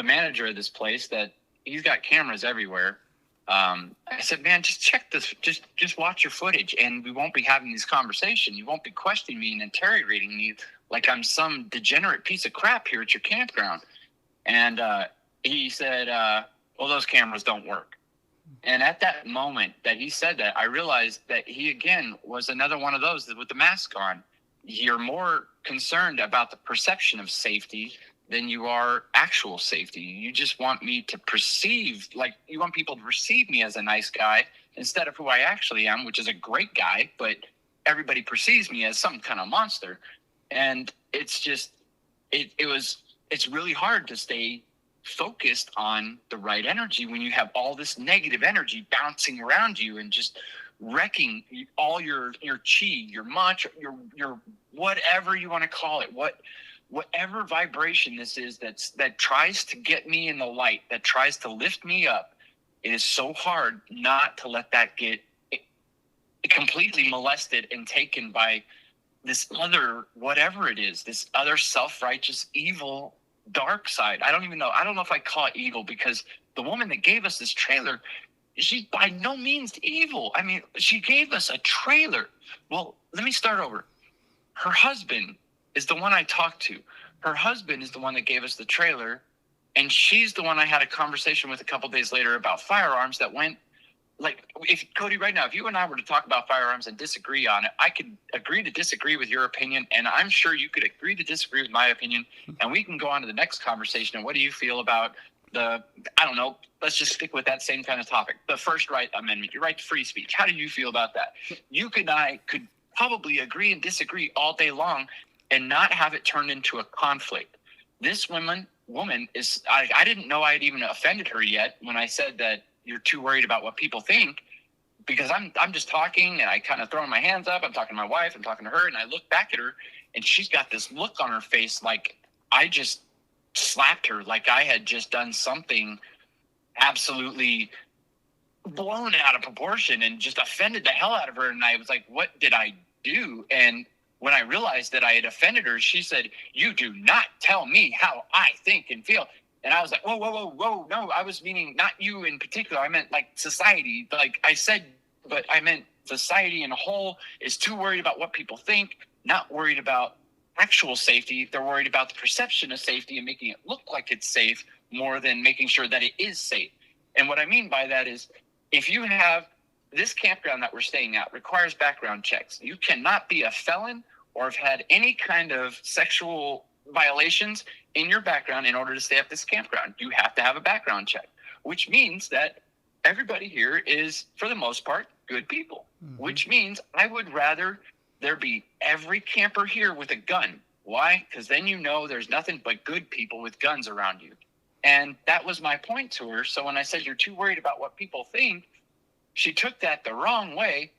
manager of this place, that he's got cameras everywhere. I said, man, just check this, just watch your footage and we won't be having this conversation. You won't be questioning me and interrogating me like I'm some degenerate piece of crap here at your campground. And he said, well, those cameras don't work. And at that moment that he said that, I realized that he, again, was another one of those with the mask on. You're more concerned about the perception of safety than you are actual safety. You just want me to perceive, like you want people to perceive me as a nice guy instead of who I actually am, which is a great guy, but everybody perceives me as some kind of monster. And it's just, it's really hard to stay focused on the right energy when you have all this negative energy bouncing around you and just wrecking all your chi, your mantra, your whatever you want to call it, whatever vibration this is that tries to get me in the light, that tries to lift me up. It is so hard not to let that get completely molested and taken by this other, whatever it is, this other self-righteous, evil, dark side. I don't know if I call it evil, because the woman that gave us this trailer, she's by no means evil. I mean, she gave us a trailer. Well, let me start over. Her husband is the one I talked to. Her husband is the one that gave us the trailer, and she's the one I had a conversation with a couple days later about firearms that went, like, if Cody, right now, if you and I were to talk about firearms and disagree on it, I could agree to disagree with your opinion, and I'm sure you could agree to disagree with my opinion, and we can go on to the next conversation. And what do you feel about I don't know, let's just stick with that same kind of topic. The First Right Amendment, your right to free speech. How do you feel about that? You and I could probably agree and disagree all day long and not have it turned into a conflict. This woman is, I didn't know I had even offended her yet when I said that you're too worried about what people think, because I'm just talking and I kind of throwing my hands up. I'm talking to my wife, I'm talking to her, and I look back at her and she's got this look on her face like I just slapped her, like I had just done something absolutely blown out of proportion and just offended the hell out of her. And I was like, what did I do? And when I realized that I had offended her, she said, "You do not tell me how I think and feel." And I was like, whoa. No, I was meaning not you in particular. I meant like society. Like I said, but I meant society in a whole is too worried about what people think, not worried about actual safety. They're worried about the perception of safety and making it look like it's safe more than making sure that it is safe. And what I mean by that is, if you have this campground that we're staying at requires background checks. You cannot be a felon or have had any kind of sexual violations in your background in order to stay at this campground. You have to have a background check, which means that everybody here is, for the most part, good people, which means I would rather there be every camper here with a gun. Why? Because then you know there's nothing but good people with guns around you. And that was my point to her. So when I said you're too worried about what people think, she took that the wrong way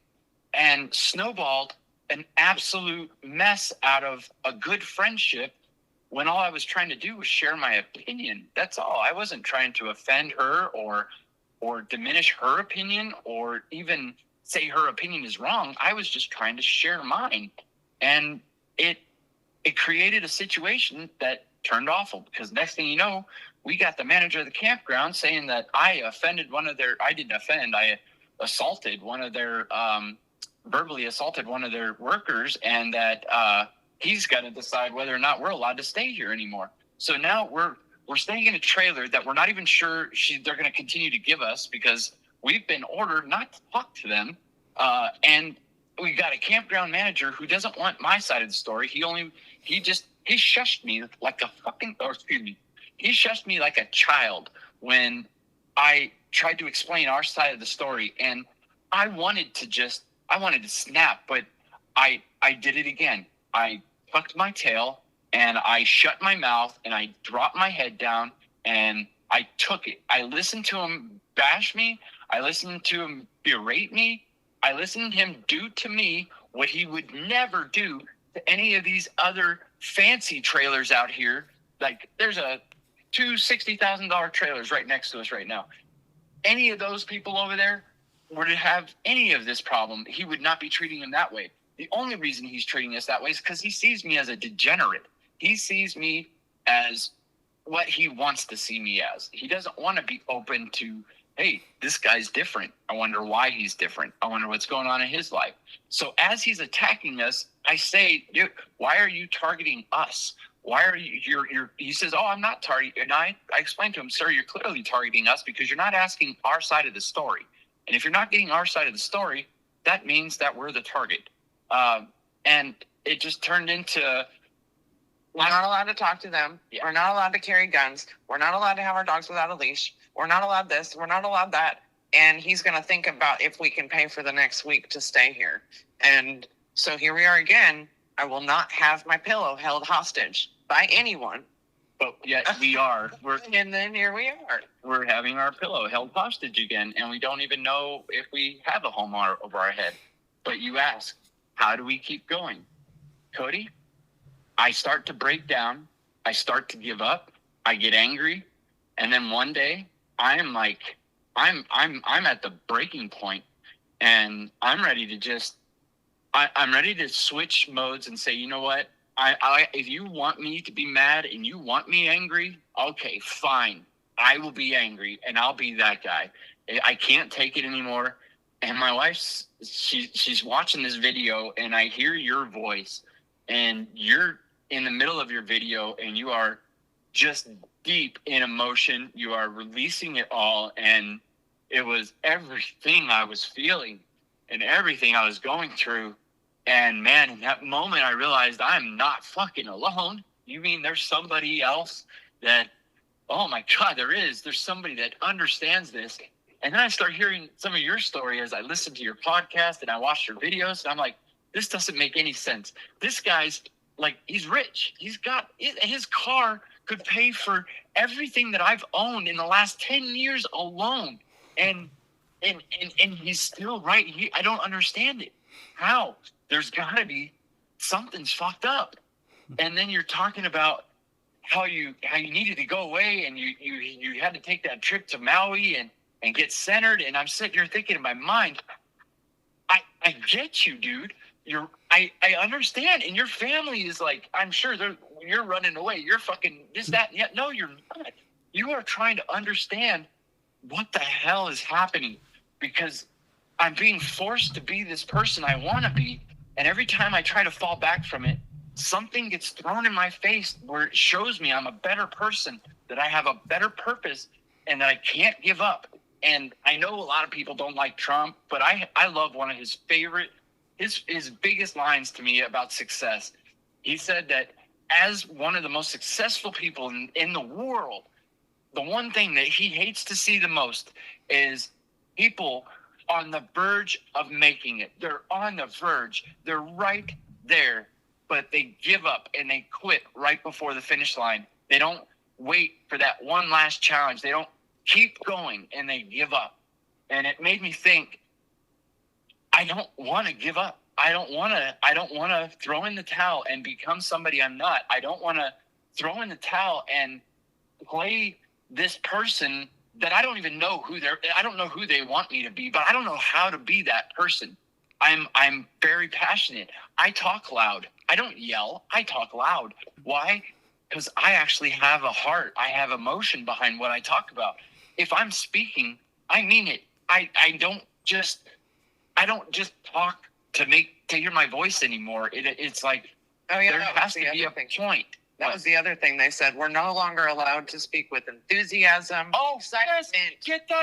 and snowballed an absolute mess out of a good friendship when all I was trying to do was share my opinion. That's all. I wasn't trying to offend her or diminish her opinion or even say her opinion is wrong. I was just trying to share mine. And it created a situation that turned awful, because next thing you know, we got the manager of the campground saying that I assaulted one of their, verbally assaulted one of their workers, and that he's got to decide whether or not we're allowed to stay here anymore. So now we're staying in a trailer that we're not even sure they're going to continue to give us, because we've been ordered not to talk to them. And we got a campground manager who doesn't want my side of the story. He shushed me like he shushed me like a child when I tried to explain our side of the story. And I wanted to snap, but I did it again. I tucked my tail and I shut my mouth and I dropped my head down and I took it. I listened to him bash me. I listened to him berate me. I listened to him do to me what he would never do to any of these other fancy trailers out here. Like, there's two $60,000 trailers right next to us right now. Any of those people over there were to have any of this problem, he would not be treating them that way. The only reason he's treating us that way is because he sees me as a degenerate. He sees me as what he wants to see me as. He doesn't want to be open to, hey, this guy's different. I wonder why he's different. I wonder what's going on in his life. So as he's attacking us, I say, dude, why are you targeting us? Why are you, he says, oh, I'm not targeting. And I explained to him, sir, you're clearly targeting us because you're not asking our side of the story. And if you're not getting our side of the story, that means that we're the target. And it just turned into... We're not allowed to talk to them. Yeah. We're not allowed to carry guns. We're not allowed to have our dogs without a leash. We're not allowed this. We're not allowed that. And he's going to think about if we can pay for the next week to stay here. And so here we are again. I will not have my pillow held hostage by anyone. But yet we are. And then here we are. We're having our pillow held hostage again, and we don't even know if we have a home over our head. But you ask, how do we keep going? Cody, I start to break down. I start to give up. I get angry. And then one day I'm like, I'm at the breaking point, and I'm ready to I'm ready to switch modes and say, you know what? If you want me to be mad and you want me angry, okay, fine. I will be angry and I'll be that guy. I can't take it anymore. And my wife's, she's watching this video and I hear your voice and you're in the middle of your video and you are just deep in emotion. You are releasing it all. And it was everything I was feeling and everything I was going through. And man, in that moment, I realized I'm not fucking alone. You mean there's somebody else that, oh my God, there's somebody that understands this. And then I start hearing some of your story as I listen to your podcast and I watch your videos. And I'm like, this doesn't make any sense. This guy's like, he's rich. He's got his car could pay for everything that I've owned in the last 10 years alone. And he's still right here. I don't understand it. How? There's got to be something's fucked up. And then you're talking about how you needed to go away and you had to take that trip to Maui and get centered. And I'm sitting here thinking in my mind, I get you, dude. I understand. And your family is like, I'm sure you're running away. You're fucking this, that, and yet. No, you're not. You are trying to understand what the hell is happening, because I'm being forced to be this person I want to be. And every time I try to fall back from it, something gets thrown in my face where it shows me I'm a better person, that I have a better purpose, and that I can't give up. And I know a lot of people don't like Trump, but I love one of his favorite, his biggest lines to me about success. He said that as one of the most successful people in the world, the one thing that he hates to see the most is people on the verge of making it. They're on the verge. They're right there, but they give up and they quit right before the finish line. They don't wait for that one last challenge. They don't keep going and they give up. And it made me think, I don't want to give up. I don't want to throw in the towel and become somebody I'm not. I don't want to throw in the towel and play this person that I don't even know I don't know who they want me to be, but I don't know how to be that person. I'm very passionate. I talk loud. I don't yell. I talk loud. Why? Because I actually have a heart. I have emotion behind what I talk about. If I'm speaking, I mean it. I don't just talk to hear my voice anymore. It's like, there has to be a point. That was the other thing they said. We're no longer allowed to speak with enthusiasm, excitement,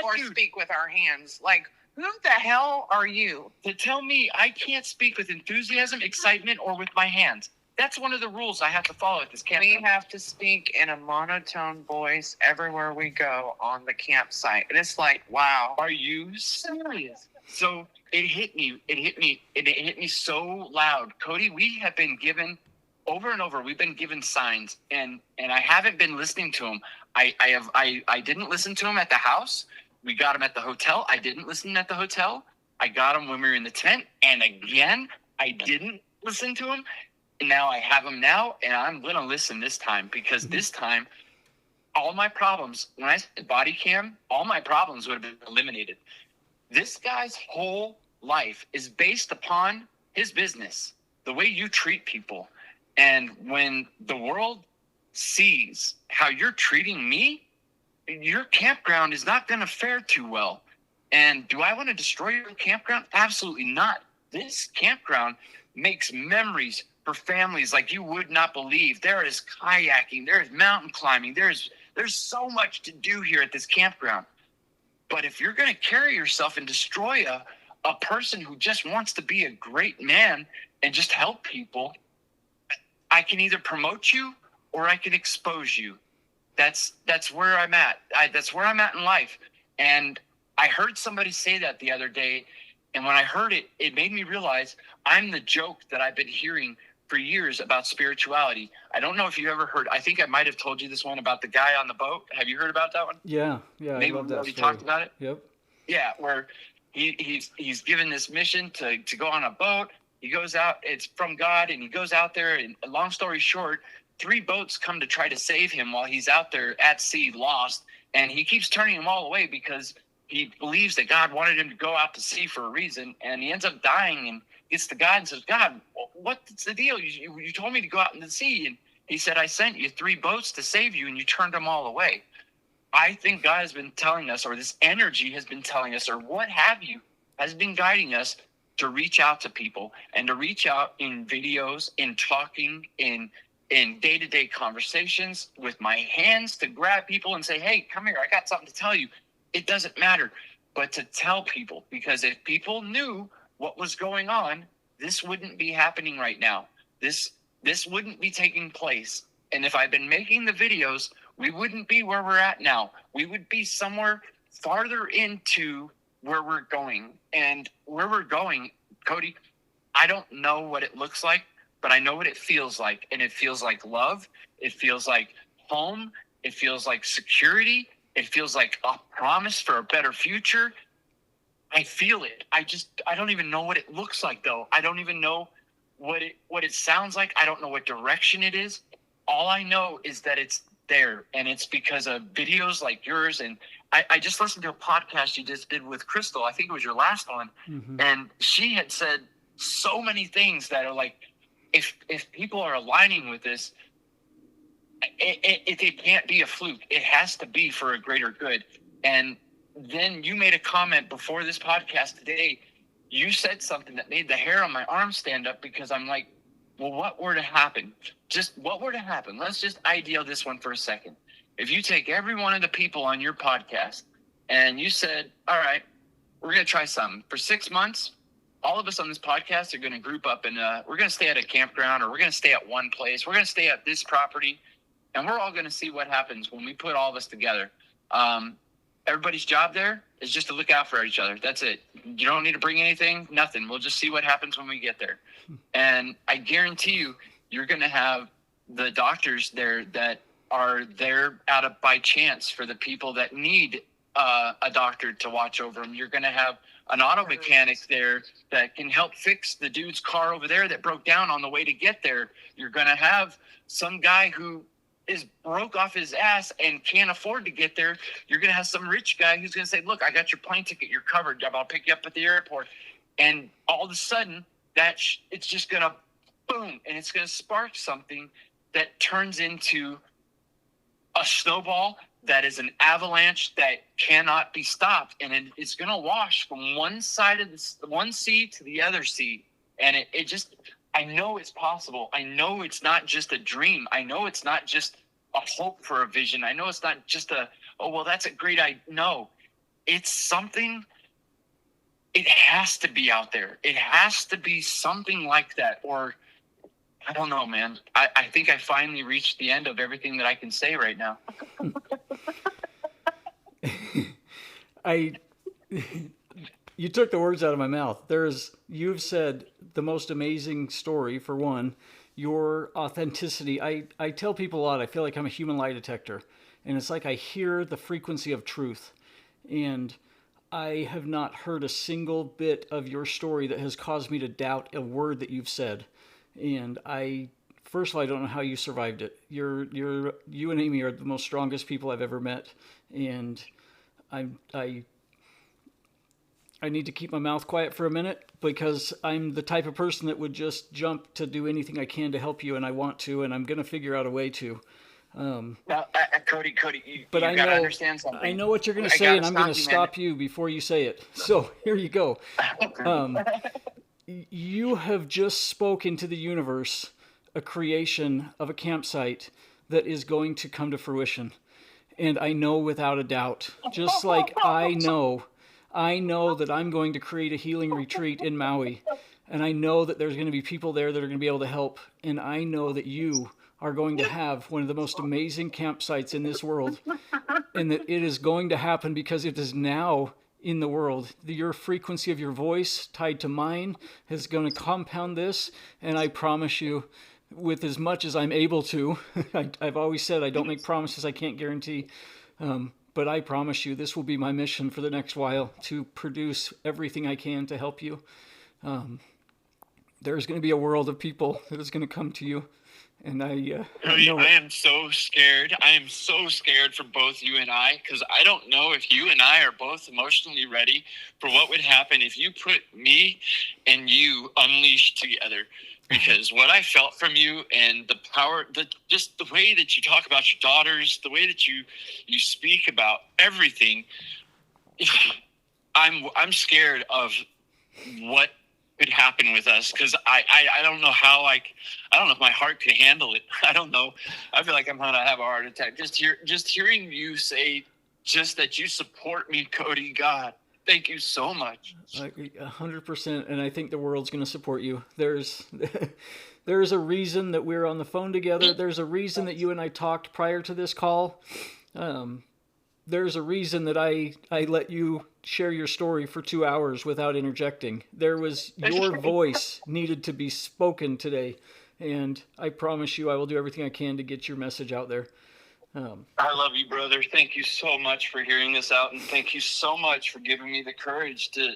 or speak with our hands. Like, who the hell are you to tell me I can't speak with enthusiasm, excitement, or with my hands? That's one of the rules I have to follow at this camp. We have to speak in a monotone voice everywhere we go on the campsite. And it's like, wow. Are you serious? So it hit me so loud. Cody, we have been given over and over, we've been given signs, and I haven't been listening to them. I didn't listen to them at the house. We got them at the hotel. I didn't listen at the hotel. I got them when we were in the tent, and again, I didn't listen to them. And now I have them now, and I'm going to listen this time, because this time, all my problems, when I said body cam, all my problems would have been eliminated. This guy's whole life is based upon his business, the way you treat people. And when the world sees how you're treating me, your campground is not going to fare too well. And do I want to destroy your campground? Absolutely not. This campground makes memories for families like you would not believe. There is kayaking, there is mountain climbing, there's so much to do here at this campground. But if you're going to carry yourself and destroy a person who just wants to be a great man and just help people, I can either promote you or I can expose you. That's where I'm at. That's where I'm at in life. And I heard somebody say that the other day. And when I heard it, it made me realize I'm the joke that I've been hearing for years about spirituality. I don't know if you ever heard. I think I might have told you this one about the guy on the boat. Have you heard about that one? Yeah. Maybe I love we that already story. talked about it. Yep. Yeah, where he's given this mission to go on a boat. He goes out. It's from God, and he goes out there. And long story short, 3 boats come to try to save him while he's out there at sea, lost. And he keeps turning them all away because he believes that God wanted him to go out to sea for a reason. And he ends up dying and gets to God and says, God, what's the deal? You told me to go out in the sea. And he said, I sent you 3 boats to save you, and you turned them all away. I think God has been telling us, or this energy has been telling us, or what have you, has been guiding us to reach out to people and to reach out in videos, in talking, in in day-to-day conversations with my hands to grab people and say, hey, come here, I got something to tell you. It doesn't matter. But to tell people, because if people knew what was going on, this wouldn't be happening right now. This wouldn't be taking place. And if I'd been making the videos, we wouldn't be where we're at now. We would be somewhere farther into where we're going. And where we're going, Cody, I don't know what it looks like, but I know what it feels like. And it feels like love. It feels like home. It feels like security. It feels like a promise for a better future. I feel it. I don't even know what it looks like, though. I don't even know what it sounds like. I don't know what direction it is. All I know is that it's there, and it's because of videos like yours. And I just listened to a podcast you just did with Crystal. I think it was your last one. Mm-hmm. And she had said so many things that are like, if people are aligning with this, it can't be a fluke. It has to be for a greater good. And then you made a comment before this podcast today. You said something that made the hair on my arm stand up, because I'm like, well, what were to happen? Just what were to happen? Let's just ideal this one for a second. If you take every one of the people on your podcast and you said, all right, we're going to try something for 6 months. All of us on this podcast are going to group up, and we're going to stay at a campground, or we're going to stay at one place. We're going to stay at this property, and we're all going to see what happens when we put all of us together. Everybody's job there is just to look out for each other. That's it. You don't need to bring anything, nothing. We'll just see what happens when we get there. And I guarantee you, you're going to have the doctors there that are there out of by chance for the people that need a doctor to watch over them. You're going to have an auto mechanic there that can help fix the dude's car over there that broke down on the way to get there. You're going to have some guy who is broke off his ass and can't afford to get there. You're going to have some rich guy who's going to say, look, I got your plane ticket. You're covered. I'll pick you up at the airport. And all of a sudden, it's just going to boom, and it's going to spark something that turns into a snowball that is an avalanche that cannot be stopped. And it's going to wash from one side of one sea to the other sea. And it just, I know it's possible. I know it's not just a dream. I know it's not just a hope for a vision. I know it's not just oh, well, that's a great idea. No, it's something. It has to be out there. It has to be something like that. Or I don't know, man. I think I finally reached the end of everything that I can say right now. You took the words out of my mouth. You've said the most amazing story, for one, your authenticity. I tell people a lot, I feel like I'm a human lie detector, and it's like I hear the frequency of truth, and I have not heard a single bit of your story that has caused me to doubt a word that you've said. And first of all, I don't know how you survived it. You and Amy are the most strongest people I've ever met, and I need to keep my mouth quiet for a minute, because I'm the type of person that would just jump to do anything I can to help you, and I want to, and I'm going to figure out a way to. Now, Cody, you got to understand something. I know what you're going to say, and I'm going to stop you before you say it. So here you go. You have just spoken to the universe a creation of a campsite that is going to come to fruition. And I know without a doubt, just like I know that I'm going to create a healing retreat in Maui. And I know that there's going to be people there that are going to be able to help. And I know that you are going to have one of the most amazing campsites in this world. And that it is going to happen because it is now in the world. Your frequency of your voice tied to mine is going to compound this. And I promise you, with as much as I'm able to, I've always said I don't make promises I can't guarantee. But I promise you, this will be my mission for the next while, to produce everything I can to help you. There's going to be a world of people that is going to come to you. And I am so scared. I am so scared for both you and I, because I don't know if you and I are both emotionally ready for what would happen if you put me and you unleashed together. Because what I felt from you, and the power, just the way that you talk about your daughters, the way that you speak about everything, I'm scared of what could happen with us, because I don't know how, like, I don't know if my heart could handle it. I don't know. I feel like I'm gonna have a heart attack just hearing you say just that you support me, Cody. God, thank you so much. 100%, and I think the world's going to support you. There's a reason that we're on the phone together. There's a reason that you and I talked prior to this call. There's a reason that I let you share your story for 2 hours without interjecting. Your voice needed to be spoken today, and I promise you I will do everything I can to get your message out there. I love you, brother. Thank you so much for hearing this out, and thank you so much for giving me the courage to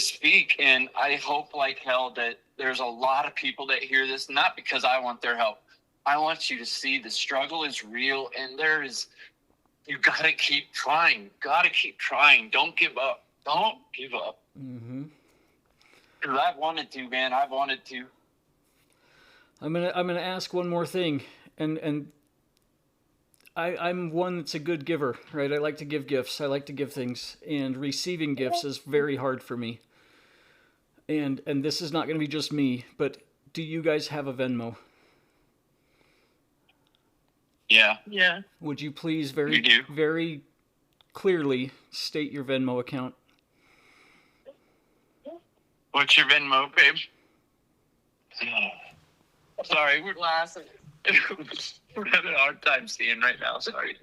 speak. And I hope like hell that there's a lot of people that hear this, not because I want their help. I want you to see the struggle is real, and you got to keep trying. Got to keep trying. Don't give up. Don't give up. Mm-hmm. Because I've wanted to, man. I've wanted to. I'm gonna ask one more thing, and I'm one that's a good giver, right? I like to give gifts. I like to give things, and receiving gifts is very hard for me. And this is not going to be just me, but do you guys have a Venmo? Yeah. Yeah. Would you please very clearly state your Venmo account? What's your Venmo, babe? Sorry, we're Glasses. we're having a hard time seeing right now. Sorry.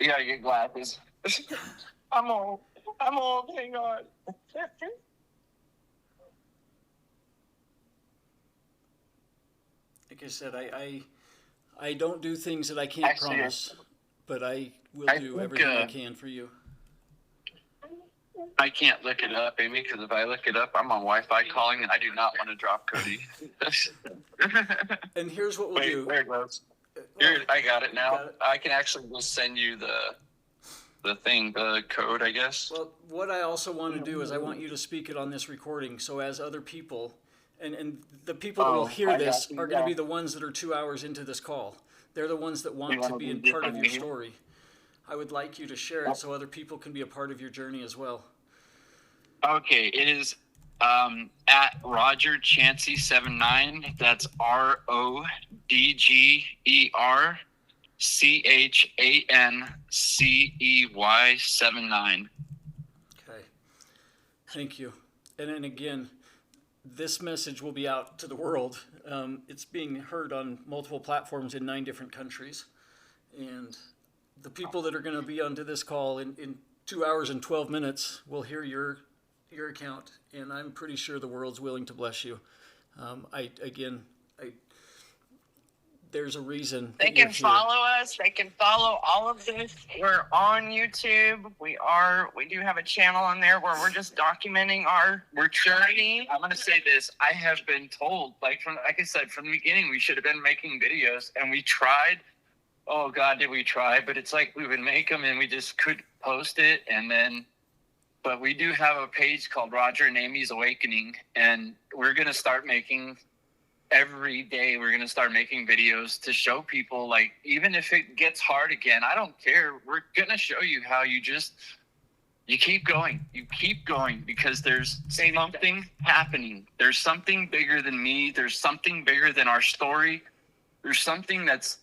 You gotta get glasses. I'm old. Hang on. Like I said, I don't do things that I can't promise, but I will do everything I can for you. I can't look it up, Amy, because if I look it up, I'm on Wi-Fi calling, and I do not want to drop Cody. And here's what we'll do. There it goes. Here, I got it now. I can actually just send you the code, I guess. Well, what I also want to do is I want you to speak it on this recording, so as other people, and the people that will hear this are going to be the ones that are 2 hours into this call. They're the ones that want to be in part of your story. I would like you to share it so other people can be a part of your journey as well. Okay, it is at Rodger Chancey 79. That's RODGERCHANCEY 79. Okay, thank you. And then again, this message will be out to the world. It's being heard on multiple platforms in 9 different countries, and the people that are going to be onto this call in 2 hours and 12 minutes will hear your account, and I'm pretty sure the world's willing to bless you. There's a reason. They can follow us. They can follow all of this. We're on YouTube. We do have a channel on there where we're just documenting our journey. I'm gonna say this. I have been told, like I said from the beginning, we should have been making videos, and we tried. Oh God, did we try? But it's like we would make them and we just couldn't post it. But we do have a page called Rodger and Amy's Awakening, and we're going to start making every day. We're going to start making videos to show people, like, even if it gets hard again, I don't care. We're going to show you how you keep going. You keep going because there's something happening. There's something bigger than me. There's something bigger than our story. There's something that's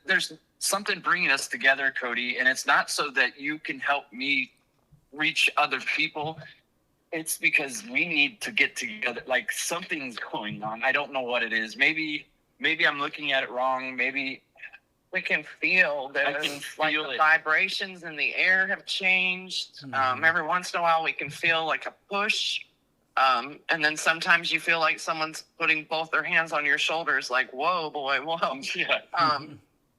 there's something bringing us together, Cody, and it's not so that you can help me reach other people. It's because we need to get together. Like, something's going on. I don't know what it is. Maybe I'm looking at it wrong. Maybe we can feel that the vibrations in the air have changed. Mm-hmm. Every once in a while we can feel like a push. And then sometimes you feel like someone's putting both their hands on your shoulders, like, whoa, boy, whoa. Yeah.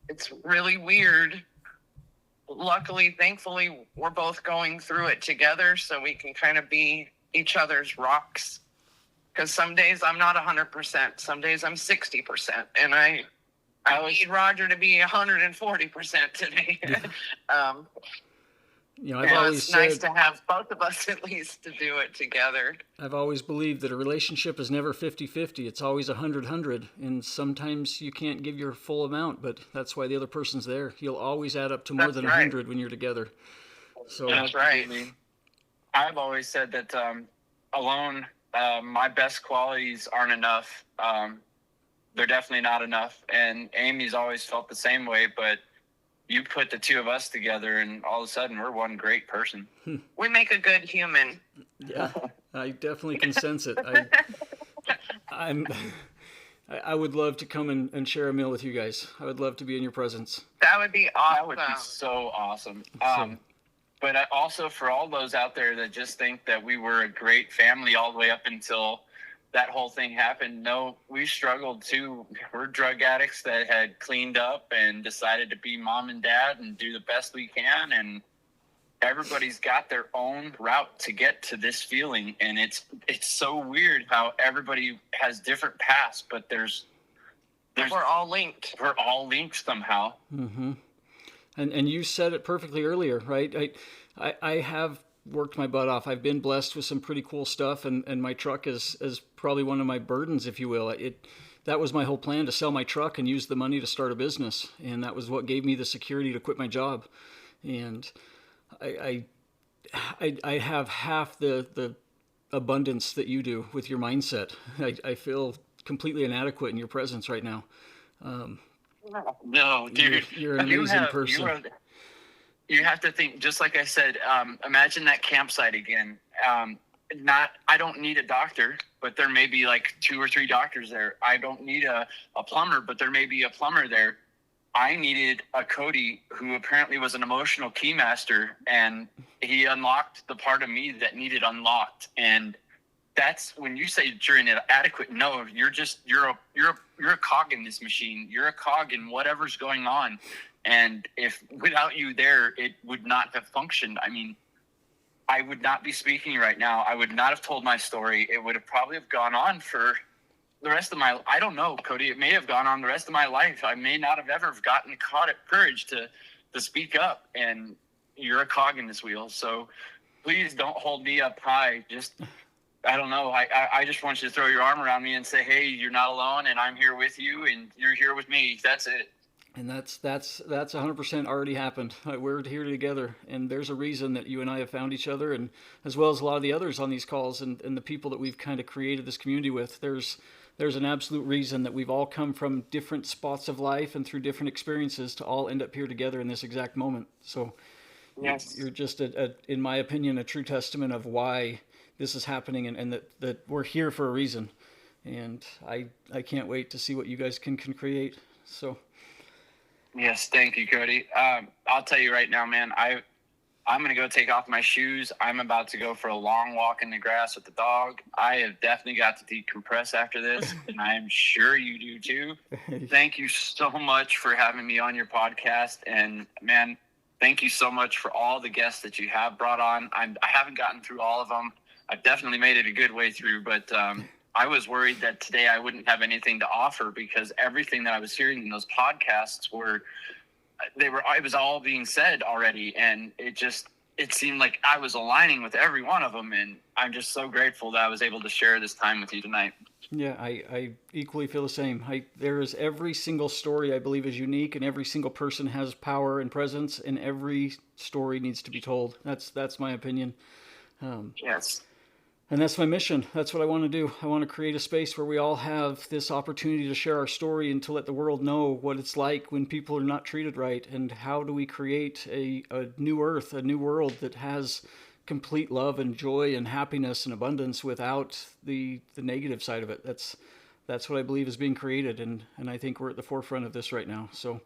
It's really weird. Luckily, thankfully, we're both going through it together, so we can kind of be each other's rocks. Because some days I'm not 100%. Some days I'm 60%. And I need Rodger to be 140% today. It's nice to have both of us at least to do it together. I've always believed that a relationship is never 50-50. It's always 100-100. And sometimes you can't give your full amount, but that's why the other person's there. You'll always add up to more than 100 when you're together. So that's right. I've always said that alone, my best qualities aren't enough. They're definitely not enough. And Amy's always felt the same way, but you put the two of us together and all of a sudden we're one great person. We make a good human. Yeah, I definitely can sense it. I would love to come and share a meal with you guys. I would love to be in your presence. That would be awesome. That would be so awesome. But also for all those out there that just think that we were a great family all the way up until that whole thing happened. No, we struggled too. We're drug addicts that had cleaned up and decided to be mom and dad and do the best we can. And everybody's got their own route to get to this feeling. And it's so weird how everybody has different paths, but we're all linked. We're all linked somehow. Mm-hmm. And you said it perfectly earlier, right? I have worked my butt off. I've been blessed with some pretty cool stuff, and my truck is probably one of my burdens, if you will. That was my whole plan, to sell my truck and use the money to start a business, and that was what gave me the security to quit my job. And I have half the abundance that you do with your mindset. I feel completely inadequate in your presence right now. No, dude, you're an amazing person. You have to think, just like I said, imagine that campsite again. I don't need a doctor, but there may be like 2 or 3 doctors there. I don't need a plumber, but there may be a plumber there. I needed a Cody who apparently was an emotional keymaster, and he unlocked the part of me that needed unlocked. And that's when you say you're inadequate. No, you're a cog in this machine. You're a cog in whatever's going on. And if without you there, it would not have functioned. I mean, I would not be speaking right now. I would not have told my story. It would have probably have gone on for the rest of my, I don't know, Cody, it may have gone on the rest of my life. I may not have ever gotten courage to speak up, and you're a cog in this wheel. So please don't hold me up high. Just, I don't know. I just want you to throw your arm around me and say, hey, you're not alone, and I'm here with you, and you're here with me. That's it. And that's 100% already happened. We're here together, and there's a reason that you and I have found each other, and as well as a lot of the others on these calls and the people that we've kind of created this community with. There's an absolute reason that we've all come from different spots of life and through different experiences to all end up here together in this exact moment. So yes, you're just, in my opinion, a true testament of why this is happening, and that we're here for a reason. And I can't wait to see what you guys can create. So. Yes, thank you, Cody. I'll tell you right now, man, I'm going to go take off my shoes. I'm about to go for a long walk in the grass with the dog. I have definitely got to decompress after this, and I am sure you do too. Thank you so much for having me on your podcast. And, man, thank you so much for all the guests that you have brought on. I haven't gotten through all of them. I've definitely made it a good way through, but I was worried that today I wouldn't have anything to offer, because everything that I was hearing in those podcasts it was all being said already. And it seemed like I was aligning with every one of them. And I'm just so grateful that I was able to share this time with you tonight. Yeah, I equally feel the same. There is every single story I believe is unique, and every single person has power and presence, and every story needs to be told. That's my opinion. Yes. And that's my mission. That's what I want to do. I want to create a space where we all have this opportunity to share our story and to let the world know what it's like when people are not treated right, and how do we create a new earth, a new world that has complete love and joy and happiness and abundance without the negative side of it. That's what I believe is being created, and I think we're at the forefront of this right now. So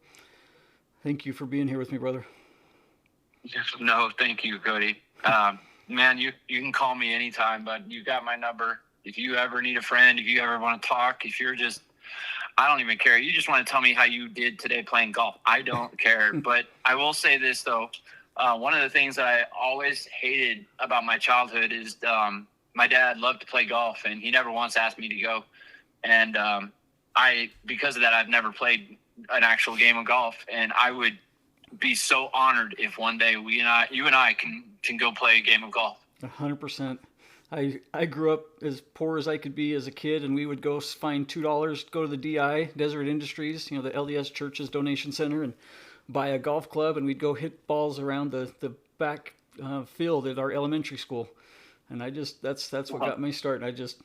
thank you for being here with me, brother. No, thank you, Cody. Man, you can call me anytime, but you got my number. If you ever need a friend, if you ever want to talk, if you're just, I don't even care. You just want to tell me how you did today playing golf. I don't care. But I will say this, though. One of the things that I always hated about my childhood is my dad loved to play golf, and he never once asked me to go. And because of that, I've never played an actual game of golf, and I would be so honored if one day you and I can go play a game of golf. 100%. I grew up as poor as I could be as a kid, and we would go find $2, go to the DI, Desert Industries, the LDS Church's donation center, and buy a golf club, and we'd go hit balls around the back field at our elementary school. And that's what got me started. I just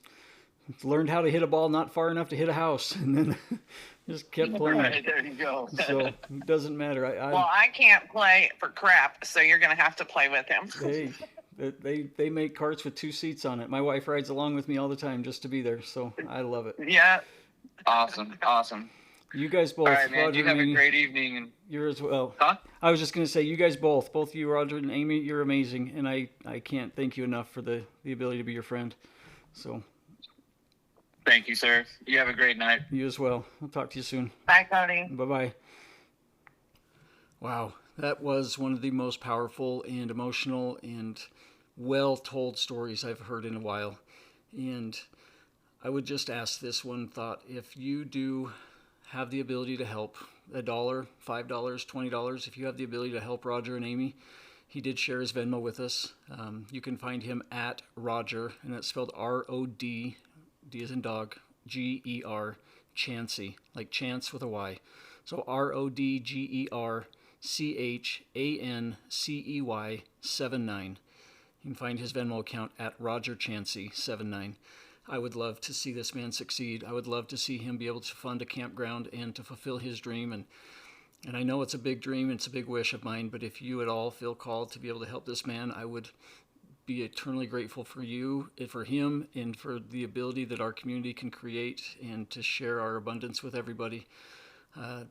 learned how to hit a ball not far enough to hit a house, and then just kept playing. Right, there you go. So it doesn't matter. Well, I can't play for crap, so you're going to have to play with him. They make carts with 2 seats on it. My wife rides along with me all the time just to be there, so I love it. Yeah. Awesome. You guys both. All right, man. Rodger, You have a Amy, great evening. And you're as well. huh? I was just going to say, you guys both you, Rodger and Amy, you're amazing, and I can't thank you enough for the ability to be your friend. So Thank you, sir. You have a great night. you as well. I'll talk to you soon. Bye, Cody. Bye-bye. Wow, that was one of the most powerful and emotional and well-told stories I've heard in a while. And I would just ask this one thought. If you do have the ability to help, $1, $5, $20, if you have the ability to help Rodger and Amy, he did share his Venmo with us. You can find him at Rodger, and that's spelled R-O-D, D as in dog, G-E-R, Chancey, like chance with a Y. So RODGERCHANCEY 79. You can find his Venmo account at Rodger Chancey 79. I would love to see this man succeed. I would love to see him be able to fund a campground and to fulfill his dream. And I know it's a big dream, it's a big wish of mine, but if you at all feel called to be able to help this man, I would be eternally grateful for you, for him, and for the ability that our community can create and to share our abundance with everybody. I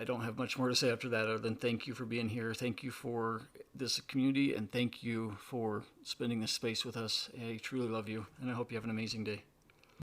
don't have much more to say after that other than thank you for being here. Thank you for this community, and thank you for spending this space with us. I truly love you, and I hope you have an amazing day.